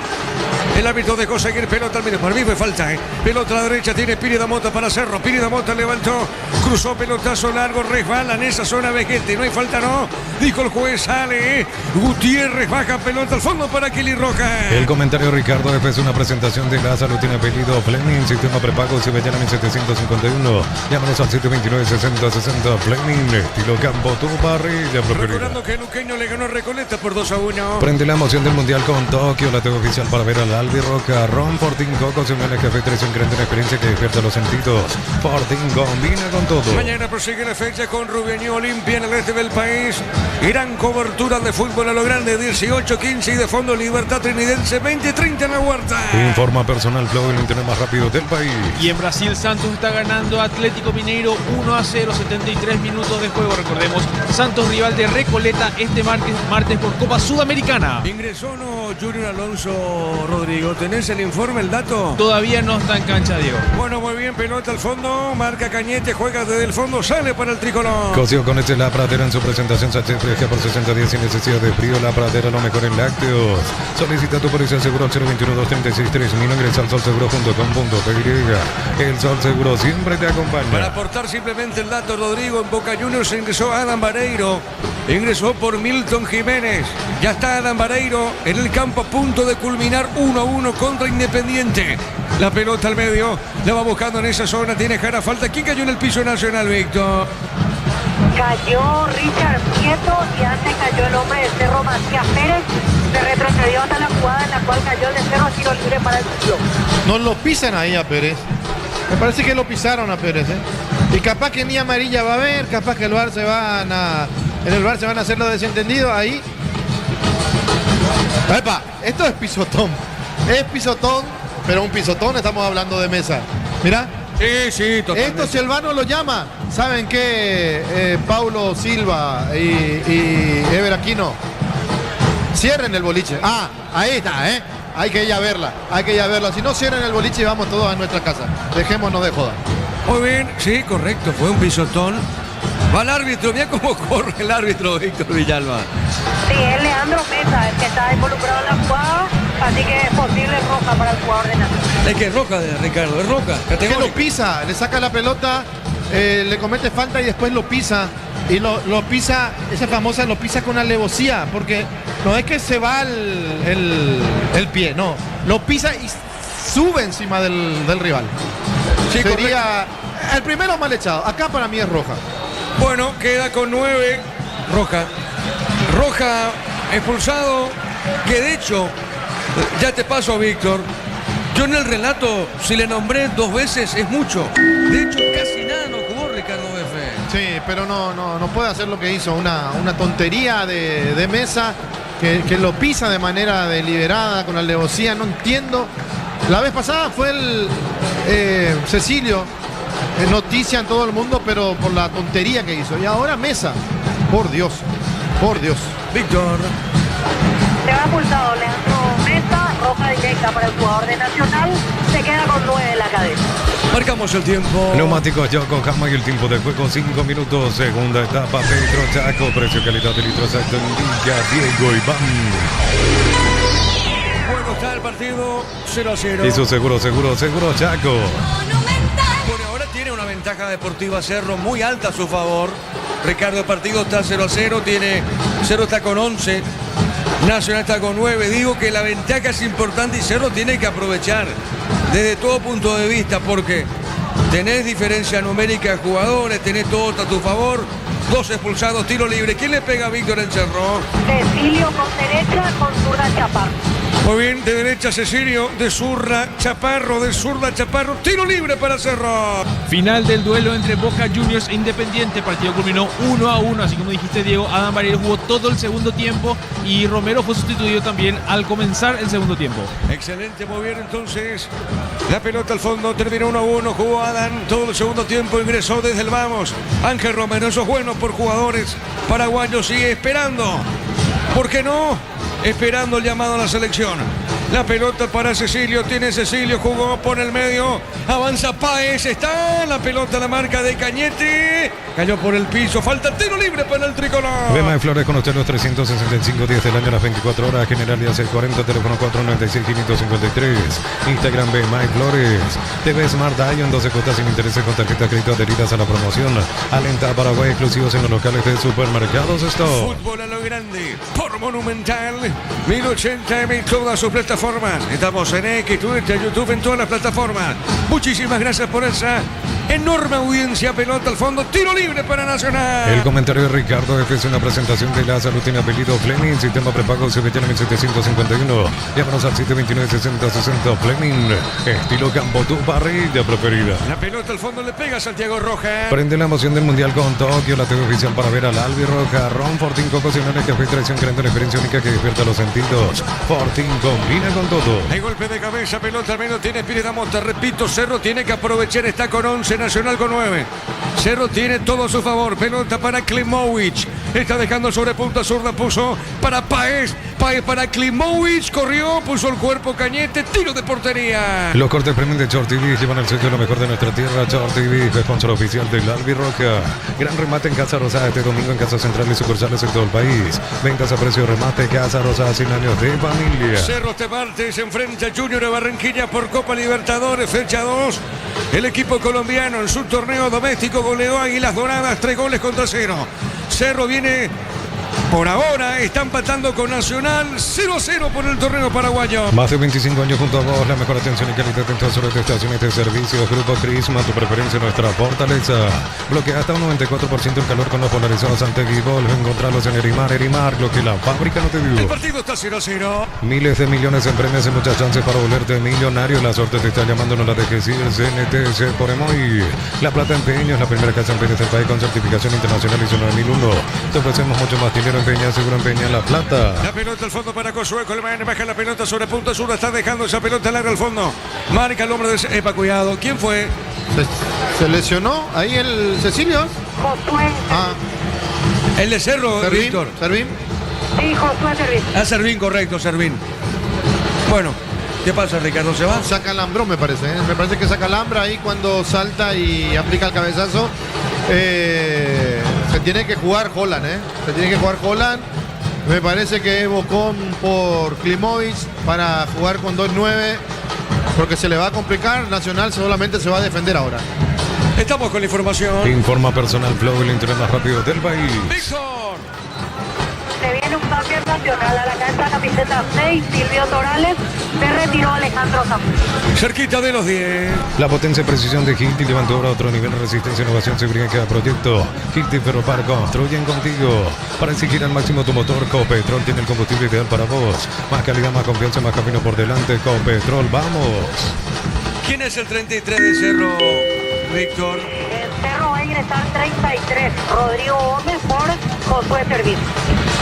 El árbitro dejó seguir pelota al medio. Para mí fue falta, pelota a la derecha, tiene Pires da Mota para Cerro. Pires da Mota levantó, cruzó pelotazo largo, resbala en esa zona Vejete. No hay falta, no. Dijo el juez, sale. Gutiérrez baja pelota al fondo para Kelly Roja. El comentario de Ricardo F es una presentación de la salud. Tiene apellido Fleming, sistema prepago Sibellana 1751. Llámanos al 729-6060. Fleming, estilo campo, tu parrilla preferida. Recordando que Luqueño le ganó a Recoleta por 2-1. Prende la emoción del Mundial con Tokio, la TV oficial para ver al Albirroca. Ron Fortín Coco, se une a Café 3, un gran experiencia que despierta los sentidos. Fortín combina con todo. Mañana prosigue la fecha con Rubianí Olimpia en el este del país. Gran cobertura de fútbol a lo grande, 18-15 y de fondo Libertad Trinidense, 20-30 en la Huerta. Informa Personal Flow, el internet más rápido del país. Y en Brasil Santos está ganando a Atlético Mineiro 1-0, 73 minutos de juego. Recordemos, Santos rival de Recoleta este martes por Copa Sudamericana. ¿Ingresó no Junior Alonso Rodrigo? ¿Tenés el informe, el dato? Todavía no está en cancha, Diego. Bueno, muy bien, pelota al fondo, marca Cañete, juega desde el fondo, sale para el tricolor. Cosío con La Pradera en su presentación, Sánchez fresca por 60 días sin necesidad de frío. La Pradera, lo mejor en lácteos. Solicita tu póliza seguro al 021-236-3000. Ingresa al solseguro.com.py. El Sol Seguro siempre te acompaña. Para aportar simplemente el dato, Rodrigo, en Boca Juniors ingresó Adam Vareiro, ingresó por Milton Jiménez. Ya está Adam Vareiro en el campo a punto de culminar 1-1 contra Independiente. La pelota al medio, la va buscando en esa zona, tiene Jara falta. ¿Quién cayó en el piso Nacional, Víctor? Cayó Richard Prieto y antes cayó el hombre de Cerro, Matías Pérez. Se retrocedió hasta la jugada en la cual cayó el de Cerro, tiro libre para el club. No lo pisan ahí a Pérez. Me parece que lo pisaron a Pérez, Y capaz que ni amarilla va a haber, capaz que en el VAR se van a hacer los desentendidos ahí. Epa, esto es pisotón. Es pisotón, pero un pisotón, estamos hablando de mesa. Mira. Sí, totalmente. Esto si el VAR no lo llama, ¿saben qué? Paulo Silva y Ever Aquino, cierren el boliche. Ah, ahí está, Hay que ir a verla. Si no, cierren el boliche y vamos todos a nuestra casa. Dejémonos de joda. Muy bien, sí, correcto, fue un pisotón. Va el árbitro, mira cómo corre el árbitro Víctor Villalba. Sí, es Leandro Mesa el que está involucrado en la jugada, así que es posible roja para el jugador de Nacional. Es que es roja de Ricardo, es roja. Es que lo pisa, le saca la pelota, le comete falta y después lo pisa. Y lo pisa, esa famosa lo pisa con alevosía, porque no es que se va el pie, no. Lo pisa y sube encima del rival. Sí, sería El primero mal echado. Acá para mí es roja. Bueno, queda con 9. Roja. Roja expulsado. Que de hecho, ya te paso, Víctor. Yo en el relato, si le nombré 2 veces, es mucho. De hecho, casi nada no jugó Ricardo F. Sí, pero no puede hacer lo que hizo. Una tontería de Mesa que lo pisa de manera deliberada con alevosía. No entiendo. La vez pasada fue el Cecilio, noticia en todo el mundo, pero por la tontería que hizo. Y ahora Mesa. Por Dios. Por Dios. Víctor. Se va expulsado Leandro Mesa, roja directa para el jugador de Nacional, se queda con 9 en la cadena. Marcamos el tiempo. Neumáticos Yokohama y el tiempo de juego 5 minutos. Segunda etapa, Pedro Chaco. Precio, calidad de litro exacto indica Diego Iván. Bueno, está el partido 0-0. Hizo seguro Chaco. Bueno, ahora tiene una ventaja deportiva Cerro muy alta a su favor. Ricardo, el partido está 0-0, Cerro está con 11, Nacional está con 9. Digo que la ventaja es importante y Cerro tiene que aprovechar desde todo punto de vista, porque tenés diferencia numérica de jugadores, tenés todo a tu favor. 2 expulsados, tiro libre. ¿Quién le pega a Víctor en Cerro? Cecilio con derecha, con zurda Chaparro. Muy bien, de derecha Cecilio, de zurda Chaparro, tiro libre para Cerro. Final del duelo entre Boca Juniors e Independiente. El partido culminó 1-1, así como dijiste, Diego. Adam Barriero jugó todo el segundo tiempo y Romero fue sustituido también al comenzar el segundo tiempo. Excelente, muy bien, entonces la pelota al fondo, terminó 1-1, jugó Adam todo el segundo tiempo, ingresó desde el vamos Ángel Romero. Eso es bueno por jugadores paraguayos, sigue esperando, ¿por qué no? Esperando el llamado a la selección. La pelota para Cecilio, tiene Cecilio, jugó por el medio, avanza Páez, está la pelota, la marca de Cañete, cayó por el piso, falta tiro libre para el tricolor. Bema de Flores con usted los 365 días del año, las 24 horas, General Díaz 40, teléfono 496-553, Instagram Bema de Flores, TV Smart Dion, 12 cuotas sin intereses con tarjetas de crédito adheridas a la promoción, Alenta Paraguay, exclusivos en los locales de supermercados Stop. Fútbol a lo grande, por Monumental, 1080 en todas sus plataformas. Estamos en X, Twitter, YouTube, en todas las plataformas. Muchísimas gracias por esa enorme audiencia. Pelota al fondo, tiro libre para Nacional. El comentario de Ricardo F es una presentación de la salud. Tiene apellido Fleming, sistema prepago CBT 1751. Llámanos al 729-6060 Fleming, estilo campo, tu parrilla preferida. La pelota al fondo le pega a Santiago Roja. Prende la emoción del Mundial con Tokio, la TV oficial para ver al Albirroja. Ron Fortín, ocasionales, café y traición, creando una experiencia única que despierta los sentidos. Fortín combina con todo. Hay golpe de cabeza, pelota al menos, tiene Pires Damonte. Repito, Cerro tiene que aprovechar, está con 11, Nacional con 9. Cerro tiene todo a su favor, pelota para Klimovic. Está dejando sobre punta zurda, puso para Páez. Páez para Klimovic, corrió, puso el cuerpo Cañete, tiro de portería. Los cortes premium de Short TV llevan al sitio lo mejor de nuestra tierra. Short TV, sponsor oficial del Albirroja. Gran remate en Casa Rosada este domingo en Casa Central y sucursales en todo el país. Ventas a precio remate, Casa Rosada, 100 años de familia. Cerro este martes se enfrenta a Junior de Barranquilla por Copa Libertadores, fecha 2. El equipo colombiano en su torneo doméstico goleó a Águilas Doradas 3-0. Cerro viene, por ahora, está empatando con Nacional 0-0 por el torneo paraguayo. Más de 25 años junto a vos, la mejor atención y calidad en todas las estaciones de servicio. Grupo Crisma, tu preferencia, nuestra fortaleza. Bloquea hasta un 94% el calor con los polarizados Antegui. Volve a encontrarlos en Erimar, lo que la fábrica no te dio. El partido está 0-0. Miles de millones en premios y muchas chances para volverte millonario. La suerte te está llamando, no la dejes ir. CNTC por Emoy. La Plata Empeño es la primera casa en empeños del país con certificación internacional ISO 9001. Te ofrecemos mucho más dinero. Empeña, seguro Empeña, La Plata. La pelota al fondo para Josué Colmán, baja la pelota sobre punta sur, está dejando esa pelota larga al fondo. Marca el hombre de Epa, cuidado. ¿Quién fue? ¿Se lesionó ahí el Cecilio? Josué. El de Cerro, Servín, Víctor. Servín. Sí, Josué Servín. Servín, correcto, Servín. Bueno, ¿qué pasa, Ricardo? ¿Se va? Saca alambró, me parece. Me parece que saca alambra ahí cuando salta y aplica el cabezazo. Se tiene que jugar Holland, Se tiene que jugar Holland. Me parece que es Bocón por Klimovic para jugar con 2-9. Porque se le va a complicar. Nacional solamente se va a defender ahora. Estamos con la información. Informa Personal Flow, el internet más rápido del país. Víctor. Se viene un cambio nacional a la cancha camiseta 6, Silvio Torales, se retiró Alejandro Zamora. Cerquita de los 10. La potencia y precisión de Hilti levantó ahora otro nivel de resistencia, innovación, seguridad en cada proyecto. Hilti Ferropar construyen contigo. Para exigir al máximo tu motor, Copetrol tiene el combustible ideal para vos. Más calidad, más confianza, más camino por delante. Copetrol, vamos. ¿Quién es el 33 de Cerro, Víctor? El Cerro va a ingresar 33, Rodrigo Gómez por Josué Servín.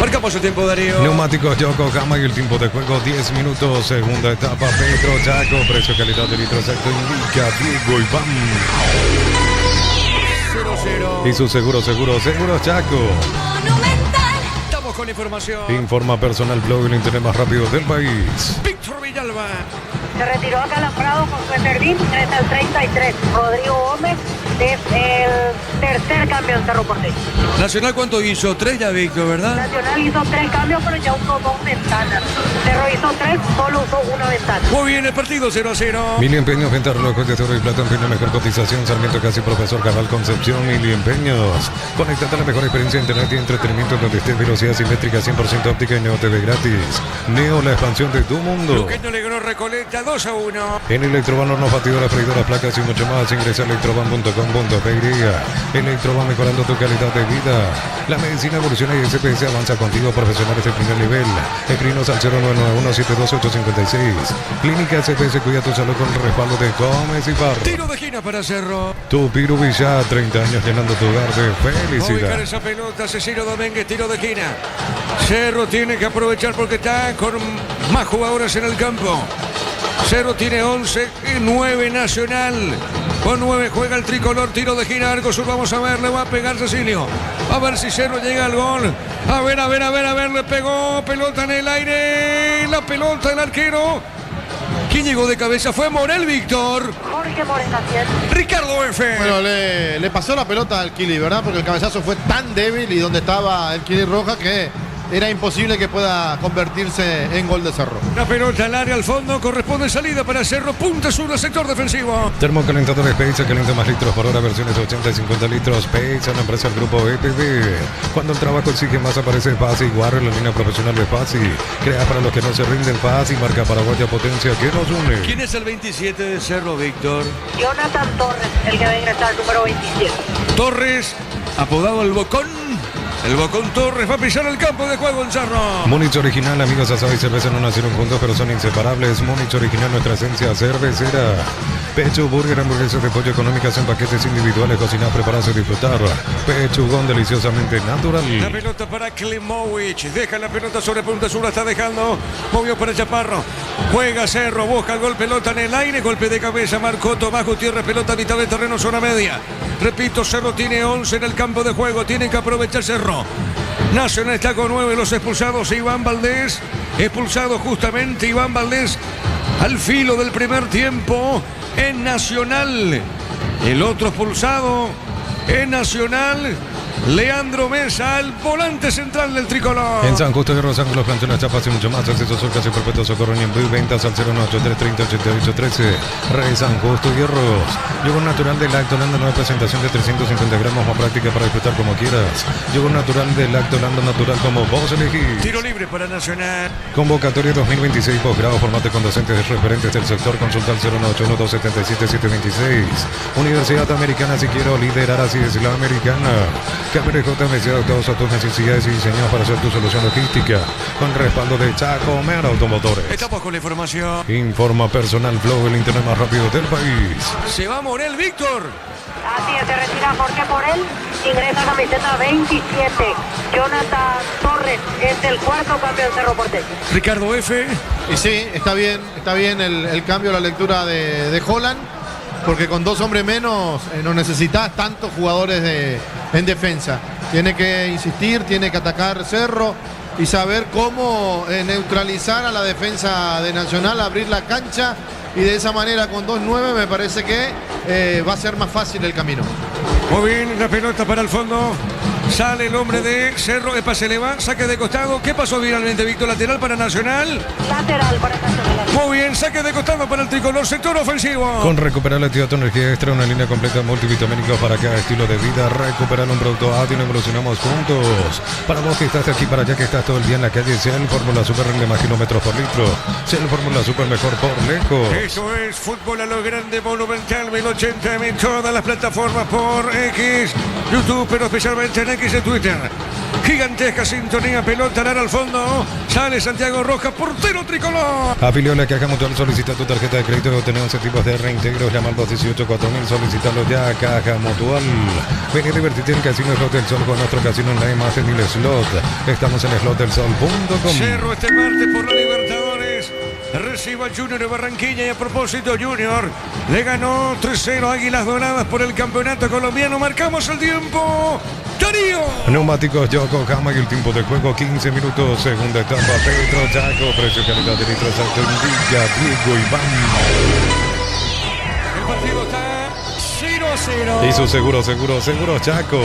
Marcamos el tiempo, Darío. Neumáticos Yokohama y el tiempo de juego 10 minutos. Segunda etapa, Pedro Chaco. Precio, calidad de litro exacto indica Diego Iván. 0-0. Y su seguro Chaco. Monumental. Estamos con información. Informa Personal Blog, el internet más rápido del país. Víctor Villalba. Se retiró a Calambrado con Josué Servín, ingresa el 33, Rodrigo Gómez es el tercer cambio en Cerro Porteño. Nacional, ¿cuánto hizo? 3 ya, Víctor, ¿verdad? Nacional hizo 3 cambios, pero ya usó 2 ventanas. Cerro hizo 3, solo usó 1 ventana. Muy bien, el partido 0-0. Mili Empeños, venta relojes de oro y plata, empeño, mejor cotización. Sarmiento Casi, Profesor Cabal Concepción. Mili Empeños. Conectate a la mejor experiencia de internet y entretenimiento donde estés. Velocidad simétrica 100% óptica y Neo TV gratis. Neo, la expansión de tu mundo. Luqueño le ganó Recoleta 2-1. En Electroban, hornos, batidoras, freidoras, placas y mucho más. Ingresa a electroban.com.py. Electroban, mejorando tu calidad de vida. La medicina evoluciona y SPS avanza contigo. Profesionales de primer nivel. Escrinos al 0991-72856. Clínica SPS, cuida tu salud con el respaldo de Gómez y Parra. Tiro de esquina para Cerro. Tu Piru Villa, 30 años llenando tu hogar de Va a ubicar felicidad. esa pelota, Cecilio Domínguez, tiro de esquina. Cerro tiene que aprovechar porque está con más jugadores en el campo. Cerro tiene 11, 9 Nacional. Con 9 juega el tricolor, tiro de esquina, Arco Sur, vamos a ver, le va a pegar Cecilio. A ver si Cerro llega al gol. A ver, le pegó, pelota en el aire, la pelota del arquero. ¿Quién llegó de cabeza? Fue Morel, Víctor. Jorge Morena, Ricardo F. Bueno, le pasó la pelota al Kili, ¿verdad? Porque el cabezazo fue tan débil y donde estaba el Kili Roja que era imposible que pueda convertirse en gol de Cerro. La pelota al área al fondo, corresponde salida para Cerro, punta sur del sector defensivo. Termocalentadores Peiza, calienta más litros por hora, versiones 80 y 50 litros. Peiza, la empresa del grupo EPB. Cuando el trabajo exige más, aparece Paz y Guarre, la línea profesional de Paz y crea para los que no se rinden. Paz y marca paraguaya potencia que nos une. ¿Quién es el 27 de Cerro, Víctor? Jonathan Torres, el que va a ingresar, número 27. Torres, apodado el Bocón. El Bocón Torres va a pisar el campo de juego en Cerro. Múnich original, amigos, asado y cerveza no nacieron juntos, pero son inseparables. Múnich original, nuestra esencia cervecera. Pecho, burger, hamburguesas de pollo económicas en paquetes individuales, cocinar, prepararse y disfrutar. Pechugón deliciosamente natural. La pelota para Klimovic. Deja la pelota sobre punta sur, la está dejando. Movió para Chaparro. Juega Cerro, busca el gol, pelota en el aire. Golpe de cabeza, marcó Tomás Gutiérrez. Pelota a mitad de terreno, zona media. Repito, Cerro tiene 11 en el campo de juego. Tiene que aprovechar Cerro. Nacional está con 9, los expulsados. Iván Valdés, expulsado justamente Iván Valdés al filo del primer tiempo en Nacional. El otro expulsado en Nacional, Leandro Mesa, el volante central del tricolor. En San Justo de Los Ángeles, Planchones, Chapas y mucho más. Acceso sur, casi perpetuo, socorro y envío. Ventas al 093308813. Rey San Justo Hierros. Yogur natural de Lactolanda, nueva presentación de 350 gramos, más práctica para disfrutar como quieras. Yogur natural de Lactolanda, natural como vos elegís. Tiro libre para Nacional. Convocatoria 2026, posgrado, formate con docentes referentes del sector. Consulta al 09812777726. Universidad Americana, si quiero liderar, así es la americana. KPRJ me adaptados a tus necesidades y diseñados para hacer tu solución logística con respaldo de Chaco Mer Automotores. Estamos con la información. Informa Personal Flow, el internet más rápido del país. Se va Morel, Víctor. Así es, se retira Jorge Morel, ingresa camiseta 27. Jonathan Torres es el cuarto cambio en Cerro Porteño. Ricardo F. Y sí, está bien el cambio, la lectura de Holland, porque con 2 hombres menos no necesitas tantos jugadores en defensa. Tiene que insistir, tiene que atacar Cerro y saber cómo neutralizar a la defensa de Nacional, abrir la cancha y de esa manera con 2-9 me parece que va a ser más fácil el camino. Muy bien, la pelota para el fondo. Sale el hombre de Cerro, se le va, saque de costado. ¿Qué pasó finalmente, Víctor? Lateral para Nacional. Lateral para Nacional. Muy bien, saque de costado para el tricolor, sector ofensivo. Con recuperar la actividad energía extra, una línea completa multivitamínica para cada estilo de vida. Recuperar un producto ágil, evolucionamos juntos. Para vos que estás de aquí para allá, que estás todo el día en la calle, Cell Fórmula Super rinde más kilómetros por litro. Cell Fórmula Super mejor por lejos. Eso es fútbol a lo grande, Monumental 1080 en todas las plataformas por X, YouTube, pero especialmente en X de Twitter. Gigantesca sintonía, pelota al fondo. Sale Santiago Rojas, portero tricolor. Afilió a la Caja Mutual, solicita tu tarjeta de crédito y obtener 11 tipos de reintegros. Llama al 218-4000, solicitalo ya. Caja Mutual. Ven y divertirte en Casino Slot del Sol con nuestro casino online más de 1000 slot. Estamos en slotdelsol.com. Cerro este martes por la Libertadores. Reciba Junior de Barranquilla y a propósito Junior le ganó 3-0 Águilas Doradas por el campeonato colombiano. Marcamos el tiempo. Darío. Neumáticos Yokohama y el tiempo de juego 15 minutos. Segunda etapa Petro Chaco. Precio calidad de litros alto indica Diego Iván. El partido está 0-0. Y su seguro Chaco.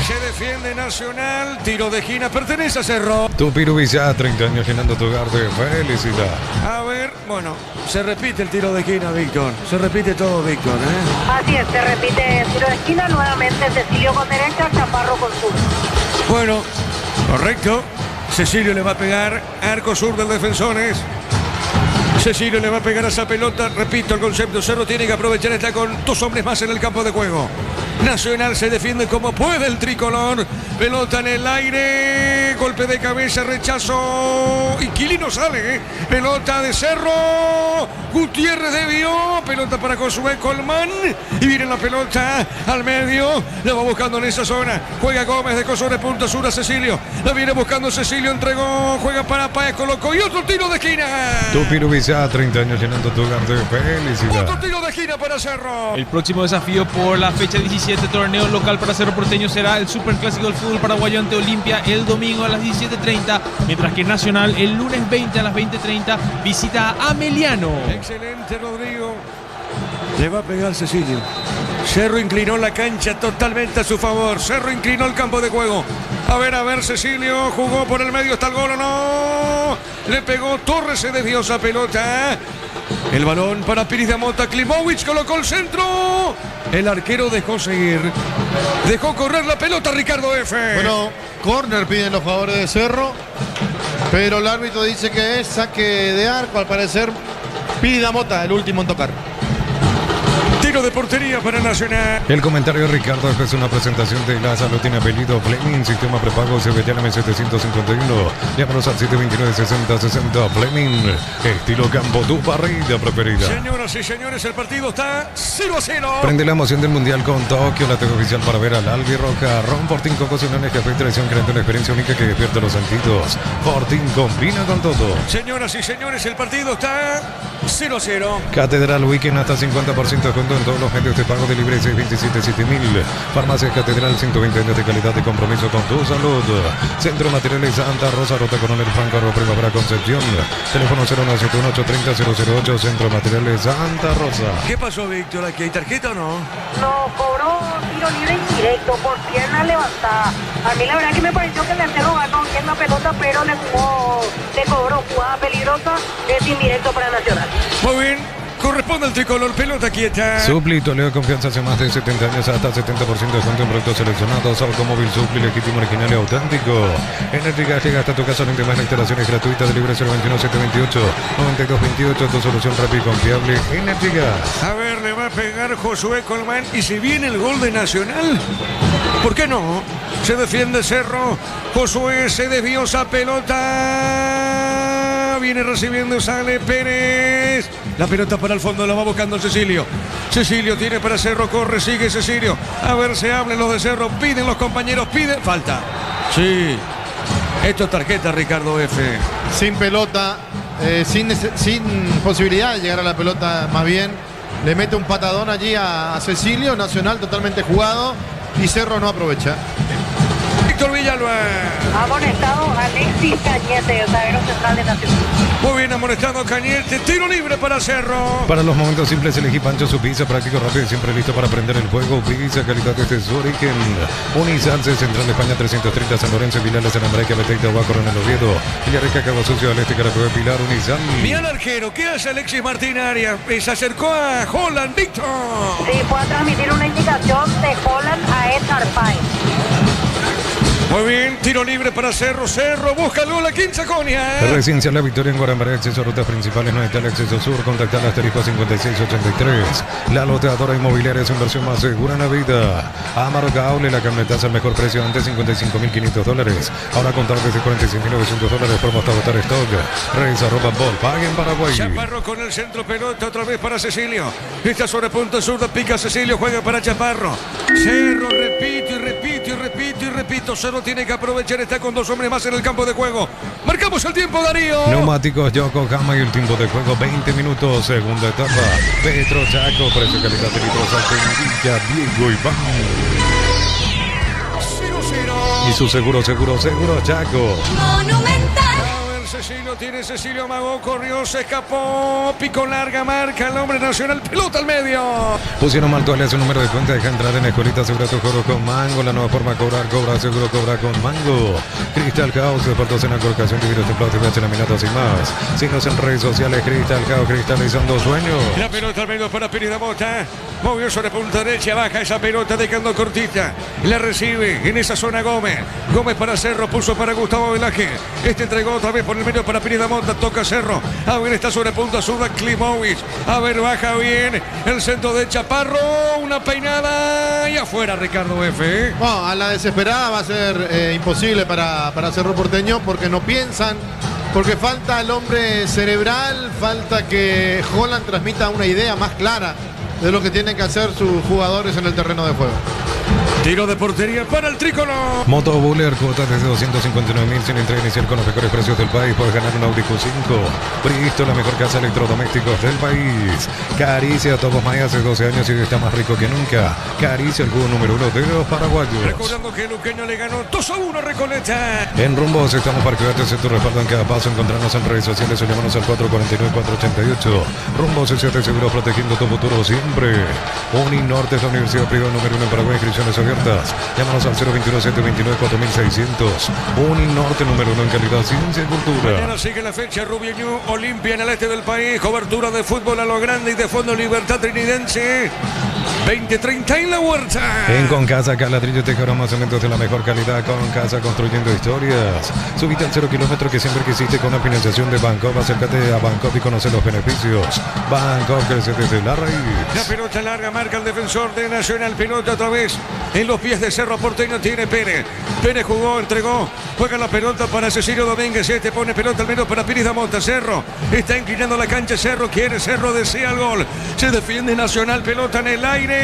Se defiende Nacional. Tiro de esquina. Pertenece a Cerro. Tu Pirubizá, 30 años llenando tu hogar de felicidad. A ver, bueno, se repite el tiro de esquina, Víctor. Se repite todo, Víctor, ¿eh? Así es, se repite el tiro de esquina. Nuevamente Cecilio con derecha, Chaparro con sur. Bueno, correcto. Cecilio le va a pegar. Arco sur del Defensores. Cecilio le va a pegar a esa pelota. Repito el concepto. Cerro tiene que aprovechar. Está con 2 hombres más en el campo de juego. Nacional se defiende como puede el tricolor. Pelota en el aire. Golpe de cabeza, rechazo. Inquilino sale. Pelota de Cerro. Gutiérrez debió. Pelota para Josué Colmán. Y viene la pelota al medio. La va buscando en esa zona. Juega Gómez de Cosores, punto sur a Cecilio. La viene buscando Cecilio. Entregó. Juega para Páez. Colocó. Y otro tiro de esquina. Tu Pirubizá, 30 años llenando tu hogar de felicidad. Otro tiro de esquina para Cerro. El próximo desafío por la fecha 17, torneo local para Cerro Porteño, será el Superclásico del fútbol paraguayo ante Olimpia el domingo a las 17:30, mientras que Nacional el lunes 20 a las 20:30 visita a Ameliano. Excelente, Rodrigo. Le va a pegar Cecilio. Cerro inclinó la cancha totalmente a su favor. Cerro inclinó el campo de juego. A ver, Cecilio jugó por el medio. ¿Está el gol o no? Le pegó Torres, se desvió esa pelota. El balón para Piris de Mota. Klimovic colocó el centro. El arquero dejó seguir. Dejó correr la pelota Ricardo F. Bueno, córner piden los jugadores de Cerro, pero el árbitro dice que es saque de arco. Al parecer, Piris de Mota, el último en tocar. Tiro de portería para Nacional. El comentario de Ricardo F es una presentación de la salud. Tiene apellido Fleming, sistema prepago CBTLM 751. Llámanos al 729-6060. Fleming, estilo campo, tu parrilla preferida. Señoras y señores, el partido está 0-0. Prende la emoción del mundial con Tokio, la TV oficial para ver al Albirroja. Ron Fortín con cocinanes, café y tradición, creando una experiencia única que despierta los sentidos. Fortín combina con todo. Señoras y señores, el partido está 0-0. Catedral Weekend hasta 50% de cuento en todos los medios de pago de libre 627-7000. Farmacia Catedral, 120 años de calidad y compromiso con tu salud. Centro Materiales Santa Rosa, Rota Coronel Franco, Primavera Concepción. Teléfono 097-180-008, Centro Materiales Santa Rosa. ¿Qué pasó, Víctor? ¿Aquí hay tarjeta o no? No, cobró tiro libre indirecto por pierna levantada. A mí la verdad que me pareció que el delantero ganó bien la pelota, pero le cobró jugada peligrosa. Es indirecto para Nacional. Muy bien. Corresponde al tricolor, pelota quieta. Supli, Toledo de confianza hace más de 70 años, hasta 70% de descuento en productos seleccionados. Automóvil Supli, legítimo, original y auténtico. Energía llega hasta tu casa, no más instalaciones gratuitas de libre 021-728-9228. Tu solución rápida y confiable. Energía. A ver, le va a pegar Josué Colmán. Y si viene el gol de Nacional, ¿por qué no? Se defiende Cerro. Josué se desvió esa pelota. Viene recibiendo, sale Pérez. La pelota para el fondo, la va buscando Cecilio. Cecilio tiene para Cerro, corre, sigue Cecilio. A ver, se hablan los de Cerro, piden los compañeros, piden. Falta. Sí. Esto es tarjeta, Ricardo F. Sin pelota, sin posibilidad de llegar a la pelota, más bien. Le mete un patadón allí a Cecilio. Nacional totalmente jugado y Cerro no aprovecha. Víctor Villalba. Amonestado Alexis Alexis Cañete, el zaguero central de Nacional. Muy bien, amonestado Cañete. Tiro libre para Cerro. Para los momentos simples elegí Pancho, su pizza práctico, rápido y siempre listo para prender el fuego. Pizza, calidad desde su origen. Unizarse, Central de España 330, San Lorenzo, Pilar, San América, Beteita, Huaco, Coronel Oviedo. Villarrica, Cabo Sucio, al este, Carapeo, Pilar, Unizan. Bien arquero, ¿qué hace Alexis Martín Arias? Se acercó a Holland, Víctor. Sí, puede transmitir una indicación de Holland a Edgar Páez. Muy bien, tiro libre para Cerro. Cerro busca el gol aquí en Saconia. Residencial La Victoria en Guarambaré, acceso a rutas principales, no está el acceso sur, contactar al asterisco 5683. La loteadora inmobiliaria es su inversión más segura en la vida. Amaro Gaule, la camionetaza al mejor precio, antes $55.500. Ahora contar desde $46.900, promo hasta votar stock. Reyes arroba ball, pague en Paraguay. Chaparro con el centro, pelota otra vez para Cecilio. Está sobre punto zurda, pica Cecilio, juega para Chaparro. Cerro, repito y repito y repito y repito. Cerro tiene que aprovechar, está con dos hombres más en el campo de juego. Marcamos el tiempo, Darío. Neumáticos Yokohama y el tiempo de juego 20 minutos, segunda etapa. Petro Chaco, precio calidad de litros Alpendilla, Diego Iván. 0-0. Y su seguro Chaco. Monumental. Cecilio tiene Cecilio, amagó, corrió, se escapó, pico larga, marca el hombre nacional, pelota al medio. Pusieron mal toalla su número de cuenta, deja entrar en Escuelita, asegura tu cobro con Mango, la nueva forma de cobrar, cobra seguro, cobra con Mango. Cristal Caos, deportes en la colocación de virus templados, TVH, laminatos y más. Síguenos en redes sociales, Cristal Caos, cristalizando sueños. La pelota al medio para Pérez Mota, movió sobre punta derecha, baja esa pelota, dejando cortita. La recibe en esa zona Gómez. Gómez para Cerro, puso para Gustavo Velázquez. Este entregó otra vez por el medio para Pérez Mota, toca Cerro. A ver, está sobre punta zurda Klimovic. A ver, baja bien el centro de Chaparro, una peinada y afuera Ricardo F. Bueno, a la desesperada va a ser imposible para Cerro Porteño porque no piensan, porque falta el hombre cerebral, falta que Holland transmita una idea más clara de lo que tienen que hacer sus jugadores en el terreno de juego. Tiro de portería para el tricolor. Moto Buller, cuotas desde 259.000 sin entrega inicial con los mejores precios del país. Puedes ganar un Audi Q5. Bristo, la mejor casa de electrodomésticos del país. Caricia, Topos Maya hace 12 años y está más rico que nunca. Caricia, el jugo número 1 de los paraguayos. Recordando que Luqueño le ganó 2-1 Recoleta. En Rumbos estamos para que veas tu respaldo en cada paso. Encontrarnos en redes sociales o llámanos al 449-488. Rumbos, S7 Seguro, protegiendo tu futuro siempre. Uninorte es la universidad privada número 1 en Paraguay. Inscripciones abiertas. Llámanos al 021-729-4600. Uninorte número 1 en calidad, ciencia y cultura. Mañana sigue la fecha Rubio Ñu, Olimpia en el este del país. Cobertura de fútbol a lo grande y de fondo Libertad Trinidense. 20-30 en la Huerta. En Concasa, Caladrillo, Tejero, más cementos de la mejor calidad. Concasa, construyendo historias. Subite al 0 kilómetro que siempre quisiste con la financiación de Bancopp. Acércate a Bancopp y conoce los beneficios. Bancopp crece desde la raíz. La pelota larga, marca el defensor de Nacional. Pelota otra vez en los pies de Cerro Porteño, tiene Pérez. Pérez jugó, entregó, juega la pelota para Cecilio Domínguez. Este pone pelota al menos para Pérez Mota. Cerro está inclinando la cancha. Cerro quiere, Cerro desea el gol. Se defiende Nacional, pelota en el aire.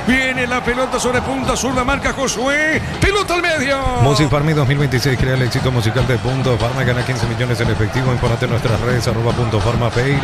Viene la pelota sobre punta zurda, marca Josué. Pelota al medio. Music Farmi 2026 crea el éxito musical de Punto Farma. Gana 15 millones en efectivo. Imponate en nuestras redes @Punto Farma PY.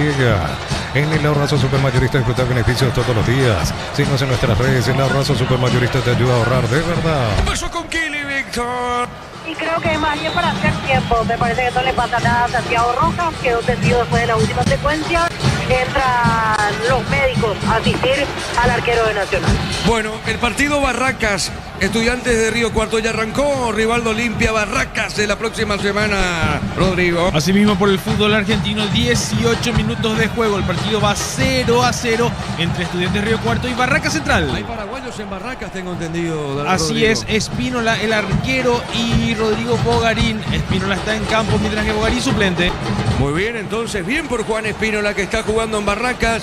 En el ahorrazo supermayorista disfrutar beneficios todos los días. Síguenos en nuestras redes. El ahorrazo supermayorista te ayuda a ahorrar de verdad. Pasó con Kili, Víctor. Y creo que es más bien para hacer tiempo. Me parece que no le pasa nada a Santiago Rojas, quedó tendido después de la última secuencia. Entran los médicos a asistir al arquero de Nacional. Bueno, el partido Barracas, Estudiantes de Río Cuarto ya arrancó. Rivaldo Olimpia, Barracas de la próxima semana, Rodrigo. Asimismo, por el fútbol argentino, 18 minutos de juego. El partido va 0-0 entre Estudiantes de Río Cuarto y Barracas Central. Hay paraguayos en Barracas, tengo entendido. Así Rodrigo. es, Espínola, el arquero, y Rodrigo Bogarín. Espínola está en campo, mientras que Bogarín suplente. Muy bien, entonces, bien por Juan Espínola, que está jugando en Barracas.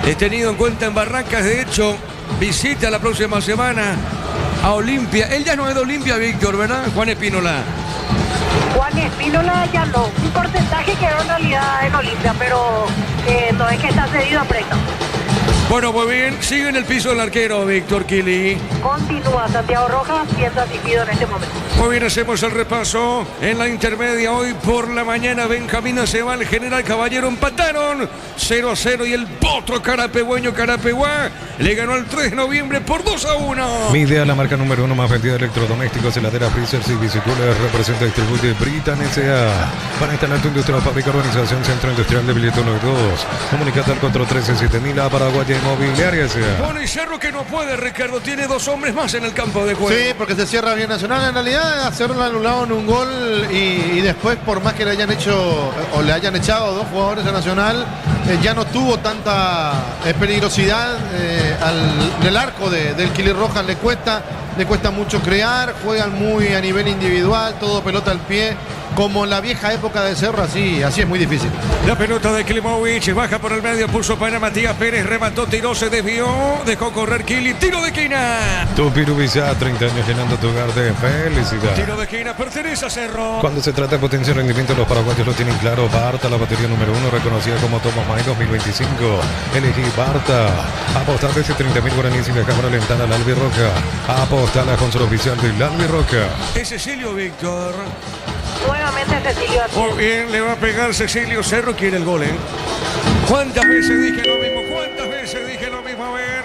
Es tenido en cuenta en Barracas, de hecho, visita la próxima semana a Olimpia. Él ya no es de Olimpia, Víctor, ¿verdad? Juan Espínola. Juan Espínola ya no. Un porcentaje quedó en realidad en Olimpia, pero no es que está cedido a préstamo. Bueno, muy bien. Sigue en el piso el arquero, Víctor Kili. Continúa Santiago Rojas siendo asistido en este momento. Muy bien, hacemos el repaso en la intermedia. Hoy por la mañana Benjamín Aceval, General Caballero empataron 0-0 y el potro Carapehueño Carapeguá le ganó el 3 de noviembre por 2-1. Midea, la marca número 1 más vendida de electrodomésticos, heladeras, freezers y bicicletas, representa y distribuye Britan S.A. Para instalar tu industria, fábrica, organización, centro industrial de Billeto 2. Comunicate al 413-7000 a Paraguay Inmobiliaria S.A. Bueno, y Cerro que no puede, Ricardo, tiene 2 hombres más en el campo de juego. Sí, porque se cierra bien Nacional. En realidad, hacerlo anulado en un gol y después, por más que le hayan hecho o le hayan echado 2 jugadores a Nacional, ya no tuvo tanta peligrosidad del arco del Kili Rojas. Le cuesta mucho crear, juegan muy a nivel individual, todo pelota al pie. Como en la vieja época de Cerro, así es muy difícil. La pelota de Klimovic baja por el medio, puso para Matías Pérez, remató, tiró, se desvió, dejó correr Kili, tiro de esquina. Tupirubizá, 30 años llenando tu hogar de felicidad. Tiro de esquina, pertenece a Cerro. Cuando se trata de potencia y rendimiento, los paraguayos lo tienen claro. Barta, la batería número 1, reconocida como Tomás May 2025. Elegí Barta. Apostar desde 30.000 guaraníes y viajar para alentar al Albirroca. Apostar a la sponsor oficial del Albirroca. Es Cecilio Víctor. Nuevamente Cecilio. Muy bien, le va a pegar Cecilio. Cerro quiere el gol, ¿eh? ¿Cuántas veces dije lo mismo? A ver,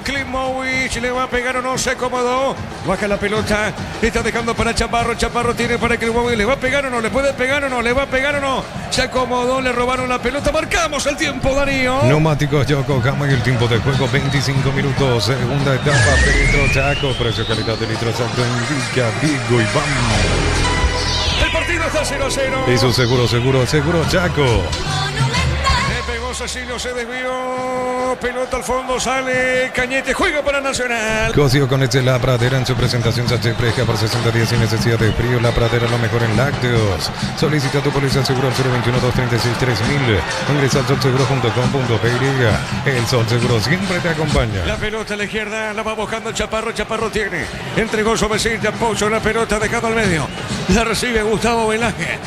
Klimovic le va a pegar o no, se acomodó. Baja la pelota, está dejando para Chaparro. Chaparro tiene para Klimovic. ¿Le va a pegar o no? ¿Le puede pegar o no? ¿Le va a pegar o no? Se acomodó, le robaron la pelota. Marcamos el tiempo, Darío. Neumáticos Yokohama y el tiempo de juego 25 minutos. Segunda etapa, Pedro Chaco. Precio calidad de litro santo indica Vigo y vamos. El partido está 0-0. Y su seguro Chaco. Le pegó Cecilio, se desvió. Pelota al fondo, sale Cañete, juega para Nacional. Cosio con La Pradera en su presentación Sánchez Fresca por 60 días sin necesidad de frío. La Pradera, lo mejor en lácteos. Solicita tu póliza seguro al 021-236-3000. Ingresa al solseguro.com.py. El Sol Seguro siempre te acompaña. La pelota a la izquierda, la va buscando Chaparro. Chaparro tiene, entregó suavecita, Pocho, la pelota dejado al medio. La recibe Gustavo Velázquez.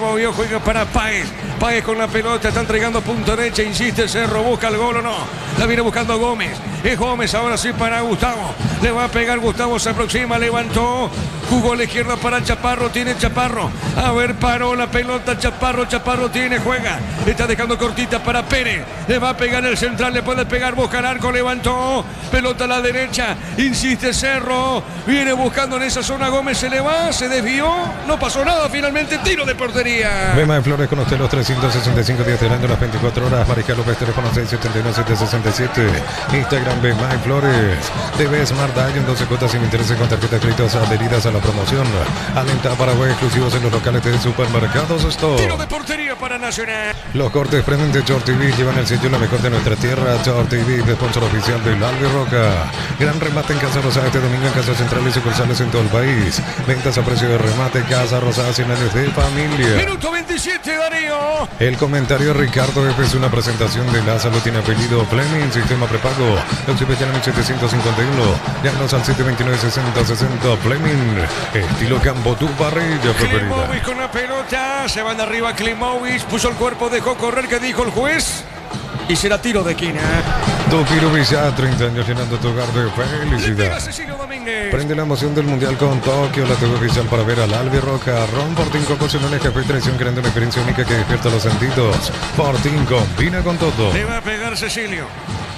Movió, juega para Páez. Páez con la pelota, está entregando punto derecha, insiste Cerro, busca el gol o no. La viene buscando Gómez. Es Gómez ahora sí para Gustavo. Le va a pegar Gustavo, se aproxima, levantó. Jugó a la izquierda para Chaparro, tiene Chaparro. A ver, paró la pelota Chaparro, Chaparro tiene, juega. Está dejando cortita para Pérez. Le va a pegar el central, le puede pegar, busca el arco, levantó. Pelota a la derecha, insiste Cerro. Viene buscando en esa zona Gómez, se le va, se desvió. No pasó nada, finalmente tiro de portería. Bema de Flores con usted los 365 días del año, las 24 horas. Mariscal López, teléfono 679-767. Instagram Bema de Flores. TV Smart Dial en 12 cuotas sin intereses con tarjetas créditos adheridas a la promoción. Alenta Paraguay, exclusivos en los locales de supermercados Store. Tiro de portería para Nacional. Los cortes premium de Short TV llevan el sello la mejor de nuestra tierra. Short TV, sponsor oficial del Albirroca. Gran remate en Casa Rosada este domingo en Casa Central y sucursales en todo el país. Ventas a precio de remate. Casa Rosada, 100 años de familia. Minuto 27, Darío. El comentario Ricardo F es una presentación de La Salud, tiene apellido Fleming, sistema prepago. Los especial 1751. Llámanos al 729-6060 Fleming. Estilo Campo, tu parrilla preferida. Klimovic con la pelota. Se van arriba Klimovic. Puso el cuerpo, dejó correr. ¿Qué dijo el juez? Y será tiro de esquina. Tupirubizá, 30 años llenando tu hogar de felicidad. Prende la emoción del Mundial con Tokio, la TV oficial para ver al Albirroca. Ron Fortín con coccionales, café y traición, creando una experiencia única que despierta los sentidos. Fortín combina con todo. Le va a pegar Cecilio.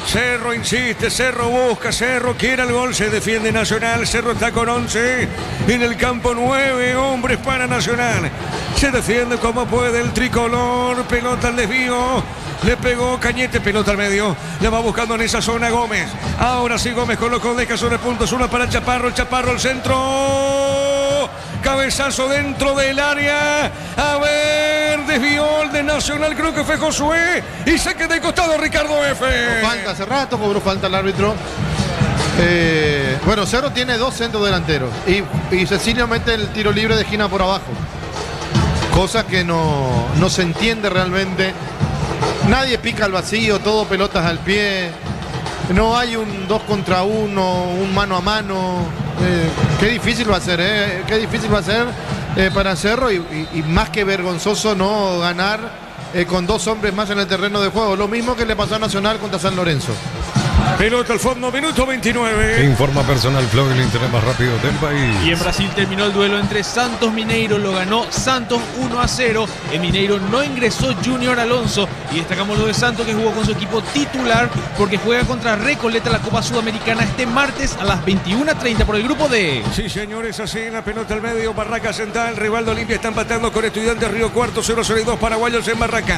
Cerro insiste, Cerro busca, Cerro quiere el gol, se defiende Nacional, Cerro está con 11, en el campo 9 hombres para Nacional, se defiende como puede el tricolor, pelota al desvío, le pegó Cañete, pelota al medio, la va buscando en esa zona Gómez, ahora sí Gómez colocó, deja sobre puntos, una para Chaparro, Chaparro al centro, cabezazo dentro del área, a ver, desvió el de Nacional, creo que fue Josué, y saque de costado Ricardo F. Falta hace rato, cobró falta el árbitro. Bueno, Cerro tiene 2 centros delanteros y Cecilio mete el tiro libre de esquina por abajo, cosa que no se entiende realmente. Nadie pica al vacío, todo pelotas al pie, no hay un 2 contra 1, un mano a mano. Qué difícil va a ser, qué difícil va a ser para Cerro y más que vergonzoso no ganar con 2 hombres más en el terreno de juego, lo mismo que le pasó a Nacional contra San Lorenzo. Pelota al fondo, minuto 29. Informa personal Flow, el internet más rápido del país. Y en Brasil terminó el duelo entre Santos Mineiro, lo ganó Santos 1-0. En Mineiro no ingresó Junior Alonso y destacamos lo de Santos, que jugó con su equipo titular porque juega contra Recoleta la Copa Sudamericana este martes a las 21:30 por el grupo D. Sí, señores, así la pelota al medio, Barraca Central, rival de Olimpia está empatando con Estudiantes Río Cuarto, 0-0 y 2 paraguayos en Barraca.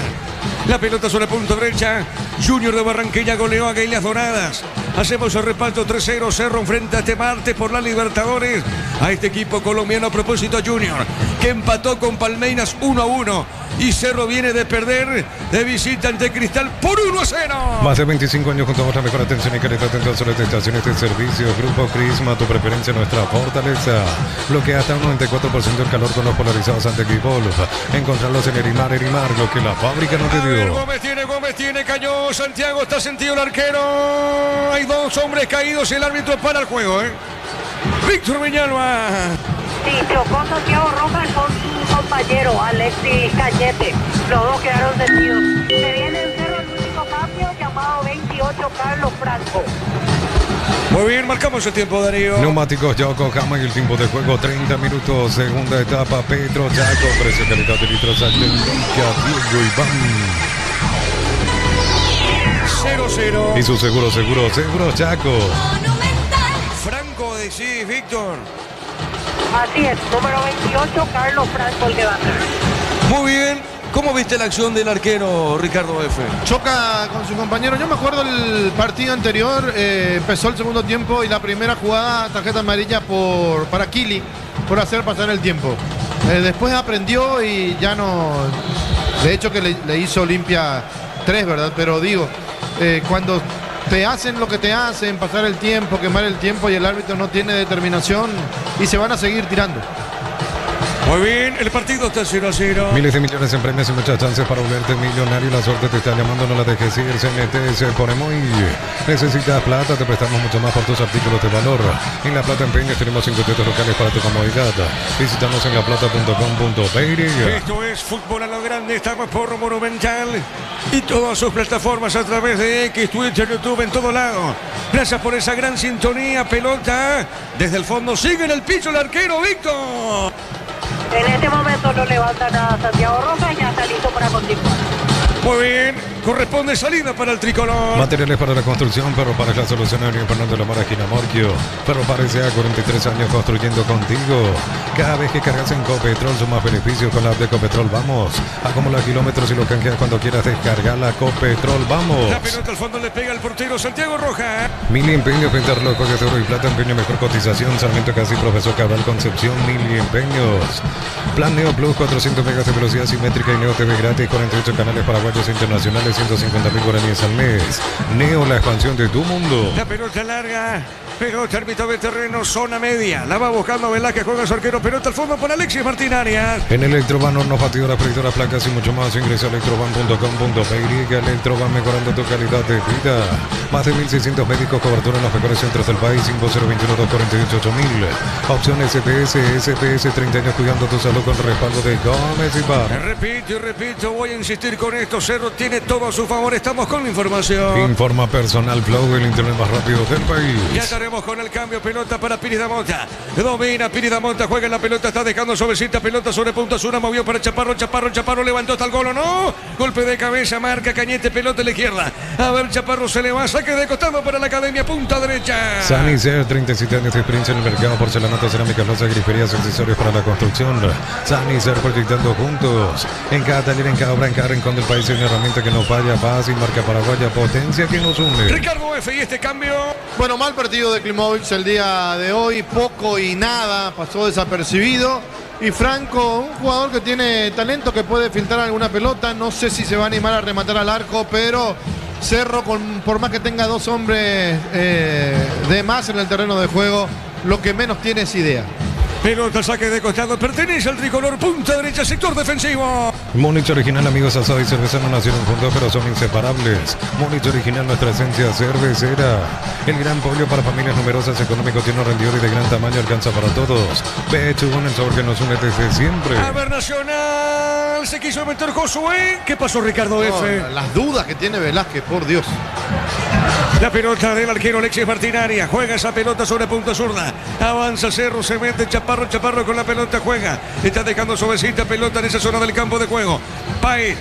La pelota sobre punto derecha, Junior de Barranquilla goleó a Águilas Doradas. Hacemos el reparto 3-0, Cerro enfrenta este martes por la Libertadores a este equipo colombiano. A propósito, Junior, que empató con Palmeiras 1-1 y Cerro viene de perder de visita ante Cristal por 1-0. Más de 25 años junto a la mejor atención y calidad en todas las estaciones de servicio. Grupo Crisma, tu preferencia, nuestra fortaleza. Bloquea hasta un 94% del calor con los polarizados ante equipos. Encontrarlos en Erimar, lo que la fábrica no te dio. Gómez tiene, cayó Santiago, está sentido el arquero. Hay dos hombres caídos y el árbitro para el juego, Víctor Villalba. Sí, chocó Santiago Rojas con su compañero Alexis Cañete. Los dos quedaron sentidos. Se viene en Cerro el único cambio, llamado 28, Carlos Franco. Muy bien, marcamos el tiempo, Darío. Neumáticos Yokohama y el tiempo de juego 30 minutos. Segunda etapa, Pedro Chaco. Precio, calidad de litros Atlética, Diego Iván. 0-0. Y su seguro Chaco. Franco, decís, Víctor. Así es, número 28, Carlos Franco, el que va. Muy bien. ¿Cómo viste la acción del arquero Ricardo F? Choca con su compañero. Yo me acuerdo el partido anterior, empezó el segundo tiempo y la primera jugada, tarjeta amarilla para Kili, por hacer pasar el tiempo. Después aprendió y ya no... De hecho que le hizo Olimpia 3, ¿verdad? Pero digo, cuando te hacen lo que te hacen, pasar el tiempo, quemar el tiempo y el árbitro no tiene determinación y se van a seguir tirando. Muy bien, el partido está 0-0. Miles de millones en premios y muchas chances para volverte millonario. La suerte te está llamando, no la dejes ir. CNT se pone muy... Necesitas plata, te prestamos mucho más por tus artículos de valor. En La Plata Empeños tenemos 5 tiendas locales para tu comodidad. Visítanos en laplata.com.pe. Esto es Fútbol a lo Grande, estamos por Monumental y todas sus plataformas a través de X, Twitter, YouTube, en todo lado. Gracias por esa gran sintonía. Pelota desde el fondo, sigue en el piso el arquero Víctor. En este momento no levantan a Santiago Rojas y ya está listo para continuar. Muy bien, corresponde salida para el tricolor. Materiales para la construcción, Ferro Pares, la solución a Fernando La Mara, esquina Morquio. Ferro Pares ya 43 años construyendo contigo. Cada vez que cargas en Copetrol, sumas beneficios con la app de Copetrol. Vamos, acumula kilómetros y lo canjeas cuando quieras descargar la Copetrol. Vamos. La pelota al fondo le pega al portero Santiago Rojas. Mili Empeños, pintarlo, joyas de oro y plata, empeño, mejor cotización. Sarmiento Casi, Profesor Cabral, Concepción, Mili Empeños. Plan Neo Plus, 400 megas de velocidad simétrica y Neo TV gratis, 48 canales paraguayos internacionales, 150.000 guaraníes al mes. Neo, la expansión de tu mundo. La pelota larga, pelota al mitad de terreno, zona media. La va buscando Velázquez, juega su arquero, pelota al fondo para Alexis Martín Arias. En Electroban, hornos, batidoras, freidoras, placas y mucho más. Ingresa a electroban.com.pe. Electroban, mejorando tu calidad de vida. Más de 1.600 médicos, cobertura en los mejores centros del país. 5021-248-8000. Opción SPS 30 años cuidando tu salud con respaldo de Gómez y Bar. Repito, voy a insistir con esto. Cerro tiene todo a su favor. Estamos con la información. Informa personal Flow, el internet más rápido del país. Ya estaremos con el cambio. Pelota para Pires Damonta. Domina Pires Damonta, juega en la pelota, está dejando suavecita. Pelota sobre punta Zuna, movió para Chaparro levantó hasta el gol, ¿o no? Golpe de cabeza, marca Cañete, pelota a la izquierda. A ver, Chaparro se le va, saque de costado para la academia, punta derecha. Sanicer, 37 años de experiencia en el mercado, porcelanato, cerámica, loza, griferías, accesorios para la construcción. Sanicer, proyectando juntos. En cada taller, en cada obra, en cada rincón del país, hay una herramienta que no falla, fácil, marca paraguaya, potencia que nos une. Ricardo F. y este cambio. Bueno, mal partido de Klimovic el día de hoy, poco y nada, pasó desapercibido. Y Franco, un jugador que tiene talento, que puede filtrar alguna pelota, no sé si se va a animar a rematar al arco, pero Cerro, por más que tenga dos hombres de más en el terreno de juego, lo que menos tiene es idea. Pelota, saque de costado, pertenece al tricolor, punta derecha, sector defensivo. Múnich original, amigos, asado y cerveza no nacieron juntos, pero son inseparables. Múnich original, nuestra esencia cervecera. El gran pollo para familias numerosas, económico, tiene rendidor y de gran tamaño, alcanza para todos. Pechugón, el sabor que nos une desde siempre. A ver, Nacional, se quiso meter Josué. ¿Qué pasó, Ricardo F? Las dudas que tiene Velázquez, por Dios. La pelota del arquero Alexis Martinaria. Juega esa pelota sobre punta zurda. Avanza Cerro, se mete Chaparro. Chaparro con la pelota juega. Está dejando suavecita pelota en esa zona del campo de juego. Páez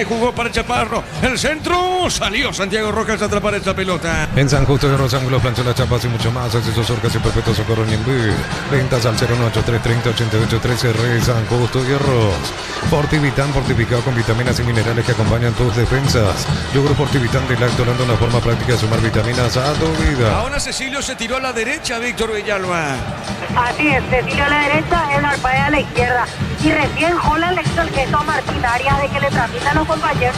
jugó para Chaparro. El centro. Salió Santiago Rojas a atrapar esta pelota. En San Justo de los Ángulos, planchó las chapas y mucho más. Accesos Orcas y Perpetuo Socorro Niembé. Ventas al 093308813. San Justo Hierros. Fortivitán, fortificado con vitaminas y minerales que acompañan tus defensas. Yogur Fortivitán de Lacto, dando una forma práctica de sumar vitaminas a tu vida. Ahora Cecilio se tiró a la derecha, Víctor Villalba. Así es, Cecilio a la derecha, el Arpaez a la izquierda. Y recién Holland le hizo el gesto a Martín Arias de que le transmita a los compañeros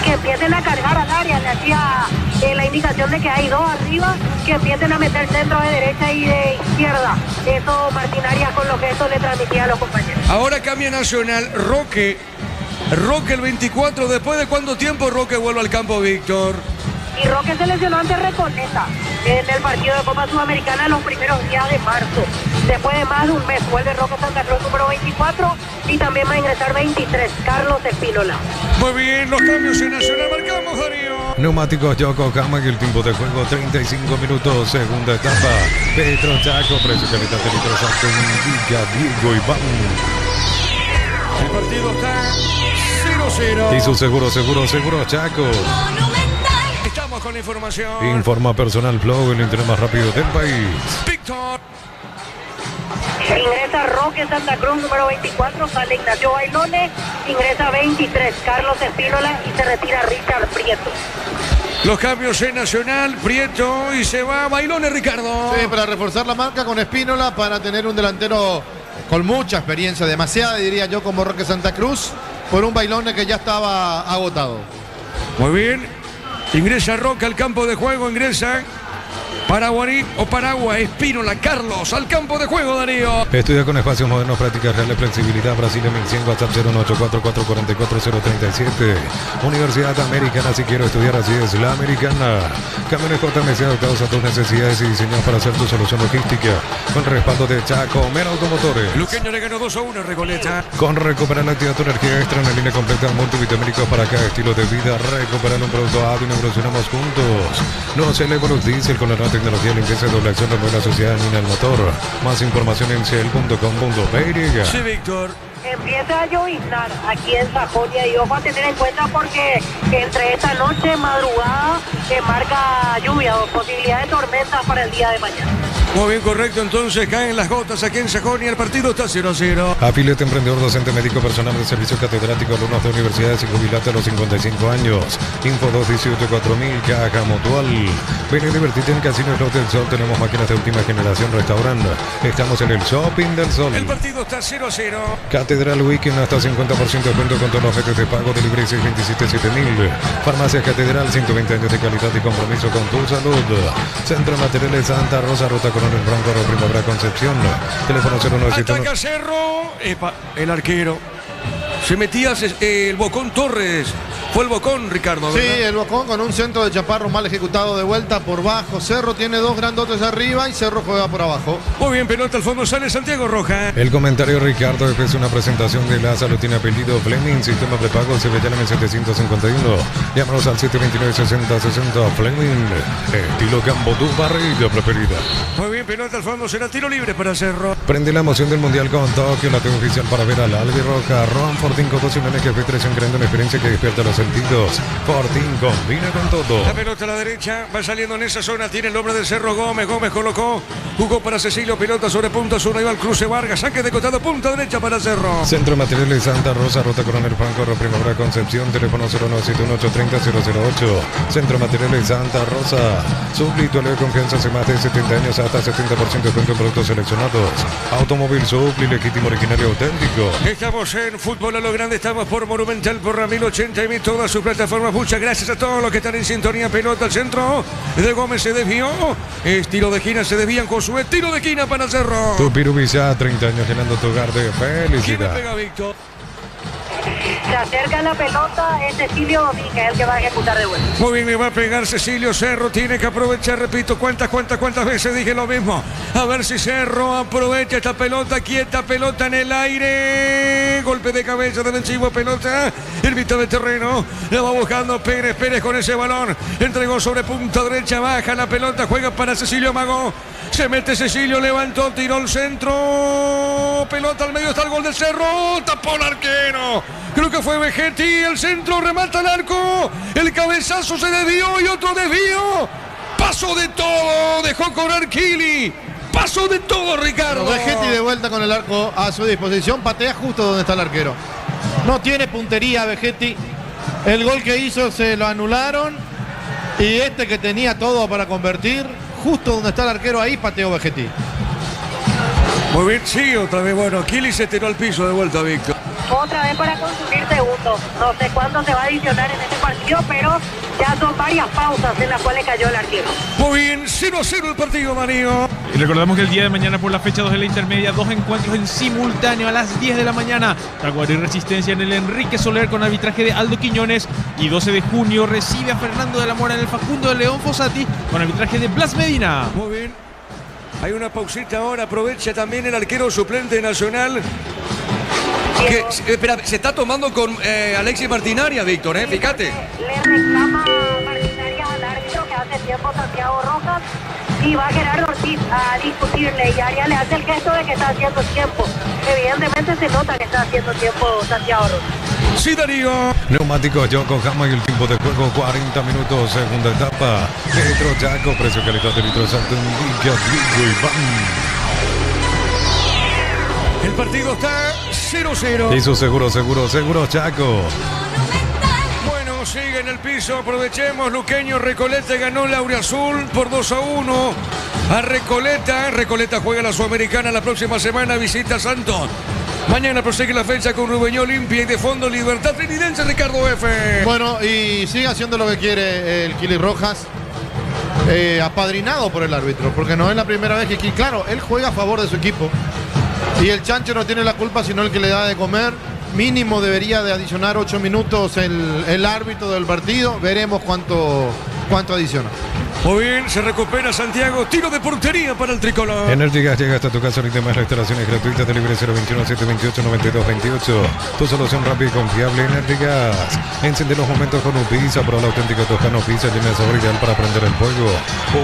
que empiecen a cargar al área. Le hacía la indicación de que hay dos arriba, que empiecen a meter centro de derecha y de izquierda. Eso Martín Arias con los gestos le transmitía a los compañeros. Ahora cambia Nacional, Roque el 24. ¿Después de cuánto tiempo Roque vuelve al campo, Víctor? Y Roque se lesionó ante Recoleta en el partido de Copa Sudamericana los primeros días de marzo. Después de más de un mes vuelve Roque Santa Cruz número 24 y también va a ingresar 23, Carlos Espínola. Muy bien, los cambios en Nacional. Marcamos, Darío. Neumáticos Yokohama y el tiempo de juego 35 minutos, segunda etapa. Petro Chaco, precio calidad de litros exacto, indica Diego Iván. El partido está 0-0. Y su seguro Chaco. Estamos con la información. Informa Personal Flow, el internet más rápido del país. Víctor. Ingresa Roque Santa Cruz número 24, sale Ignacio Bailone, ingresa 23, Carlos Espínola y se retira Richard Prieto. Los cambios en Nacional, Prieto y se va Bailone, Ricardo. Sí, para reforzar la marca con Espínola, para tener un delantero con mucha experiencia, demasiada diría yo, como Roque Santa Cruz, por un Bailone que ya estaba agotado. Muy bien, ingresa Roque al campo de juego, ingresa Paraguarí o Paragua, Espínola, Carlos al campo de juego, Darío. Estudia con espacios modernos, prácticas reales, flexibilidad, Brasil 1100, WhatsApp 01844444047. Universidad Americana, si quiero estudiar, así es, la Americana. Camiones JMC adaptados a tus necesidades y diseñados para hacer tu solución logística. Con respaldo de Chaco, Mera Automotores. Luqueño le ganó 2-1, Recoleta. Con recuperar la actividad, tu energía extra, una línea completa de multivitamínicos para cada estilo de vida. Recuperar un producto hábil, evolucionamos juntos. No se Electrolux Diesel con la nueva tecnología, limpieza de doble acción, remueve la sociedad en el motor. Más información en ciel.com.py. Sí, Víctor. Empieza a lloviznar aquí en Sajonia y ojo a tener en cuenta porque entre esta noche madrugada marca lluvia o posibilidad de tormentas para el día de mañana. Muy bien, correcto. Entonces caen las gotas aquí en Sajonia. El partido está 0-0. Afiliate, emprendedor, docente, médico, personal de servicio, catedrático, alumnos de universidades y jubilate a los 55 años. Info 218-4000, Caja Mutual. Ven y divertirte en Casino Slot del Sol. Tenemos máquinas de última generación, restaurante. Estamos en el Shopping del Sol. El partido está 0-0. Catedral Weekend hasta 50% de descuento con todos los medios de pago de libre 627-7000. Farmacia Catedral, 120 años de calidad y compromiso con tu salud. Centro de Materiales Santa Rosa, Ruta Coronel Franco, Primavera Concepción. Teléfono 0971. Ataca Cerro. Epa, el arquero. Se metía el Bocón Torres. Fue el Bocón, Ricardo, ¿verdad? Sí, el Bocón con un centro de Chaparro mal ejecutado de vuelta por bajo. Cerro tiene dos grandotes arriba y Cerro juega por abajo. Muy bien, pelota al fondo, sale Santiago Roja. El comentario Ricardo es una presentación de la salud, tiene apellido Fleming, sistema prepago, se ve ya en el 751. Llámanos al 729-6060 Fleming, estilo Campo, tu barriga preferida. Muy bien, pelota al fondo, será tiro libre para Cerro. Prende la emoción del Mundial con Tokio, la TV oficial para ver al Albirroja. Ron Fortín con 12 uniones que fue creación, creando una experiencia que despierta los sentidos. Fortín combina con todo. La pelota a la derecha, va saliendo en esa zona, tiene el nombre de Cerro Gómez. Gómez colocó, jugó para Cecilio, pelota sobre punta sur, ahí va el cruce Vargas, saque de costado, punta derecha para Cerro. Centro de Materiales Santa Rosa, Ruta Coronel Franco, Primavera Concepción, teléfono 0971830-008. Centro de Materiales Santa Rosa, Supli, tu de confianza hace más de 70 años, hasta 70% de cuento en productos seleccionados. Automóvil Supli, legítimo, originario, auténtico. Estamos en Fútbol a lo Grande, estamos por Monumental, por Ramiro 80 y todas sus plataformas. Muchas gracias a todos los que están en sintonía. Pelota al centro de Gómez, se desvió. Estilo de esquina, se desvían con su estilo de esquina para Cerro. Tu Pirubizá, 30 años llenando tu hogar de felicidad. ¿Quién le pega, Víctor? Se acerca la pelota, es Cecilio Domínguez el que va a ejecutar de vuelta. Muy bien, le va a pegar Cecilio. Cerro tiene que aprovechar, repito, cuántas veces dije lo mismo. A ver si Cerro aprovecha esta pelota, quieta pelota en el aire. golpe de cabeza defensivo, pelota en mitad de terreno, la va buscando Pérez con ese balón, entregó sobre punta derecha, baja la pelota, juega para Cecilio Magó, se mete Cecilio, levantó, tiró al centro, pelota al medio, está el gol del Cerro, tapó el arquero, creo que fue Vegetti, el centro, remata el arco, el cabezazo se desvió y otro desvío, pasó de todo, dejó correr Kili. Pasó de todo, Ricardo. Vegetti de vuelta con el arco a su disposición. Patea justo donde está el arquero. No tiene puntería Vegetti. El gol que hizo se lo anularon. Y este que tenía todo para convertir, justo donde está el arquero, ahí pateó Vegetti. Muy bien, sí, otra vez. Bueno, Kili se tiró al piso de vuelta, Víctor. Otra vez para consumir segundos. No sé cuánto se va a adicionar en este partido, pero ya son varias pausas en las cuales cayó el arquero. Muy bien, 0-0 el partido, Mario. Y recordamos que el día de mañana por la fecha 2 de la intermedia, 2 encuentros en simultáneo a las 10 de la mañana. Tacuarí Resistencia en el Enrique Soler con arbitraje de Aldo Quiñones. Y 12 de junio recibe a Fernando de la Mora en el Facundo de León Fossati con arbitraje de Blas Medina. Muy bien. Hay una pausita ahora, aprovecha también el arquero suplente nacional. Que, espera, se está tomando con Alexis Martinaria, Víctor, fíjate. Le reclama Martinaria al árbitro que hace tiempo Santiago Rojas y va Gerardo Ortiz a discutirle y Arias le hace el gesto de que está haciendo tiempo. Evidentemente se nota que está haciendo tiempo Santiago Rojas. Sí, Darío. Neumáticos Yokohama y el tiempo de juego 40 minutos, segunda etapa. Litro Chaco, precio calidad de litro salto en Vigo y ¡bam! El partido está 0-0. Hizo seguro Chaco. Bueno, sigue en el piso, aprovechemos. Luqueño Recoleta ganó Lauriazul por 2-1 a Recoleta. Recoleta juega la Sudamericana la próxima semana, visita Santos. Mañana prosigue la fecha con Rubeño Olimpia y de fondo Libertad Trinidense, Ricardo F. Bueno, y sigue haciendo lo que quiere el Kili Rojas, apadrinado por el árbitro, porque no es la primera vez que, claro, él juega a favor de su equipo. Y el Chancho no tiene la culpa, sino el que le da de comer. Mínimo debería de adicionar 8 minutos el árbitro del partido. Veremos cuánto adiciona. Muy bien, se recupera Santiago. Tiro de portería para el tricolor. Energigas llega hasta tu casa. Ahorita más restauraciones gratuitas. Delivery 021-728-9228. Tu solución rápida y confiable. Energigas. Enciende los momentos con Upisa. Para la auténtica Toscano Pizza. Llena de sabor ideal para prender el fuego.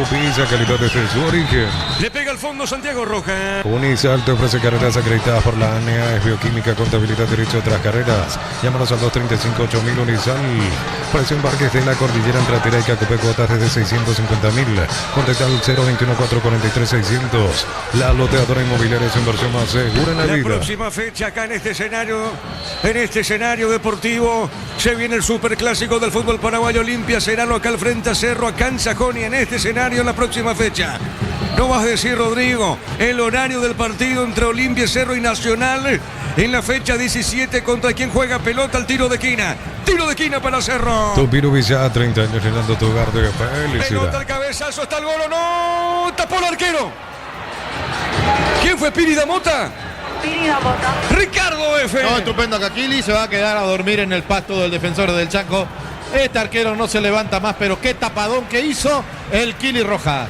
Upisa, calidad desde su origen. Le pega al fondo Santiago Rojas. Unisal te ofrece carreras acreditadas por la ANEA. Es bioquímica, contabilidad, derecho a otras carreras. Llámanos al 235-8000 Unisal. Precio embarques de la cordillera entre Atera y Cacupé. Cuotas desde 650.000. Contacta al 021-443-600. La loteadora inmobiliaria es su inversión más segura en la vida. La próxima fecha acá en este escenario deportivo, se viene el superclásico del fútbol paraguayo. Olimpia será local frente a Cerro, acá en Sajón, y en este escenario en la próxima fecha. No vas a decir, Rodrigo, el horario del partido entre Olimpia, Cerro y Nacional en la fecha 17, contra quien juega pelota al tiro de esquina. Tiro de esquina para Cerro. Tupiru Villa, 30 años llenando tu hogar de felicidad. Pelota al cabezazo, está el gol o no. Tapó el arquero. ¿Quién fue? ¿Piri Damota? Piri Damota. Ricardo F. No, estupendo que Kili se va a quedar a dormir en el pasto del defensor del Chaco. Este arquero no se levanta más, pero qué tapadón que hizo el Kili Rojas.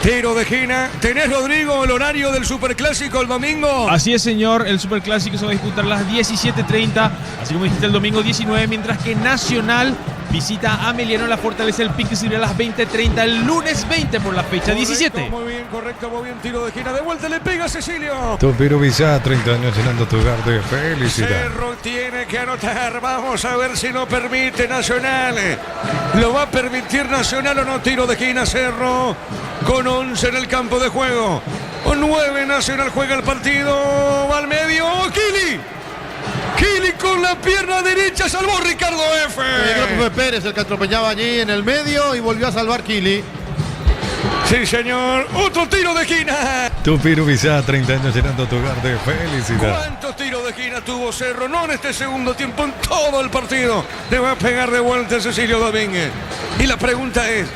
Tiro de esquina. ¿Tenés, Rodrigo, el horario del superclásico el domingo? Así es, señor. El superclásico se va a disputar a las 17:30, así como dijiste, el domingo 19, mientras que Nacional visita a Emiliano La Fortaleza. El pique sirve a las 20:30, el lunes 20 por la fecha 17. Muy bien, correcto, muy bien. Tiro de esquina. De vuelta le pega a Cecilio. Tupiru Villa, 30 años llenando tu hogar de felicidad. Cerro tiene que anotar. Vamos a ver si lo permite Nacional. ¿Lo va a permitir Nacional o no? Tiro de esquina, Cerro. Con 11 en el campo de juego. Con 9 Nacional juega el partido. Va al medio. Kili con la pierna derecha salvó Ricardo F. Creo que fue Pérez el que atropellaba allí en el medio y volvió a salvar Kili. Sí, señor. Otro tiro de esquina. Tupiru Villa, 30 años llenando tu hogar de felicidad. ¿Cuántos tiros de esquina tuvo Cerro? No en este segundo tiempo, en todo el partido. Le va a pegar de vuelta Cecilio Domínguez. Y la pregunta es,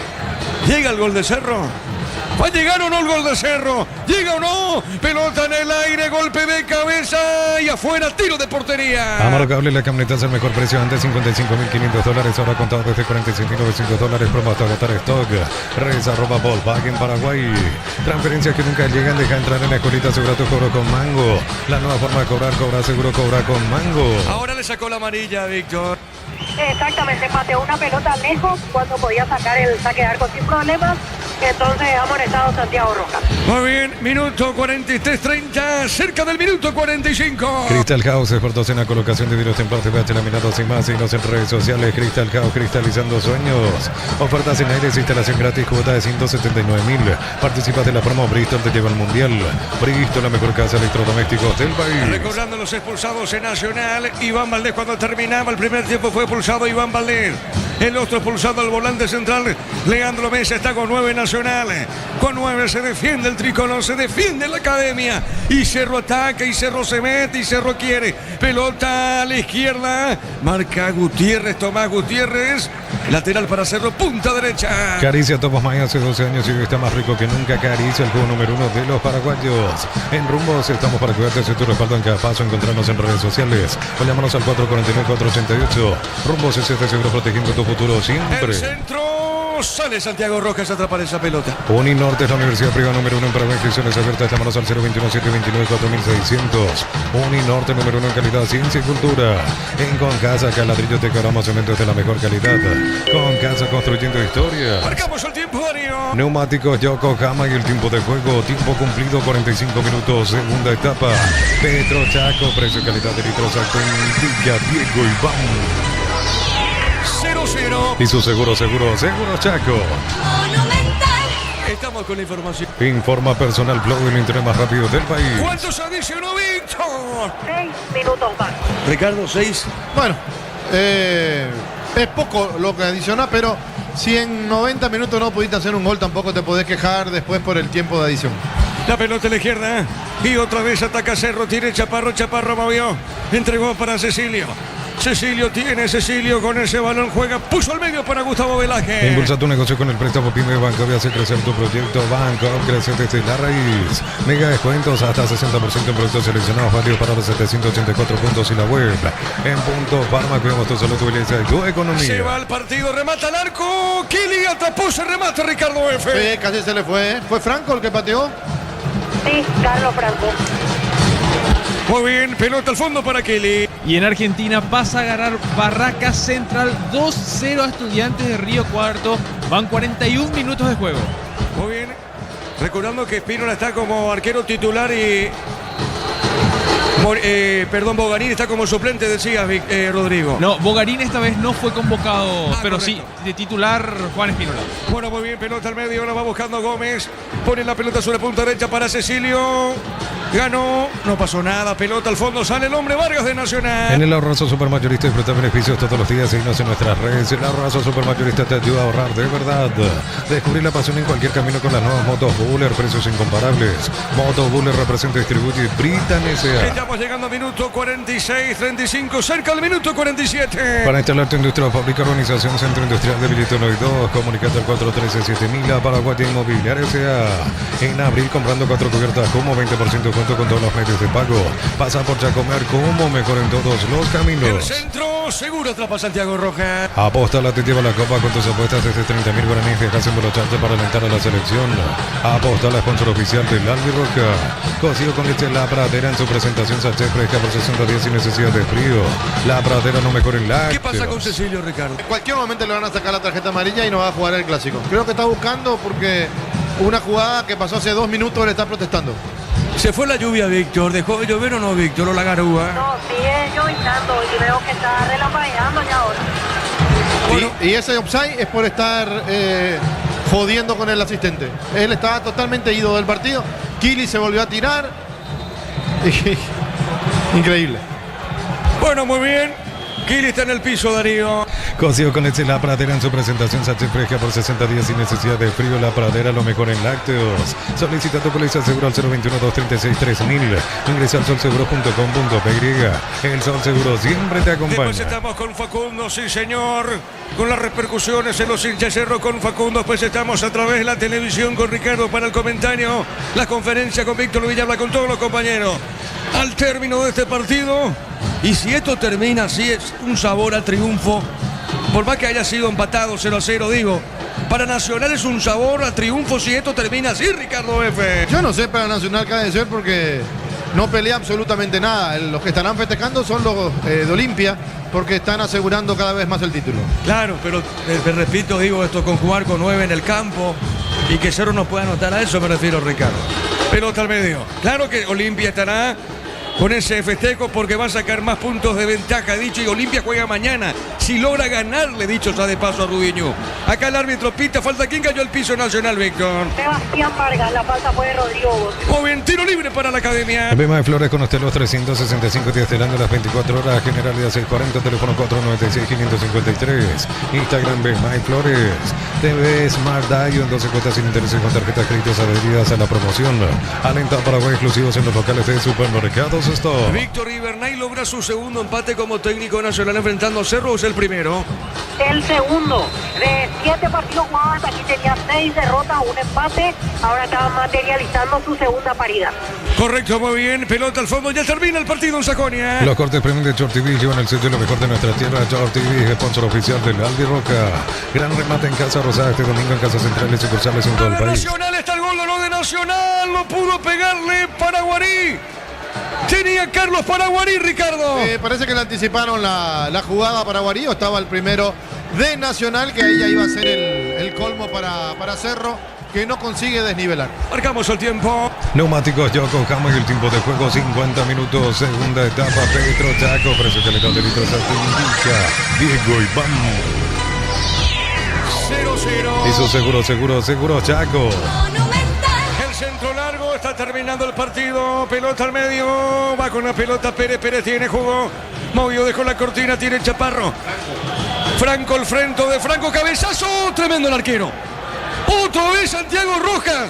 ¿llega el gol de Cerro? ¿Va a llegar o no el gol de Cerro? ¿Llega o no? Pelota en el aire, golpe de cabeza y afuera, tiro de portería. Amaro Cable, la camioneta es el mejor precio. Antes $55.500, ahora contado desde $46.900. Promo hasta agotar stock. Redes @ Volkswagen Paraguay. Transferencias que nunca llegan, deja entrar en la escuelita. Asegura tu cobro con Mango. La nueva forma de cobrar, cobra seguro, cobra con Mango. Ahora le sacó la amarilla, Víctor. Exactamente, pateó una pelota lejos cuando podía sacar el saque de arco sin problemas. Entonces ha amonestado Santiago Rojas. Muy bien, minuto 43-30, cerca del minuto 45. Crystal House, expertos en la colocación de vidrios templados, PH laminados y más. Signos en redes sociales. Crystal House, cristalizando sueños. Ofertas en aires, instalación gratis, cuota de $179.000. Participas de la promo Bristol, te lleva al Mundial. Bristol, la mejor casa de electrodomésticos del país. Recordando los expulsados en Nacional, Iván Valdés cuando terminaba el primer tiempo fue expulsado Iván Valdés. El otro expulsado al volante central, Leandro Mesa, está con 9 Nacional. Con 9 se defiende el tricolor, se defiende la academia. Y Cerro ataca, y Cerro se mete, y Cerro quiere. Pelota a la izquierda. Marca Gutiérrez, Tomás Gutiérrez. Lateral para Cerro, punta derecha. Caricia Tomás Maya hace 12 años y hoy está más rico que nunca. Caricia, el juego número 1 de los paraguayos. En Rumbos estamos para cuidarte de tu respaldo en cada paso. Encontrarnos en redes sociales. O llámanos al 449-488. Rumbos es seguro protegiendo tu futuro siempre. El centro, sale Santiago Rojas a atrapar esa pelota. Uninorte es la universidad privada número 1 en Paraguay. Inscripciones abiertas. Llámanos al 021-729-4600. Uninorte número 1 en calidad, ciencia y cultura. En Concasa, acá ladrillo te cobramos cementos de la mejor calidad. Concasa, construyendo historia. Marcamos el tiempo, Darío. Neumáticos Yokohama y el tiempo de juego. Tiempo cumplido, 45 minutos. Segunda etapa. Petro Chaco, precio y calidad de litros alto en Villa Diego Iván. 0-0. Y su seguro Chaco. Monumental. Estamos con la información. Informa Personal Flow, el internet más rápido del país. ¿Cuántos adicionó Víctor? 6 minutos más. Ricardo, 6. Bueno, es poco lo que adiciona, pero si en 90 minutos no pudiste hacer un gol, tampoco te podés quejar después por el tiempo de adición. La pelota a la izquierda. Y otra vez ataca Cerro. Tiene Chaparro movió. Entregó para Cecilio. Cecilio con ese balón juega, puso al medio para Gustavo Velázquez. Impulsa tu negocio con el préstamo PYME Banco y hace crecer tu proyecto. Banco, crece desde la raíz. Mega descuentos hasta 60% en productos seleccionados, válidos para los 784 puntos y la web. En Punto Farma, cuidamos tu salud, tu belleza y tu economía. Se va al partido, remata al arco. Kili atrapó, se remata Ricardo F. Sí, casi se le fue. ¿Fue Franco el que pateó? Sí, Carlos Franco. Muy bien, pelota al fondo para Kelly. Y en Argentina pasa a ganar Barracas Central 2-0 a Estudiantes de Río Cuarto. Van 41 minutos de juego. Muy bien. Recordando que Espínola está como arquero titular y... Bogarín está como suplente, decías, Rodrigo. No, Bogarín esta vez no fue convocado, pero correcto. sí, de titular Juan Espínola. Bueno, muy bien, pelota al medio, ahora va buscando Gómez. Pone la pelota sobre punta derecha para Cecilio. Ganó, no pasó nada, pelota al fondo, sale el hombre Vargas de Nacional. En el Ahorrazo Supermayorista disfruta beneficios todos los días. Síguenos en nuestras redes. El Ahorrazo Supermayorista te ayuda a ahorrar de verdad. Descubrir la pasión en cualquier camino con las nuevas motos Buller, precios incomparables. Motos Buller representa y distribuye Britan S.A. Estamos llegando a minuto 46, 35, cerca del minuto 47. Para instalar tu industria o fábrica, organización Centro Industrial de Bilitono y 2, comunicate al 413-7000 a Paraguay Inmobiliaria S.A. En abril, comprando 4 cubiertas como 20% cuento con todos los medios de pago. Pasa por Chacomer como mejor en todos los El caminos. centro, seguro atrapa Santiago Rojas. Aposta, te lleva la copa con tus apuestas desde 30.000 guaraníes. Viajas en Bolocharte para alentar a la selección. Aposta, la sponsor oficial del Albirroja. Cocido con leche La Pradera en su presentación sachet fresca por 60 días sin necesidad de frío. La Pradera no mejora el lácteo. ¿Qué pasa con Cecilio, Ricardo? En cualquier momento le van a sacar la tarjeta amarilla y no va a jugar el clásico. Creo que está buscando porque una jugada que pasó hace 2 minutos le está protestando. Se fue la lluvia, Víctor. ¿Dejó de llover o no, Víctor? ¿O la garúa? No, sigue lloviznando y veo que está relampagueando ya ahora. Bueno. Y ese offside es por estar jodiendo con el asistente. Él estaba totalmente ido del partido. Kili se volvió a tirar. Increíble. Bueno, muy bien. Kili está en el piso, Darío. Cocido con leche La Pradera en su presentación sachet fresca por 60 días sin necesidad de frío. La Pradera, lo mejor en lácteos. Solicita tu póliza seguro al 021-236-3000. Ingresa al solseguro.com.py. El Sol Seguro siempre te acompaña. Después estamos con Facundo, sí señor, con las repercusiones en los hinchas Cerro con Facundo. Después estamos a través de la televisión con Ricardo para el comentario. La conferencia con Víctor Villalba, con todos los compañeros. Al término de este partido, Y si esto termina así, es un sabor a triunfo. Por más que haya sido empatado 0-0, digo, para Nacional es un sabor a triunfo si esto termina así, Ricardo F. Yo no sé para Nacional qué ha de ser porque no pelea absolutamente nada. Los que estarán festejando son los de Olimpia porque están asegurando cada vez más el título. Claro, pero te repito, digo, esto con jugar con 9 en el campo y que Cerro no pueda anotar, a eso me refiero, Ricardo. Pelota al medio. Claro que Olimpia estará con ese festejo porque va a sacar más puntos de ventaja, dicho, y Olimpia juega mañana. Si logra ganarle, dicho ya de paso a Rubiño. Acá el árbitro pita, falta. ¿Quién cayó al piso Nacional, Víctor? Sebastián Vargas, la falta fue de Rodrigo. Muy bien, tiro libre para la academia. Emblema de Flores con usted los 365 días del año, las 24 horas, Generalidad 640, teléfono 496-553, Instagram Bema de Flores, TV Smart Dayo en 12 cuotas sin intereses con tarjetas créditos adheridas a la promoción. Alenta Paraguay exclusivos en los locales de supermercados. Esto. Víctor Ibernay logra su segundo empate como técnico nacional enfrentando a Cerro, ¿o es el primero? El segundo de 7 partidos jugados, aquí tenía 6 derrotas, un empate, ahora está materializando su segunda parida. Correcto, muy bien, pelota al fondo, ya termina el partido en Sajonia. Los cortes premium de Short TV llevan el sello de lo mejor de nuestra tierra. Short TV, sponsor oficial del Albi Roca. Gran remate en Casa Rosada este domingo en Casas Centrales y sucursales en todo el país. Nacional, está el gol de Nacional, no pudo pegarle Paraguarí. Tenía Carlos Paraguarí, Ricardo. Parece que le anticiparon la jugada para Guarí, o estaba el primero de Nacional, que ahí ya iba a ser el colmo para Cerro, que no consigue desnivelar. Marcamos el tiempo. Neumáticos Yoko Hama y el tiempo de juego 50 minutos. Segunda etapa, Petro Chaco, precio que le da de litros indica Diego Iván. 0-0. Hizo seguro Chaco. Centro largo, está terminando el partido, pelota al medio, va con la pelota Pérez tiene jugo, movió, dejó la cortina, tiene Chaparro. Franco el frente de Franco, cabezazo, tremendo el arquero. Otra vez Santiago Rojas.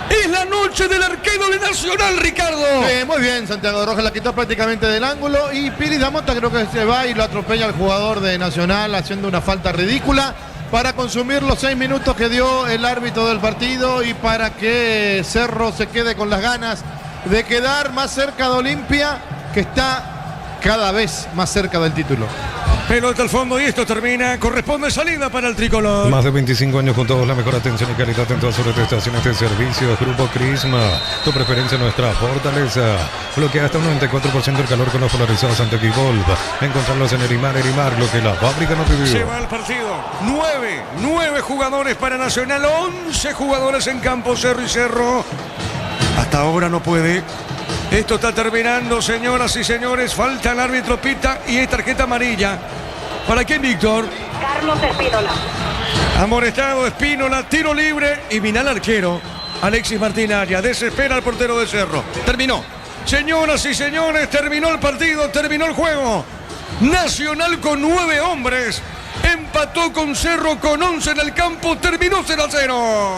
Es la noche del arquero de Nacional, Ricardo. Muy bien, Santiago Rojas la quitó prácticamente del ángulo y Piri Damonta creo que se va y lo atropella al jugador de Nacional haciendo una falta ridícula para consumir los 6 minutos que dio el árbitro del partido y para que Cerro se quede con las ganas de quedar más cerca de Olimpia, que está cada vez más cerca del título. Pelota al fondo y esto termina. Corresponde salida para el tricolor. Más de 25 años juntos, la mejor atención y calidad en todas sus estaciones de servicio. Grupo Crisma, tu preferencia, nuestra fortaleza. Bloquea hasta un 94% el calor con los polarizados ante Evolve. Encontrarlos en Erimar, lo que la fábrica no pidió. Se va el partido. 9 jugadores para Nacional, 11 jugadores en campo, Cerro y Cerro. Hasta ahora no puede. Esto está terminando, señoras y señores. Falta el árbitro pita y es tarjeta amarilla. ¿Para quién, Víctor? Carlos Espínola. Amonestado Espínola, tiro libre y Minal arquero. Alexis Martín Arias desespera al portero de Cerro. Terminó. Señoras y señores, terminó el partido, terminó el juego. Nacional con 9 hombres. Empató con Cerro con 11 en el campo. Terminó 0-0.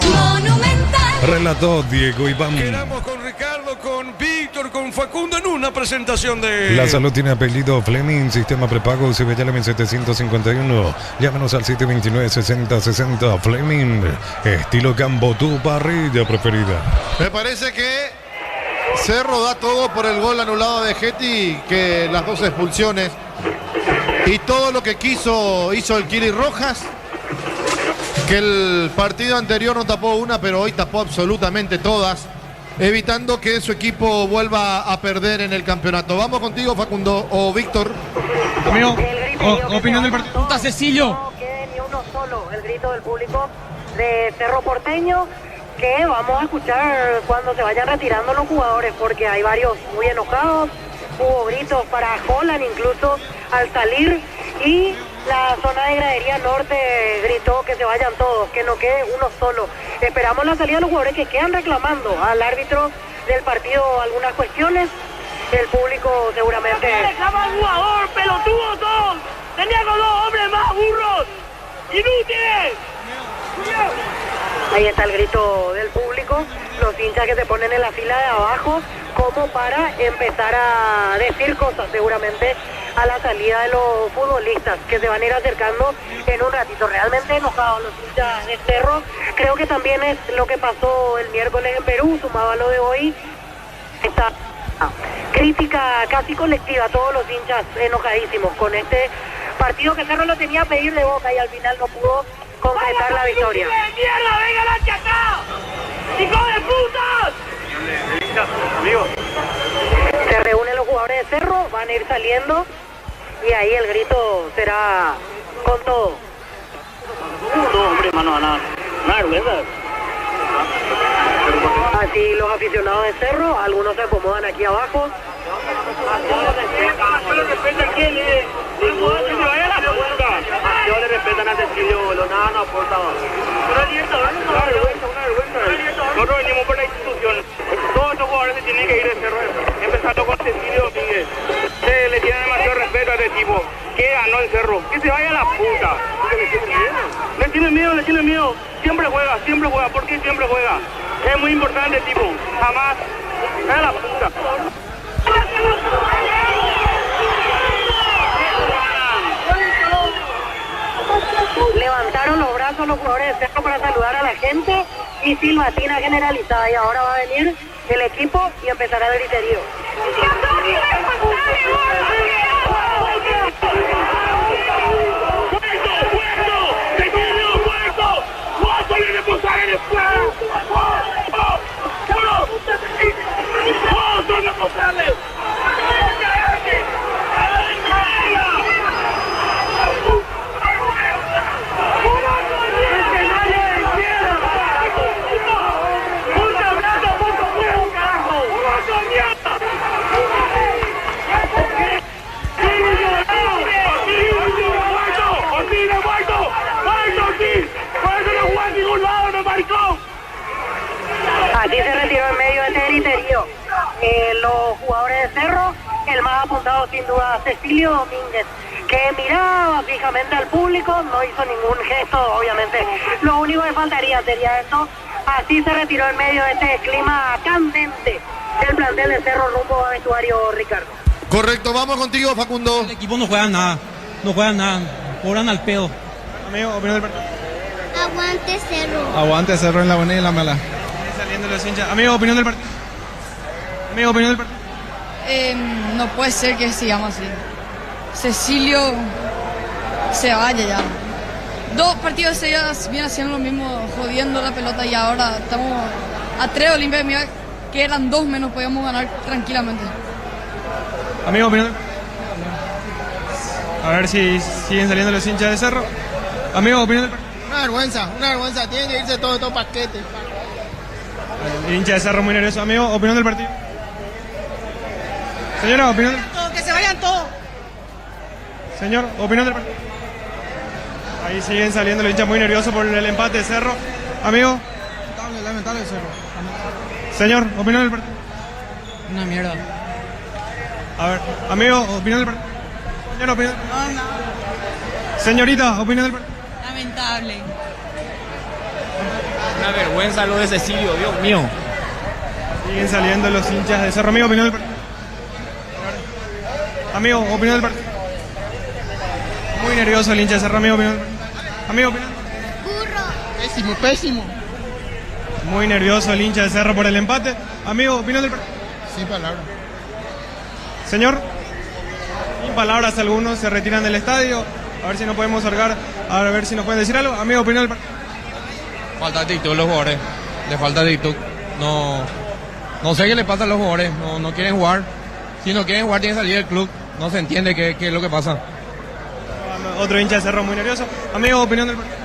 Relató Diego Iván. Quedamos con Ricardo, con Víctor, con Facundo en una presentación de... La Salud tiene apellido Fleming, sistema prepago UCB 1751. Llámanos al 729-6060. Fleming, estilo Campo, tu parrilla preferida. Me parece que Cerro da todo por el gol anulado de Getty, que las 2 expulsiones y todo lo que hizo el Kili Rojas, que el partido anterior no tapó una, pero hoy tapó absolutamente todas, evitando que su equipo vuelva a perder en el campeonato. Vamos contigo, Facundo o Víctor. Amigo, opinión del partido. Cecilio. No quede ni uno solo, el grito del público de Cerro Porteño, que vamos a escuchar cuando se vayan retirando los jugadores, porque hay varios muy enojados. Hubo gritos para Holland incluso al salir, y la zona de gradería norte gritó que se vayan todos, que no quede uno solo. Esperamos la salida de los jugadores que quedan reclamando al árbitro del partido algunas cuestiones. El público seguramente... ¡Reclama al jugador, pelotudo todos! ¡Tenía con 2 hombres más, burros! ¡Inútiles! Ahí está el grito del público, los hinchas que se ponen en la fila de abajo como para empezar a decir cosas seguramente a la salida de los futbolistas que se van a ir acercando en un ratito. Realmente enojados los hinchas de Cerro, creo que también es lo que pasó el miércoles en Perú, sumado a lo de hoy, esta crítica casi colectiva, todos los hinchas enojadísimos con este partido que Cerro lo tenía a pedir de boca y al final no pudo concretar la victoria. ¡Mierda, vengan hacia acá! ¡Hijo de putas! Amigo. Se reúnen los jugadores de Cerro, van a ir saliendo y ahí el grito será con todo. No, hombre, mano, nada. Una vergüenza. Así los aficionados de Cerro, algunos se acomodan aquí abajo. Yo le respetan a Cecilio, lo nada no aporta. Una vergüenza. Nosotros venimos por la institución. Todos estos jugadores se tienen que ir de Cerro, empezando con Cecilio Domínguez. Se le tiene demasiado respeto a este tipo. ¿Qué ganó el Cerro? Que se vaya a la puta. Le tiene miedo. Siempre juega. ¿Por qué siempre juega? Es muy importante el tipo. Jamás. A la puta. Levantaron los brazos los jugadores de Cerro para saludar a la gente y silbatina generalizada. Y ahora va a venir el equipo y empezará el griterío. Así se retiró en medio de este griterío los jugadores de Cerro, el más apuntado sin duda Cecilio Domínguez, que miraba fijamente al público, no hizo ningún gesto, obviamente lo único que faltaría sería esto. Así se retiró en medio de este clima candente el plantel de Cerro rumbo a vestuario, Ricardo. Correcto, vamos contigo, Facundo. El equipo no juega nada, cobran al pedo. Amigo, opinión del partido. Aguante Cerro. Aguante Cerro en la buena y en la mala. Saliendo los hinchas. Amigo, opinión del partido. No puede ser que sigamos así. Cecilio se vaya ya. 2 partidos seguidos viene haciendo lo mismo, jodiendo la pelota y ahora estamos a 3 Olimpia. Mira que eran 2 menos, podíamos ganar tranquilamente. Amigo, opinión. A ver si siguen saliendo los hinchas de Cerro. Amigo, opinión del partido. Una vergüenza, tienen que irse todos estos paquetes. El hincha de Cerro muy nervioso. Amigo, opinión del partido. Señora, opinión del partido. Que se vayan todos. Señor, opinión del partido. Ahí siguen saliendo los hinchas muy nerviosos por el empate de Cerro. Amigo. Lamentable Cerro. Señor, opinión del partido. Una mierda. A ver, amigo, opinión del partido. Señor, opinión. Señorita, opinión del partido. Lamentable. Una vergüenza lo de Cecilio, Dios mío. Siguen saliendo los hinchas de Cerro. Amigo, opinión del partido. Amigo, opinión del partido. Muy nervioso el hincha de Cerro. Amigo, opinión del partido. Amigo, opinión. Burro. Pésimo. Muy nervioso el hincha de Cerro por el empate. Amigo, opinión del partido. Sin palabras. Señor, sin palabras algunos se retiran del estadio. A ver si nos podemos acercar, a ver si nos pueden decir algo. Amigo, opinión del partido. Falta de actitud los jugadores. Le falta actitud. No sé qué le pasa a los jugadores. No quieren jugar. Si no quieren jugar, tienen que salir del club. No se entiende qué es lo que pasa. Otro hincha de Cerro muy nervioso. Amigo, opinión del partido.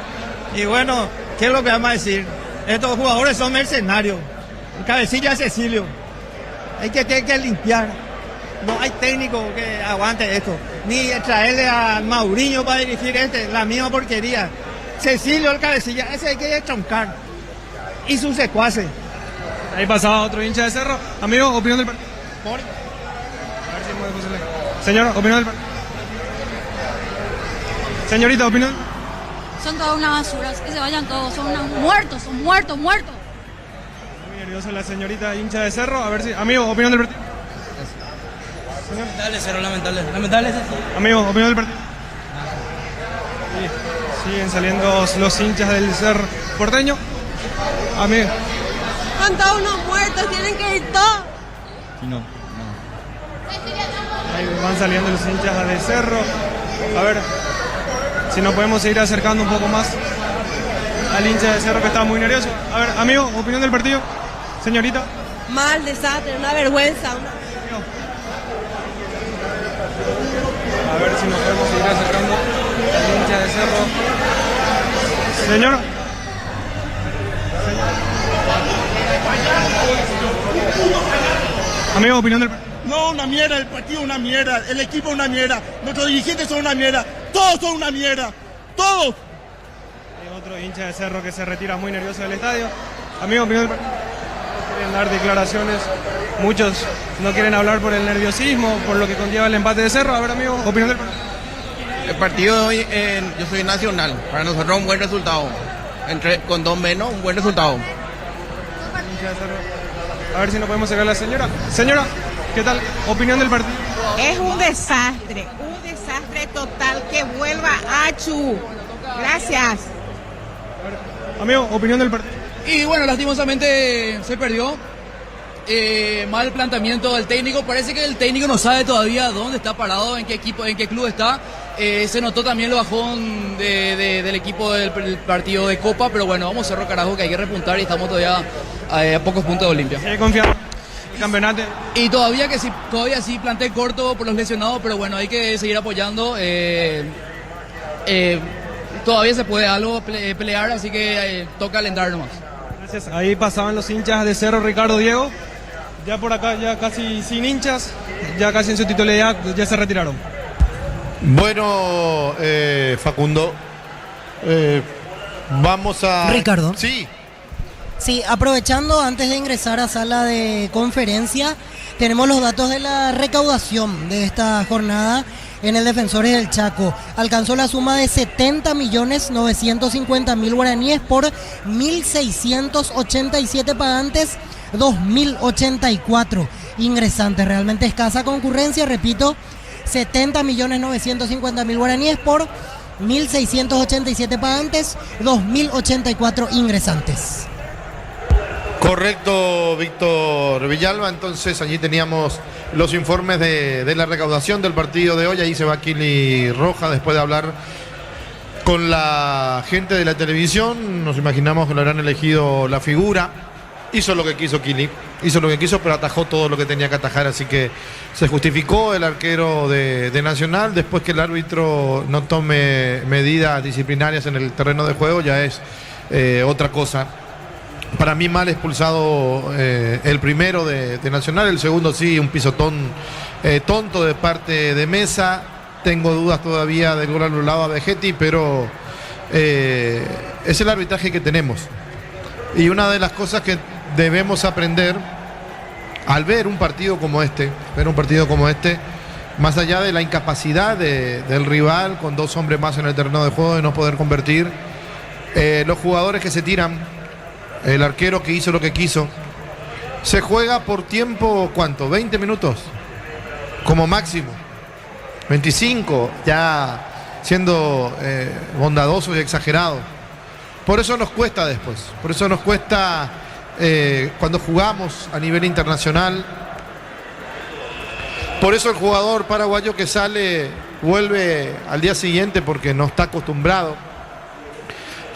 Y bueno, ¿qué es lo que vamos a decir? Estos jugadores son mercenarios. El cabecilla es Cecilio. Hay que tener que limpiar. No hay técnico que aguante esto. Ni traerle a Mauriño para dirigir la misma porquería. Cecilio, el cabecilla, ese hay que troncar. Y sus secuaces. Ahí pasaba otro hincha de Cerro. Amigo, opinión del partido. Por... A ver si puede José. Señor, opinión del partido. Señorita, opinión. Son todas unas basuras, que se vayan todos, son muertos, muertos. Muy nerviosa la señorita hincha de Cerro. A ver si. Amigo, opinión del partido. Lamentable, Cerro, lamentable. Amigo, opinión del partido. Sí, siguen saliendo los hinchas del Cerro porteño. Amigo. Son todos unos muertos, tienen que ir todos. No. Ahí van saliendo los hinchas de Cerro. A ver si nos podemos seguir acercando un poco más al hincha de Cerro que está muy nervioso. A ver, amigo, opinión del partido. Señorita. Mal, desastre, una vergüenza. A ver si nos podemos seguir acercando al hincha de Cerro. Señor. Amigo, opinión del partido. No, una mierda, el partido una mierda, el equipo una mierda, nuestros dirigentes son una mierda, todos son una mierda, todos. Hay otro hincha de Cerro que se retira muy nervioso del estadio. Amigo, opinión del partido. Quieren dar declaraciones, muchos no quieren hablar por el nerviosismo, por lo que conlleva el empate de Cerro. A ver, amigo, opinión del partido. El partido de hoy, yo soy Nacional, para nosotros un buen resultado, con 2 menos, un buen resultado. A ver si nos podemos sacar a la señora. Señora, ¿qué tal? ¿Opinión del partido? Es un desastre total, que vuelva Achu. Gracias. Amigo, opinión del partido. Y bueno, lastimosamente se perdió. Mal planteamiento del técnico. Parece que el técnico no sabe todavía dónde está parado, en qué equipo, en qué club está. Se notó también el bajón del equipo del partido de Copa, pero bueno, vamos a Cerro carajo, que hay que repuntar y estamos todavía a pocos puntos de Olimpia. ¿Qué confianza? Campeonato. Y todavía sí plantel corto por los lesionados, pero bueno, hay que seguir apoyando. Todavía se puede algo pelear, así que toca alentar nomás. Gracias. Ahí pasaban los hinchas de Cerro, Ricardo, Diego. Ya por acá, ya casi sin hinchas, ya casi en su titularidad, ya se retiraron. Bueno, Facundo, vamos a... Ricardo. Sí. Sí, aprovechando, antes de ingresar a sala de conferencia, tenemos los datos de la recaudación de esta jornada en el Defensores del Chaco. Alcanzó la suma de 70.950.000 guaraníes por 1.687 pagantes, 2.084 ingresantes. Realmente escasa concurrencia, repito, 70.950.000 guaraníes por 1.687 pagantes, 2.084 ingresantes. Correcto, Víctor Villalba. Entonces allí teníamos los informes de la recaudación del partido de hoy. Ahí se va Kili Roja después de hablar con la gente de la televisión. Nos imaginamos que lo habrán elegido la figura. Hizo lo que quiso Kili, hizo lo que quiso, pero atajó todo lo que tenía que atajar, así que se justificó el arquero de Nacional. Después que el árbitro no tome medidas disciplinarias en el terreno de juego, ya es otra cosa. Para mí mal expulsado el primero de Nacional, el segundo sí, un pisotón tonto de parte de Mesa. Tengo dudas todavía del gol anulado a Vegetti, pero es el arbitraje que tenemos. Y una de las cosas que debemos aprender al ver un partido como este, más allá de la incapacidad del rival con 2 hombres más en el terreno de juego de no poder convertir, los jugadores que se tiran, el arquero que hizo lo que quiso, se juega por tiempo, ¿cuánto? 20 minutos como máximo, 25, ya siendo bondadoso y exagerado. Por eso nos cuesta después, por eso nos cuesta cuando jugamos a nivel internacional. Por eso el jugador paraguayo que sale vuelve al día siguiente porque no está acostumbrado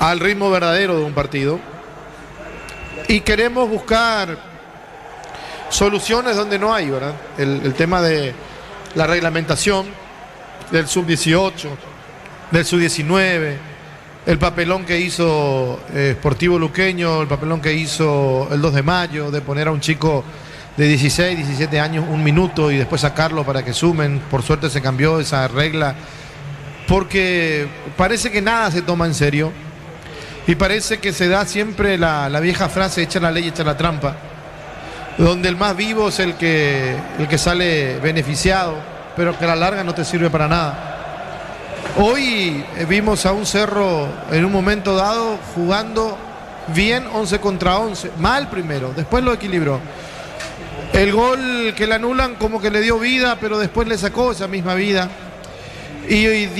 al ritmo verdadero de un partido. Y queremos buscar soluciones donde no hay, ¿verdad? El tema de la reglamentación del sub-18, del sub-19, el papelón que hizo Sportivo Luqueño, el papelón que hizo el 2 de mayo, de poner a un chico de 16, 17 años 1 minuto y después sacarlo para que sumen. Por suerte se cambió esa regla, porque parece que nada se toma en serio y parece que se da siempre la vieja frase, echa la ley, echa la trampa, donde el más vivo es el que sale beneficiado, pero que a la larga no te sirve para nada. Hoy vimos a un Cerro en un momento dado jugando bien 11 contra 11. Mal primero, después lo equilibró. El gol que le anulan como que le dio vida, pero después le sacó esa misma vida. Y hoy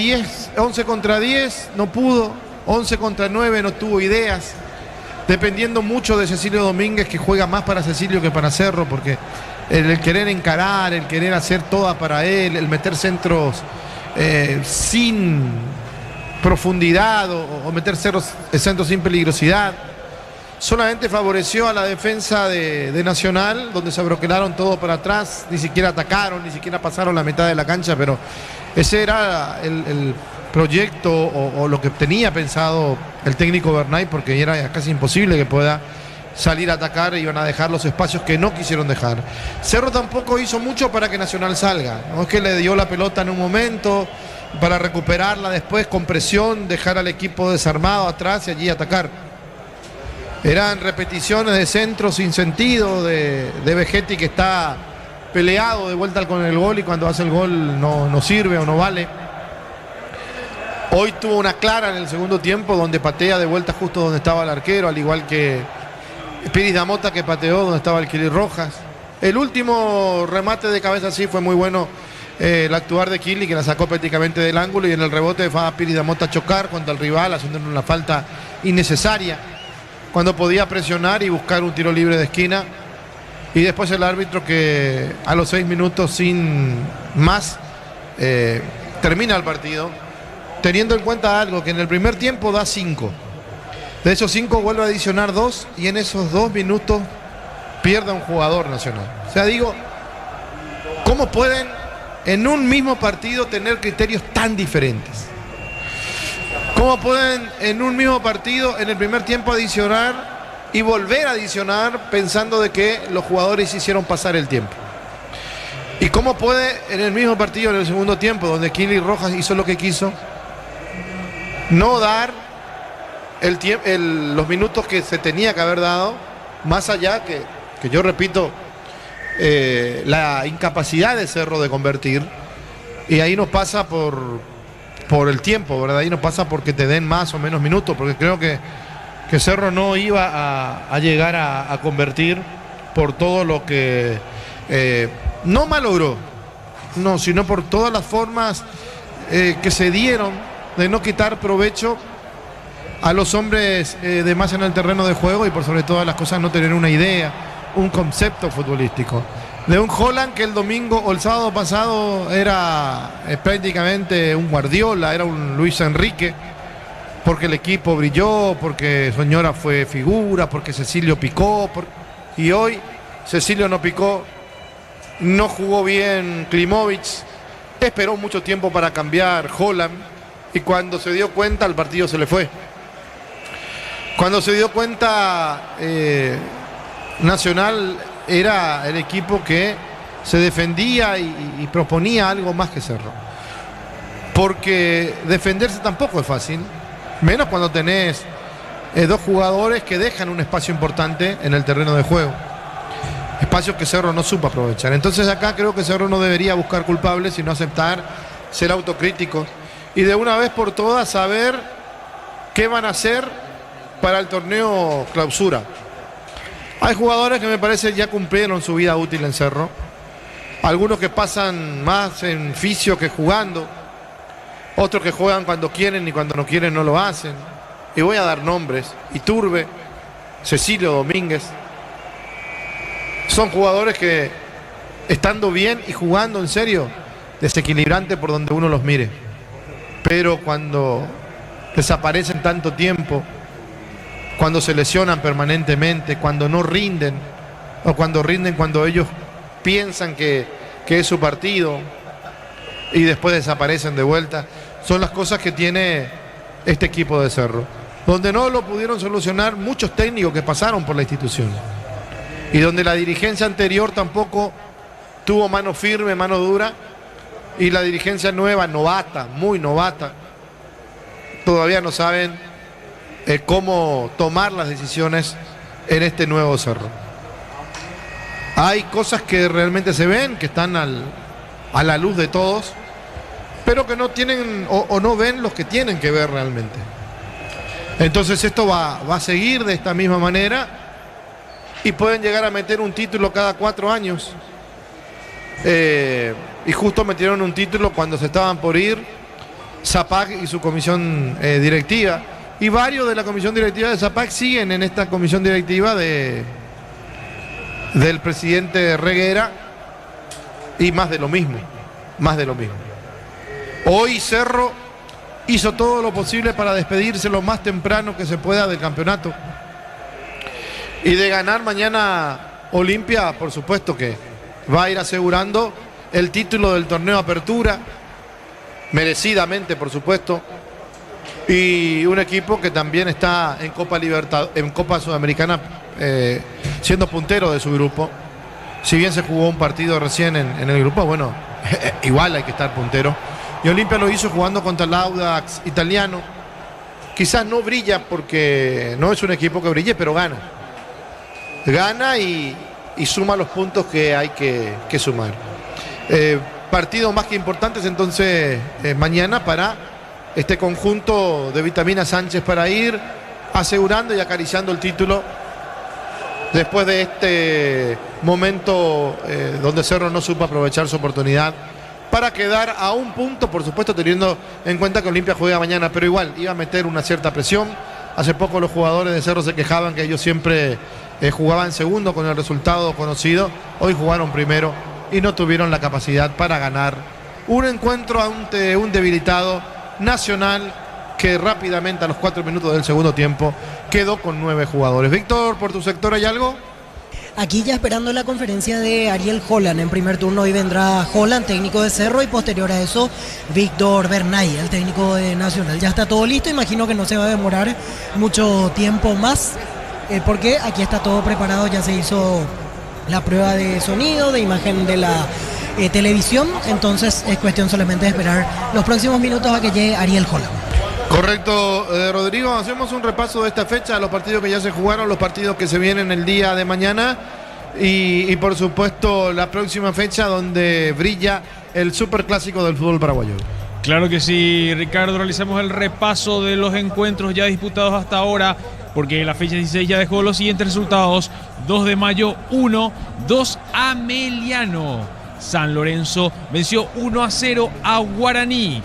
11 contra 10 no pudo, 11 contra 9 no tuvo ideas. Dependiendo mucho de Cecilio Domínguez, que juega más para Cecilio que para Cerro, porque el querer encarar, el querer hacer toda para él, el meter centros sin profundidad o meter centros sin peligrosidad, solamente favoreció a la defensa de Nacional, donde se abroquelaron todo para atrás, ni siquiera atacaron, ni siquiera pasaron la mitad de la cancha, pero ese era el proyecto o lo que tenía pensado el técnico Bernay, porque era casi imposible que pueda salir a atacar, iban a dejar los espacios que no quisieron dejar. Cerro tampoco hizo mucho para que Nacional salga, no es que le dio la pelota en un momento para recuperarla después con presión, dejar al equipo desarmado atrás y allí atacar. Eran repeticiones de centro sin sentido de Vegetti, que está peleado de vuelta con el gol, y cuando hace el gol no sirve o no vale. Hoy tuvo una clara en el segundo tiempo donde patea de vuelta justo donde estaba el arquero, al igual que Piris Damota, que pateó donde estaba el Kili Rojas. El último remate de cabeza sí fue muy bueno, el actuar de Kili, que la sacó prácticamente del ángulo, y en el rebote va a Piris Damota a chocar contra el rival, haciéndole una falta innecesaria, cuando podía presionar y buscar un tiro libre de esquina. Y después el árbitro, que a los 6 minutos sin más termina el partido, teniendo en cuenta algo, que en el primer tiempo da 5. De esos 5 vuelve a adicionar 2, y en esos 2 minutos pierde a un jugador Nacional. O sea, digo, ¿cómo pueden en un mismo partido tener criterios tan diferentes? ¿Cómo pueden en un mismo partido en el primer tiempo adicionar y volver a adicionar pensando de que los jugadores hicieron pasar el tiempo? ¿Y cómo puede en el mismo partido en el segundo tiempo, donde Kili Rojas hizo lo que quiso, no dar los minutos que se tenía que haber dado, más allá que yo repito, la incapacidad de Cerro de convertir, y ahí no pasa por el tiempo, ¿verdad? Ahí no pasa porque te den más o menos minutos, porque creo que Cerro no iba a llegar a convertir por todo lo que no malogró, no, sino por todas las formas que se dieron de no quitar provecho a los hombres de más en el terreno de juego, y por sobre todas las cosas no tener una idea, un concepto futbolístico. De un Holland que el domingo o el sábado pasado era prácticamente un Guardiola, era un Luis Enrique, porque el equipo brilló, porque Soñora fue figura, porque Cecilio picó, y hoy Cecilio no picó, no jugó bien Klimovic, esperó mucho tiempo para cambiar Holland, y cuando se dio cuenta el partido se le fue. Cuando se dio cuenta Nacional era el equipo que se defendía y proponía algo más que Cerro. Porque defenderse tampoco es fácil, menos cuando tenés 2 jugadores que dejan un espacio importante en el terreno de juego. Espacio que Cerro no supo aprovechar. Entonces acá creo que Cerro no debería buscar culpables, sino aceptar, ser autocríticos y de una vez por todas saber qué van a hacer para el torneo clausura. Hay jugadores que me parece ya cumplieron su vida útil en Cerro. Algunos que pasan más en fisio que jugando. Otros que juegan cuando quieren y cuando no quieren no lo hacen. Y voy a dar nombres. Iturbe, Cecilio Domínguez. Son jugadores que, estando bien y jugando en serio, desequilibrante por donde uno los mire. Pero cuando desaparecen tanto tiempo, cuando se lesionan permanentemente, cuando no rinden, o cuando rinden cuando ellos piensan que es su partido y después desaparecen de vuelta, son las cosas que tiene este equipo de Cerro, donde no lo pudieron solucionar muchos técnicos que pasaron por la institución, y donde la dirigencia anterior tampoco tuvo mano firme, mano dura, y la dirigencia nueva, novata, muy novata, todavía no saben cómo tomar las decisiones en este nuevo Cerro. Hay cosas que realmente se ven, que están a la luz de todos, pero que no tienen o no ven los que tienen que ver realmente. Entonces esto va a seguir de esta misma manera y pueden llegar a meter un título cada 4 años. Y justo metieron un título cuando se estaban por ir Zapac y su comisión directiva. Y varios de la comisión directiva de Zapac siguen en esta comisión directiva del presidente Reguera. Y más de lo mismo. Hoy Cerro hizo todo lo posible para despedirse lo más temprano que se pueda del campeonato. Y de ganar mañana Olimpia, por supuesto que va a ir asegurando el título del torneo Apertura, merecidamente, por supuesto. Y un equipo que también está en Copa Sudamericana, siendo puntero de su grupo. Si bien se jugó un partido recién en el grupo, bueno, igual hay que estar puntero. Y Olimpia lo hizo jugando contra el Audax italiano. Quizás no brilla porque no es un equipo que brille, pero gana. Gana y suma los puntos que hay que sumar. Partidos más que importantes entonces mañana para este conjunto de Vitamina Sánchez para ir asegurando y acariciando el título después de este momento donde Cerro no supo aprovechar su oportunidad para quedar a un punto, por supuesto teniendo en cuenta que Olimpia juega mañana, pero igual iba a meter una cierta presión. Hace poco los jugadores de Cerro se quejaban que ellos siempre jugaban segundo con el resultado conocido. Hoy jugaron primero y no tuvieron la capacidad para ganar un encuentro ante un debilitado Nacional que rápidamente a los 4 minutos del segundo tiempo quedó con 9 jugadores. Víctor, ¿por tu sector hay algo? Aquí ya esperando la conferencia de Ariel Holland. En primer turno hoy vendrá Holland, técnico de Cerro, y posterior a eso Víctor Bernay, el técnico de Nacional. Ya está todo listo, imagino que no se va a demorar mucho tiempo más, porque aquí está todo preparado, ya se hizo la prueba de sonido, de imagen de la televisión, entonces es cuestión solamente de esperar los próximos minutos a que llegue Ariel Holland. Correcto, Rodrigo, hacemos un repaso de esta fecha, los partidos que ya se jugaron, los partidos que se vienen el día de mañana y por supuesto la próxima fecha donde brilla el superclásico del fútbol paraguayo. Claro que sí, Ricardo, realizamos el repaso de los encuentros ya disputados hasta ahora, porque la fecha 16 ya dejó los siguientes resultados. 2 de mayo, 1-2 Ameliano. San Lorenzo venció 1-0 a Guaraní.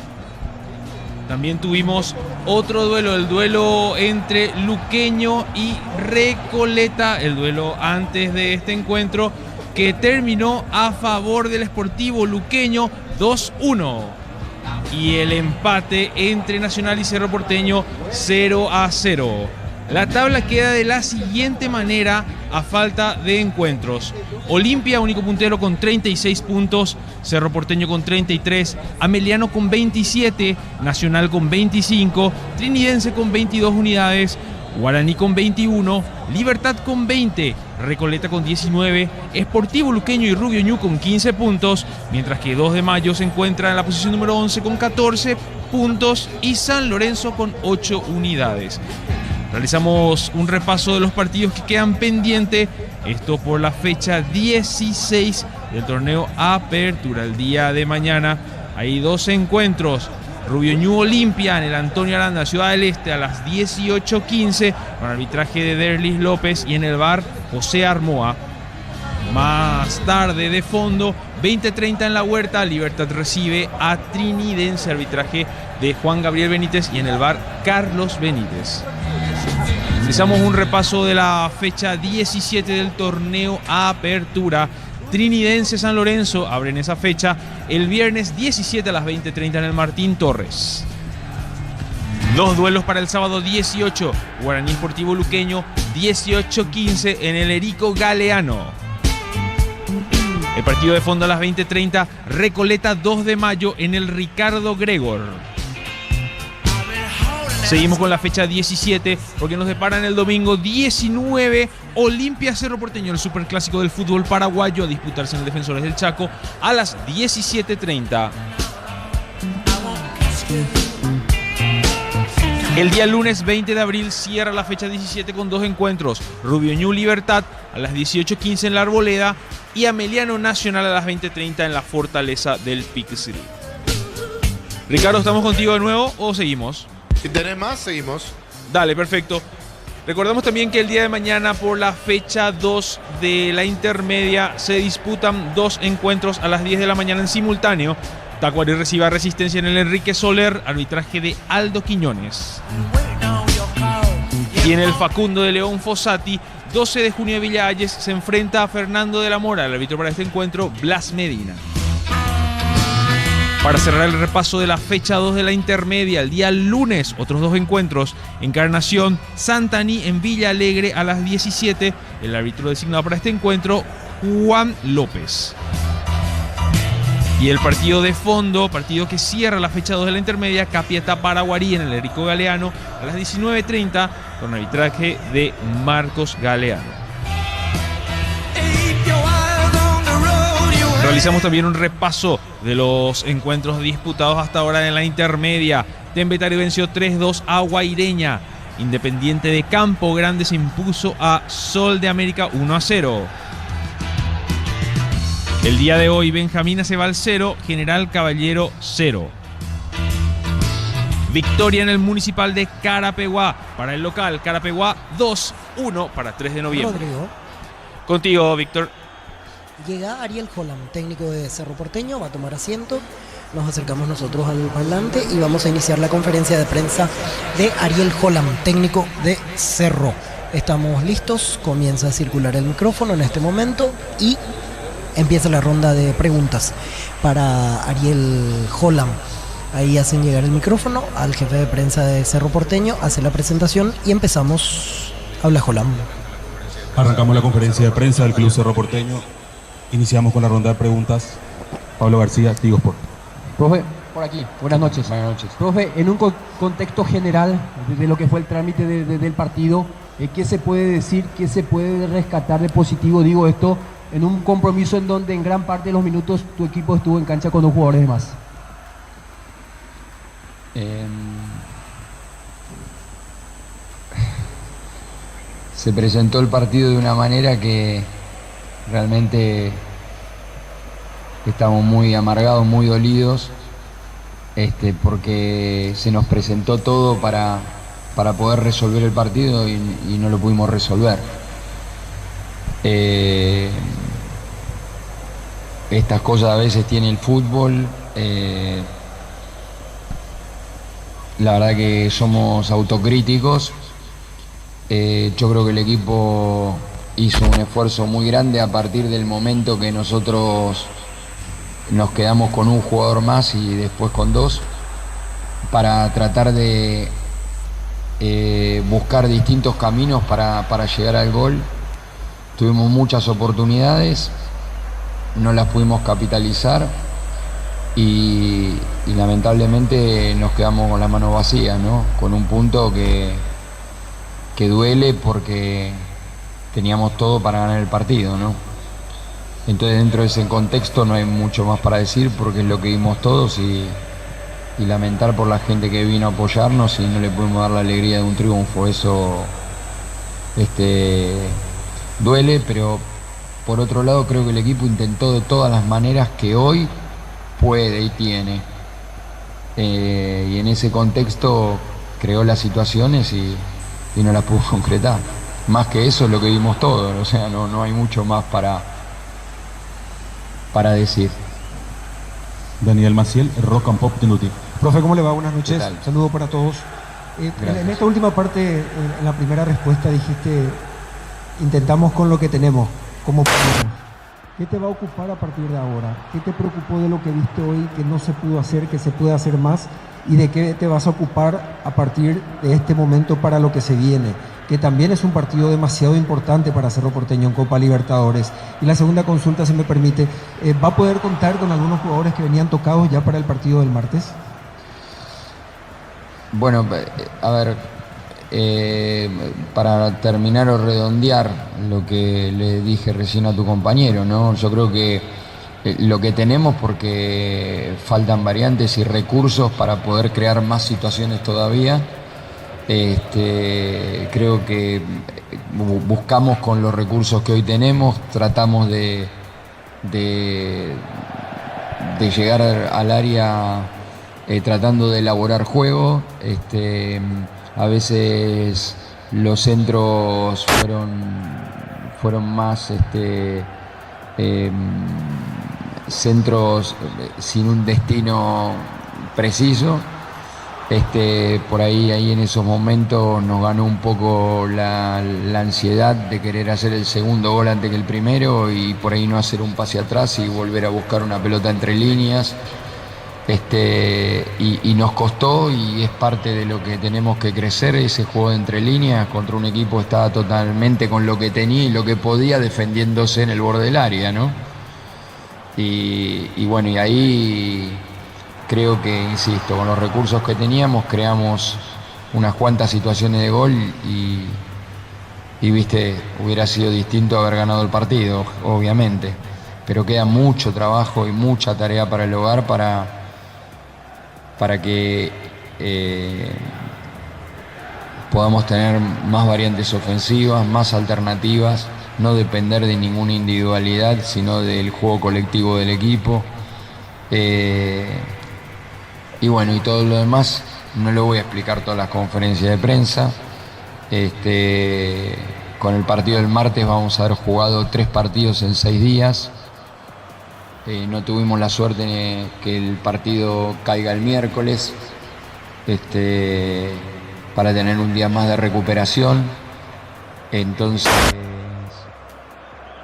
También tuvimos otro duelo, el duelo entre Luqueño y Recoleta, el duelo antes de este encuentro que terminó a favor del Sportivo Luqueño 2-1. Y el empate entre Nacional y Cerro Porteño 0-0. La tabla queda de la siguiente manera a falta de encuentros. Olimpia, único puntero con 36 puntos, Cerro Porteño con 33, Ameliano con 27, Nacional con 25, Trinidense con 22 unidades, Guaraní con 21, Libertad con 20, Recoleta con 19, Sportivo Luqueño y Rubio Ñu con 15 puntos, mientras que 2 de mayo se encuentra en la posición número 11 con 14 puntos y San Lorenzo con 8 unidades. Realizamos un repaso de los partidos que quedan pendientes, esto por la fecha 16 del torneo Apertura. El día de mañana hay 2 encuentros. Rubio Ñu Olimpia en el Antonio Aranda, Ciudad del Este, a las 18:15, con arbitraje de Derlis López, y en el bar José Armoa. Más tarde, de fondo, 20:30 en La Huerta, Libertad recibe a Trinidense, arbitraje de Juan Gabriel Benítez, y en el bar Carlos Benítez. Realizamos un repaso de la fecha 17 del torneo Apertura. Trinidense San Lorenzo abren esa fecha el viernes 17 a las 20:30 en el Martín Torres. 2 duelos para el sábado 18. Guaraní Sportivo Luqueño 18:15 en el Erico Galeano. El partido de fondo a las 20:30. Recoleta 2 de mayo en el Ricardo Gregor. Seguimos con la fecha 17 porque nos deparan el domingo 19 Olimpia Cerro Porteño, el superclásico del fútbol paraguayo, a disputarse en el Defensores del Chaco a las 17:30. El día lunes 20 de abril cierra la fecha 17 con 2 encuentros. Rubio Ñu Libertad a las 18:15 en la Arboleda y Ameliano Nacional a las 20:30 en la Fortaleza del Pixel. Ricardo, ¿estamos contigo de nuevo o seguimos? Si tenés más, seguimos. Dale, perfecto. Recordamos también que el día de mañana, por la fecha 2 de la intermedia, se disputan 2 encuentros a las 10 de la mañana en simultáneo. Tacuary recibe a Resistencia en el Enrique Soler, arbitraje de Aldo Quiñones. Y en el Facundo de León Fossati, 12 de junio de Villa Hayes, se enfrenta a Fernando de la Mora. El árbitro para este encuentro, Blas Medina. Para cerrar el repaso de la fecha 2 de la intermedia, el día lunes, otros 2 encuentros. Encarnación, Santaní en Villa Alegre a las 17. El árbitro designado para este encuentro, Juan López. Y el partido de fondo, partido que cierra la fecha 2 de la intermedia, Capiatá Paraguarí en el Enrico Galeano a las 19:30 con arbitraje de Marcos Galeano. Realizamos también un repaso de los encuentros disputados hasta ahora en la intermedia. Tembetario venció 3-2 a Guaireña. Independiente de Campo Grande se impuso a Sol de América 1-0. El día de hoy, Benjamín Aceval 0, General Caballero 0. Victoria en el Municipal de Carapeguá. Para el local, Carapeguá 2-1 para 3 de noviembre. Rodrigo. Contigo, Víctor. Llega Ariel Holland, técnico de Cerro Porteño, va a tomar asiento. Nos acercamos nosotros al parlante y vamos a iniciar la conferencia de prensa de Ariel Holland, técnico de Cerro. Estamos listos, comienza a circular el micrófono en este momento y empieza la ronda de preguntas para Ariel Holland. Ahí hacen llegar el micrófono al jefe de prensa de Cerro Porteño, hace la presentación y empezamos. Habla Holland. Arrancamos la conferencia de prensa del Club Cerro Porteño. Iniciamos con la ronda de preguntas. Pablo García, Tigo Sport. Profe, por aquí, buenas noches. Buenas noches. Profe, en un contexto general de lo que fue el trámite del partido, ¿qué se puede decir, qué se puede rescatar de positivo? Digo esto en un compromiso en donde en gran parte de los minutos tu equipo estuvo en cancha con 2 jugadores de más. Se presentó el partido de una manera que realmente estamos muy amargados, muy dolidos, porque se nos presentó todo para poder resolver el partido y no lo pudimos resolver. Estas cosas a veces tiene el fútbol. La verdad que somos autocríticos. Yo creo que el equipo hizo un esfuerzo muy grande a partir del momento que nosotros nos quedamos con un jugador más y después con 2 para tratar de buscar distintos caminos para llegar al gol. Tuvimos muchas oportunidades, no las pudimos capitalizar y lamentablemente nos quedamos con la mano vacía, ¿no? Con un punto que duele porque teníamos todo para ganar el partido, ¿no? Entonces dentro de ese contexto no hay mucho más para decir porque es lo que vimos todos y lamentar por la gente que vino a apoyarnos y no le pudimos dar la alegría de un triunfo. Eso duele, pero por otro lado creo que el equipo intentó de todas las maneras que hoy puede y tiene. Y en ese contexto creó las situaciones y no las pudo concretar. Más que eso es lo que vimos todos, o sea, no hay mucho más para decir. Daniel Maciel, Rock and Pop Tenuti. Profe, ¿cómo le va? Buenas noches. Saludos para todos. En esta última parte, en la primera respuesta dijiste, intentamos con lo que tenemos, como podemos. ¿Qué te va a ocupar a partir de ahora? ¿Qué te preocupó de lo que viste hoy que no se pudo hacer, que se puede hacer más? ¿Y de qué te vas a ocupar a partir de este momento para lo que se viene? Que también es un partido demasiado importante para Cerro Porteño en Copa Libertadores. Y la segunda consulta, si me permite, ¿va a poder contar con algunos jugadores que venían tocados ya para el partido del martes? Bueno, a ver, para terminar o redondear lo que le dije recién a tu compañero, ¿no? Yo creo que lo que tenemos, porque faltan variantes y recursos para poder crear más situaciones todavía. Creo que buscamos con los recursos que hoy tenemos, tratamos de llegar al área tratando de elaborar juego. A veces los centros fueron más centros sin un destino preciso. Por ahí en esos momentos nos ganó un poco la ansiedad de querer hacer el segundo gol antes que el primero y por ahí no hacer un pase atrás y volver a buscar una pelota entre líneas. Y nos costó, y es parte de lo que tenemos que crecer, ese juego de entre líneas contra un equipo que estaba totalmente con lo que tenía y lo que podía, defendiéndose en el borde del área, ¿no? Y bueno, y ahí creo que, insisto, con los recursos que teníamos creamos unas cuantas situaciones de gol y viste, hubiera sido distinto haber ganado el partido, obviamente, pero queda mucho trabajo y mucha tarea para el hogar para que podamos tener más variantes ofensivas, más alternativas, no depender de ninguna individualidad, sino del juego colectivo del equipo. Y bueno, y todo lo demás, no lo voy a explicar todas las conferencias de prensa. Con el partido del martes vamos a haber jugado 3 partidos en 6 días. No tuvimos la suerte de que el partido caiga el miércoles, para tener un día más de recuperación. Entonces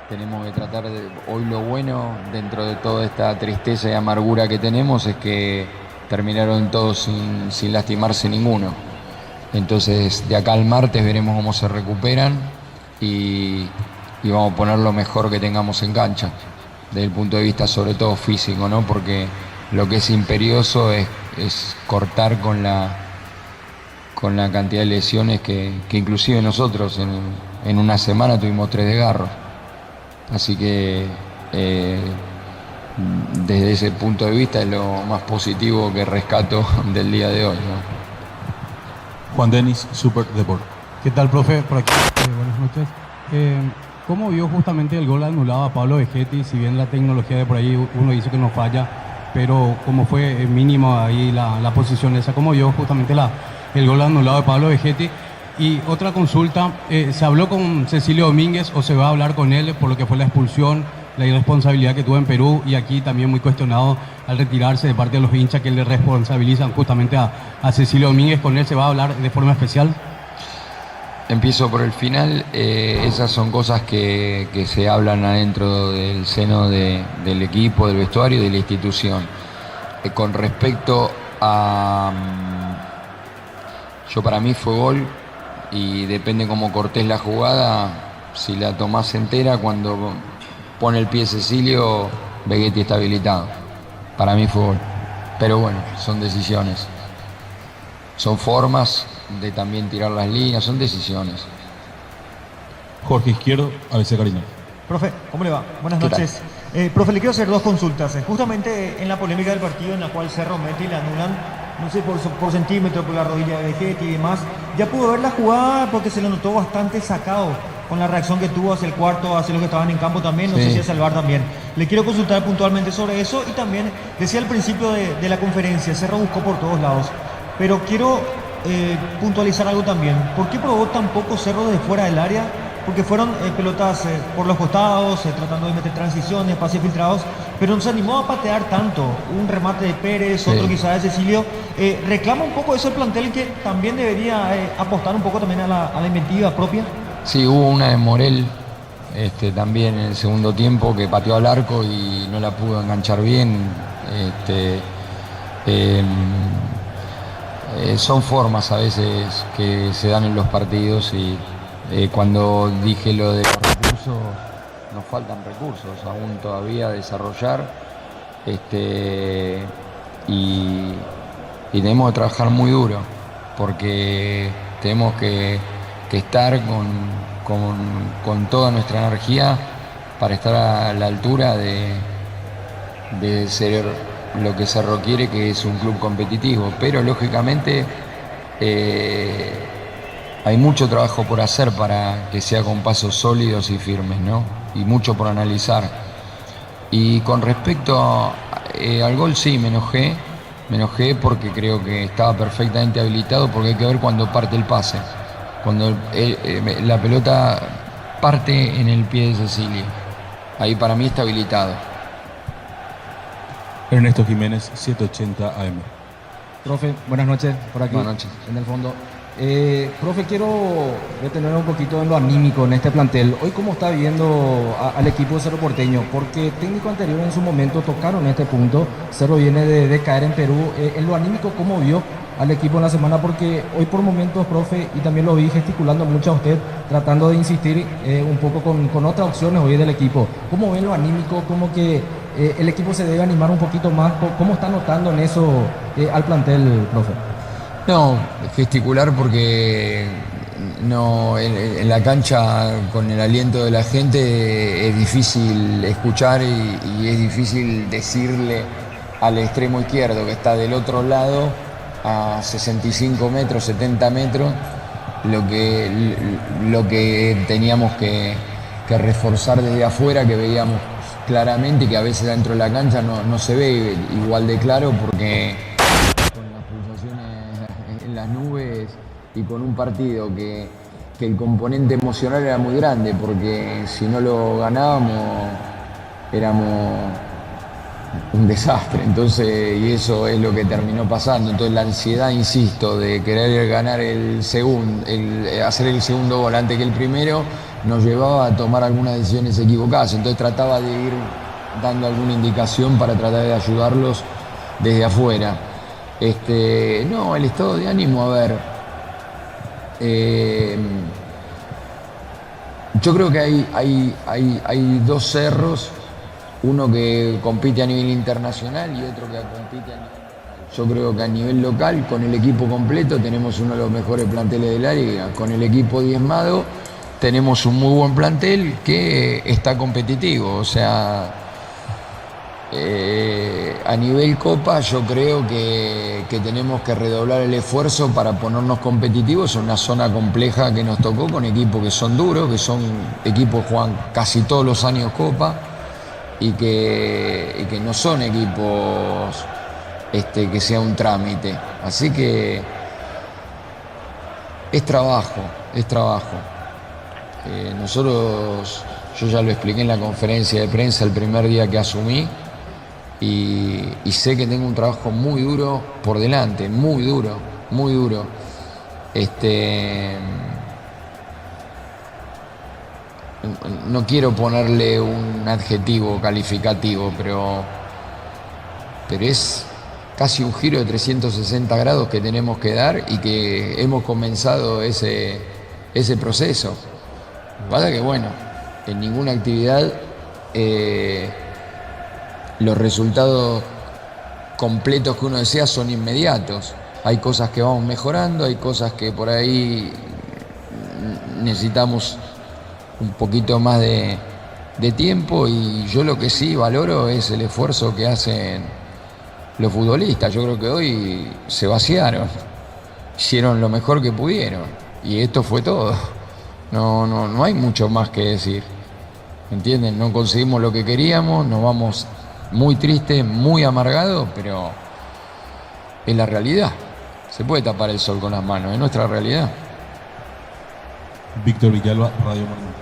tenemos que tratar de... Hoy lo bueno, dentro de toda esta tristeza y amargura que tenemos, es que terminaron todos sin lastimarse ninguno. Entonces de acá al martes veremos cómo se recuperan y vamos a poner lo mejor que tengamos en cancha, desde el punto de vista sobre todo físico, ¿no? Porque lo que es imperioso es cortar con la cantidad de lesiones que inclusive nosotros en una semana tuvimos 3 desgarros. Así que desde ese punto de vista es lo más positivo que rescato del día de hoy, ¿no? Juan Denis, Super Deport. ¿Qué tal, profe? Por aquí, buenas noches. ¿Cómo vio justamente el gol anulado a Pablo Vegetti? Si bien la tecnología de por ahí uno dice que no falla, pero como fue mínimo ahí la posición esa, ¿cómo vio justamente el gol anulado de Pablo Vegetti? Y otra consulta, ¿se habló con Cecilio Domínguez o se va a hablar con él por lo que fue la expulsión, la irresponsabilidad que tuvo en Perú, y aquí también muy cuestionado al retirarse de parte de los hinchas que le responsabilizan justamente a Cecilio Domínguez? ¿Con él se va a hablar de forma especial? Empiezo por el final. Esas son cosas que se hablan adentro del seno del equipo, del vestuario y de la institución. Con respecto a... para mí fue gol, y depende cómo cortés la jugada. Si la tomás entera, cuando pone el pie Cecilio, Vegetti está habilitado. Para mí fue gol. Pero bueno, son decisiones. Son formas de también tirar las líneas, son decisiones. Jorge Izquierdo, ABC Cariño. Profe, ¿cómo le va? Buenas noches. Profe, le quiero hacer 2 consultas. Justamente en la polémica del partido en la cual Cerro mete y le anulan, no sé, por centímetro, por la rodilla de Vegetti y demás, ya pudo ver la jugada porque se lo notó bastante sacado con la reacción que tuvo hacia el cuarto, hacia los que estaban en campo también, no sé si hacia el VAR también. Le quiero consultar puntualmente sobre eso, y también decía al principio de la conferencia, Cerro buscó por todos lados, pero quiero puntualizar algo también. ¿Por qué probó tan poco Cerro desde fuera del área? Porque fueron pelotas por los costados, tratando de meter transiciones, pases filtrados, pero no se animó a patear tanto. Un remate de Pérez, otro quizás de Cecilio. ¿Reclama un poco eso el plantel, que también debería apostar un poco también a la inventiva propia? Sí, hubo una de Morel también en el segundo tiempo, que pateó al arco y no la pudo enganchar bien. Son formas a veces que se dan en los partidos, y cuando dije lo de los recursos, nos faltan recursos aún todavía a desarrollar, y tenemos que trabajar muy duro, porque tenemos que estar con toda nuestra energía para estar a la altura de ser lo que Cerro quiere, que es un club competitivo. Pero lógicamente hay mucho trabajo por hacer para que sea con pasos sólidos y firmes, ¿no? Y mucho por analizar. Y con respecto al gol, sí, me enojé, Me enojé porque creo que estaba perfectamente habilitado, porque hay que ver cuando parte el pase. Cuando la pelota parte en el pie de Cecilio. Ahí para mí está habilitado. Ernesto Jiménez, 780 AM. Profe, buenas noches, por aquí. Buenas noches. En el fondo. Profe, quiero detener un poquito en lo anímico en este plantel. Hoy, ¿cómo está viendo al equipo de Cerro Porteño? Porque técnico anterior en su momento tocaron este punto. Cerro viene de caer en Perú. En lo anímico, ¿cómo vio al equipo en la semana? Porque hoy por momentos, profe, y también lo vi gesticulando mucho a usted, tratando de insistir un poco con otras opciones hoy del equipo. ¿Cómo ven lo anímico? ¿Cómo que el equipo se debe animar un poquito más? ¿Cómo está notando en eso al plantel, profe? No, gesticular porque no, en la cancha con el aliento de la gente es difícil escuchar y es difícil decirle al extremo izquierdo que está del otro lado a 65 metros, 70 metros, lo que teníamos que reforzar desde afuera, que veíamos claramente, que a veces dentro de la cancha no se ve igual de claro, porque con las pulsaciones en las nubes y con un partido que el componente emocional era muy grande, porque si no lo ganábamos éramos un desastre. Entonces, y eso es lo que terminó pasando. Entonces la ansiedad, insisto, de querer ganar hacer el segundo gol antes que el primero, nos llevaba a tomar algunas decisiones equivocadas. Entonces trataba de ir dando alguna indicación para tratar de ayudarlos desde afuera. No, el estado de ánimo, a ver, yo creo que hay dos cerros, uno que compite a nivel internacional y otro que compite a nivel local. Yo creo que a nivel local, con el equipo completo, tenemos uno de los mejores planteles de la liga. Con el equipo diezmado, tenemos un muy buen plantel que está competitivo. O sea, a nivel Copa, yo creo que tenemos que redoblar el esfuerzo para ponernos competitivos. Es una zona compleja que nos tocó, con equipos que son duros, que son equipos que juegan casi todos los años Copa. Y que no son equipos que sea un trámite. Así que es trabajo. Nosotros, yo ya lo expliqué en la conferencia de prensa el primer día que asumí, y sé que tengo un trabajo muy duro por delante, muy duro. No quiero ponerle un adjetivo calificativo, pero es casi un giro de 360 grados que tenemos que dar y que hemos comenzado ese proceso. Lo que pasa es que, bueno, en ninguna actividad los resultados completos que uno desea son inmediatos. Hay cosas que vamos mejorando, hay cosas que por ahí necesitamos un poquito más de tiempo, y yo lo que sí valoro es el esfuerzo que hacen los futbolistas. Yo creo que hoy se vaciaron, hicieron lo mejor que pudieron y esto fue todo. No hay mucho más que decir, ¿entienden? No conseguimos lo que queríamos, nos vamos muy tristes, muy amargados, pero es la realidad. Se puede tapar el sol con las manos, es nuestra realidad. Víctor Villalba, Radio Monumental.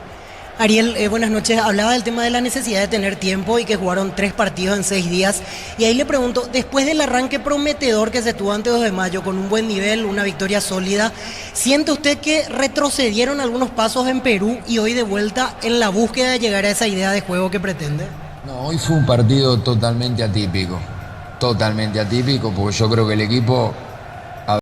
Ariel, buenas noches. Hablaba del tema de la necesidad de tener tiempo y que jugaron 3 partidos en 6 días. Y ahí le pregunto, después del arranque prometedor que se tuvo ante 2 de mayo, con un buen nivel, una victoria sólida, ¿siente usted que retrocedieron algunos pasos en Perú y hoy de vuelta en la búsqueda de llegar a esa idea de juego que pretende? No, hoy fue un partido totalmente atípico, porque yo creo que el equipo